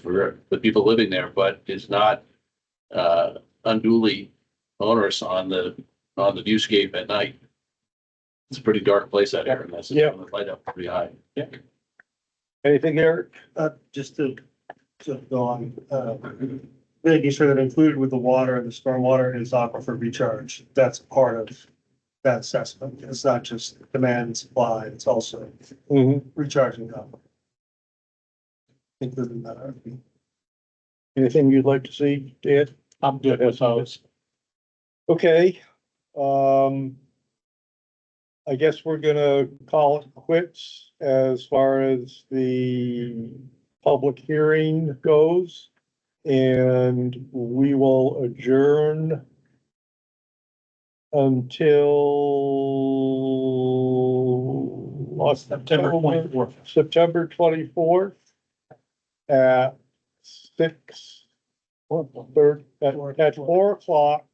for the people living there, but is not unduly onerous on the viewscape at night. It's a pretty dark place out here, and that's gonna light up pretty high. Yeah. Anything, Eric? Just to go on, making sure that included with the water and the stormwater is aquifer recharge. That's part of that assessment. It's not just demand and supply, it's also recharging aquifer. Including that. Anything you'd like to see, Dan? I'm good with those. Okay, I guess we're gonna call it quits as far as the public hearing goes. And we will adjourn until September 24th. September 24th at 4 o'clock,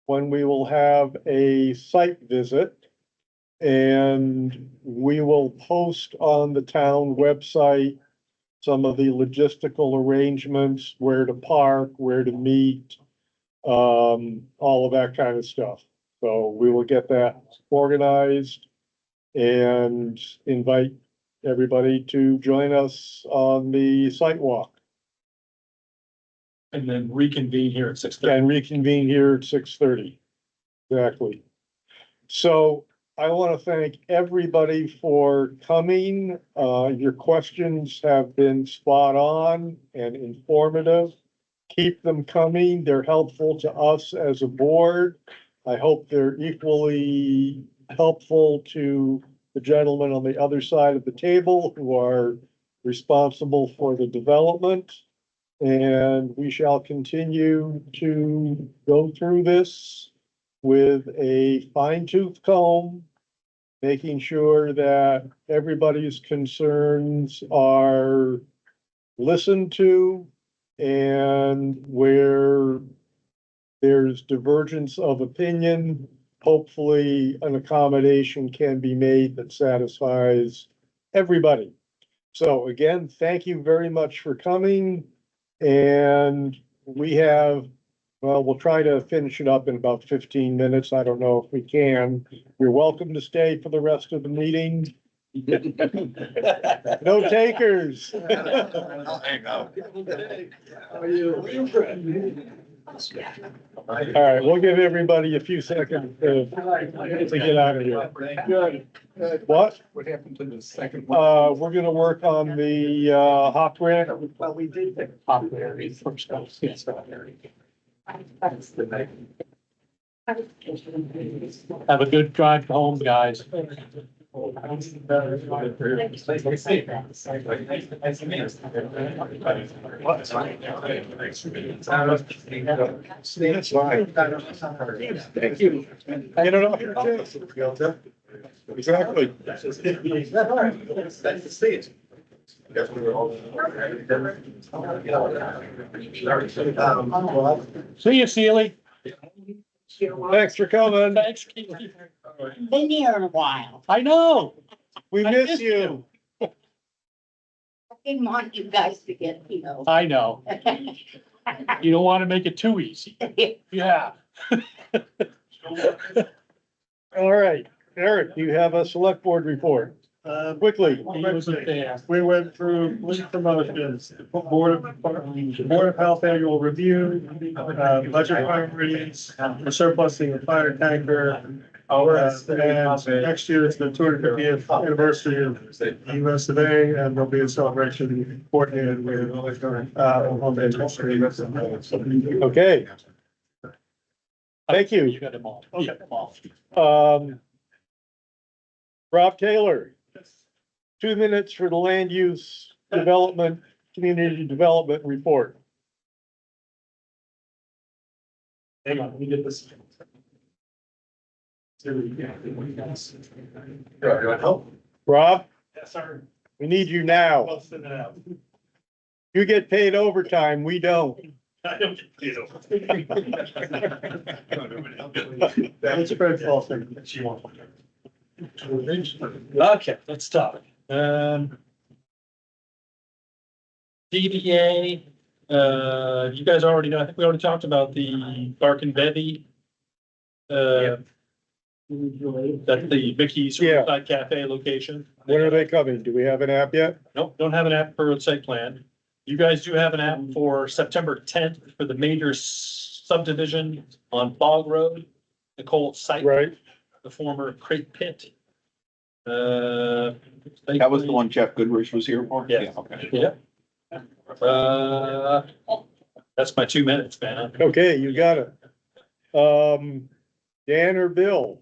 when we will have a site visit. And we will post on the town website some of the logistical arrangements, where to park, where to meet, all of that kind of stuff. So we will get that organized and invite everybody to join us on the site walk. And then reconvene here at 6:30. And reconvene here at 6:30. Exactly. So I want to thank everybody for coming. Your questions have been spot on and informative. Keep them coming. They're helpful to us as a board. I hope they're equally helpful to the gentlemen on the other side of the table who are responsible for the development. And we shall continue to go through this with a fine-tooth comb, making sure that everybody's concerns are listened to, and where there's divergence of opinion, hopefully an accommodation can be made that satisfies everybody. So again, thank you very much for coming. And we have, well, we'll try to finish it up in about 15 minutes. I don't know if we can. You're welcome to stay for the rest of the meeting. No takers. All right, we'll give everybody a few seconds to get out of here. Good. What? What happened to the second one? We're gonna work on the, hot grant. Well, we did the popularity first. Yes. Have a good drive home, guys. That's fine. Thank you. Get it off your chest. Exactly. Nice to see it. See you, Sealy. Thanks for coming. Thanks, Keely. Been here in a while. I know. We miss you. I didn't want you guys to get, you know. I know. You don't want to make it too easy. Yeah. All right, Eric, you have a select board report. Quickly. He wasn't there. We went through lead promotions, Board of Health annual review, budget priorities, the surplusing of fire tanker. And next year is the 250th anniversary of US of A, and there'll be a celebration coordinated with home day. Okay. Thank you. You got them all. You got them all. Rob Taylor, 2 minutes for the land use development, community development report. Hang on, let me get this. Rob, Yes, sir. we need you now. I'll send it out. You get paid overtime, we don't. I don't get paid over. That's Fred's fault, that she won't. Okay, let's talk. DDA, you guys already know, I think we already talked about the Bark and Bevy. That's the Mickey's Yeah. Riverside Cafe location. When are they coming? Do we have an app yet? Nope, don't have an app for site plan. You guys do have an app for September 10th for the major subdivision on Bog Road, Nicole site. Right. The former Crate Pit. That was the one Jeff Goodrich was here for? Yeah. Okay. Yeah. That's my 2 minutes, man. Okay, you got it. Dan or Bill?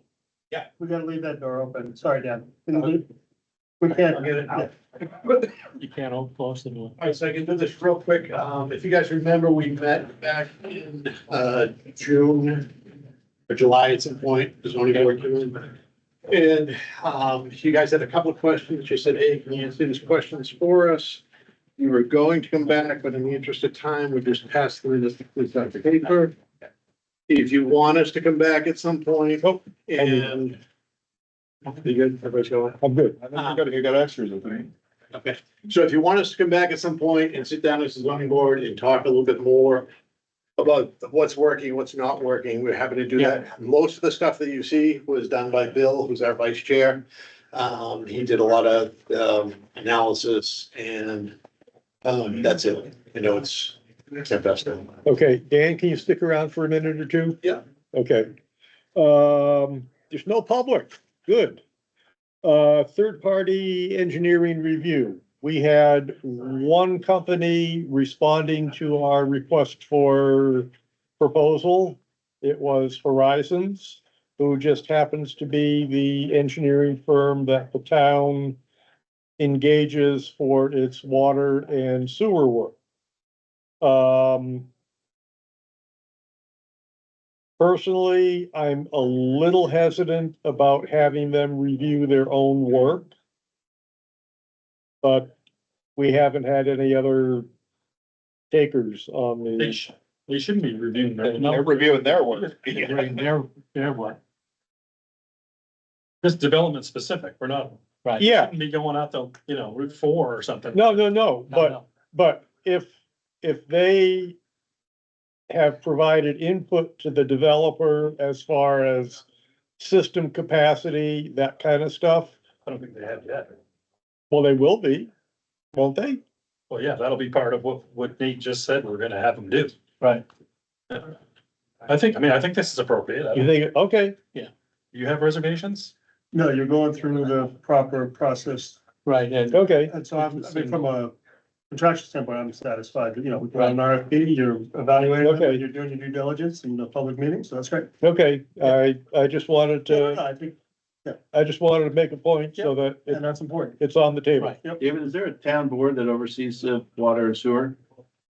Yeah, we gotta leave that door open. Sorry, Dan. We can't get it out. You can't close the door. All right, so I can do this real quick. If you guys remember, we met back in, June or July at some point, the zoning board June. And, you guys had a couple of questions. You said, hey, can you answer these questions for us? You were going to come back, but in the interest of time, we just passed through this on the paper. If you want us to come back at some point and. You good? Everybody's going? I'm good. You got extras, I think. Okay, so if you want us to come back at some point and sit down as a zoning board and talk a little bit more about what's working, what's not working, we're happy to do that. Most of the stuff that you see was done by Bill, who's our vice chair. He did a lot of, analysis and, that's it. You know, it's our best. Okay, Dan, can you stick around for a minute or two? Yeah. Okay. There's no public. Good. Third-party engineering review. We had one company responding to our request for proposal. It was Horizons, who just happens to be the engineering firm that the town engages for its water and sewer work. Personally, I'm a little hesitant about having them review their own work. But we haven't had any other takers on the, They shouldn't be reviewing their. They're reviewing their work. Their work. This development specific, we're not. Right. Yeah. Shouldn't be going out to, Route 4 or something. no, but if they have provided input to the developer as far as system capacity, that kind of stuff, I don't think they have yet. well, they will be, won't they? Well, yeah, that'll be part of what Nate just said we're gonna have them do. Right. I think this is appropriate. You think, okay, You have reservations? No, you're going through the proper process. Right, and. okay, And so I mean, from a contractual standpoint, I'm satisfied, we put out an RFP, you're evaluating, Okay. you're doing your due diligence in the public meeting, so that's great. okay, I just wanted No, to, I think, I just wanted to make a point so that and that's important. it's on the table. Yep. David, is there a town board that oversees water and sewer?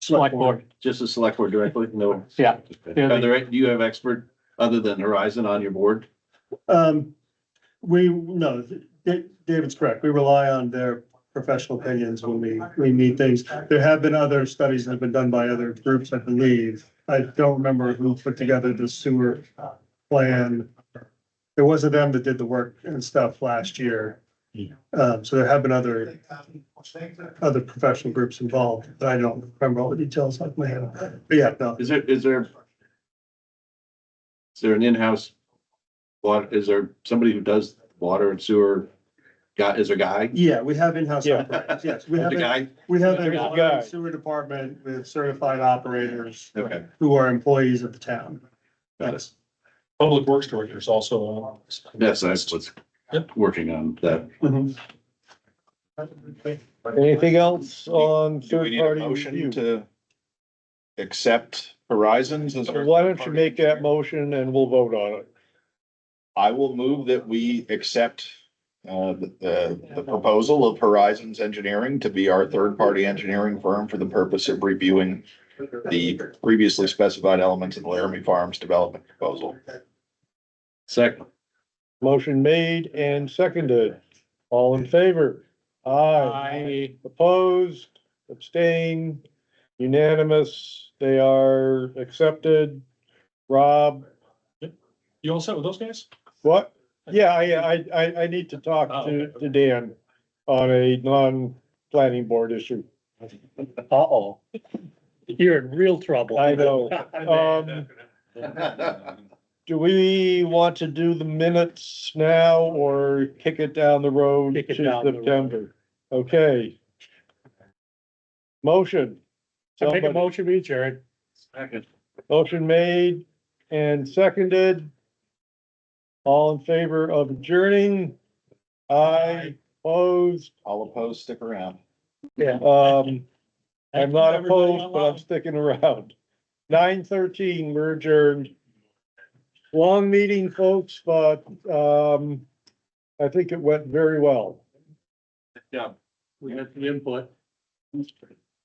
Select board. Just a select board directly? No. Yeah. Are there, do you have expert other than Horizon on your board? No, David's correct. We rely on their professional opinions when we meet things. There have been other studies that have been done by other groups, I believe. I don't remember who put together the sewer plan. It wasn't them that did the work and stuff last year. So there have been other professional groups involved, but I don't remember all the details off my head. But yeah, no. Is there an in-house is there somebody who does water and sewer? Is there a guy? Yeah, we have in-house Yeah. operators, yes. We The have, guy? we have There's a a water guy. and sewer department with certified operators Okay. who are employees of the town. Got it. Public Works Director is also. Yes, I was working on that. Anything else on Do we need a third-party motion review? to accept Horizons as our? Why don't you make that motion and we'll vote on it? I will move that we accept the proposal of Horizons Engineering to be our third-party engineering firm for the purpose of reviewing the previously specified elements of the Laramie Farms development proposal. Second. Motion made and seconded. All in favor? Aye. Opposed, abstained, unanimous. They are accepted. Rob, You all set with those guys? what? Yeah, I need to talk to Dan on a non-planning board issue. Uh-oh. You're in real trouble. I know. Do we want to do the minutes now or kick it down the road Kick to it down the road. September? Okay. Motion. I make a Somebody- motion, we adjourn. Second. Motion made and seconded. All in favor of adjourning? Aye, opposed. All opposed, stick around. I'm not opposed, but I'm sticking around. 9:13, we're adjourned. Long meeting, folks, but, I think it went very well. Yeah, we had the input.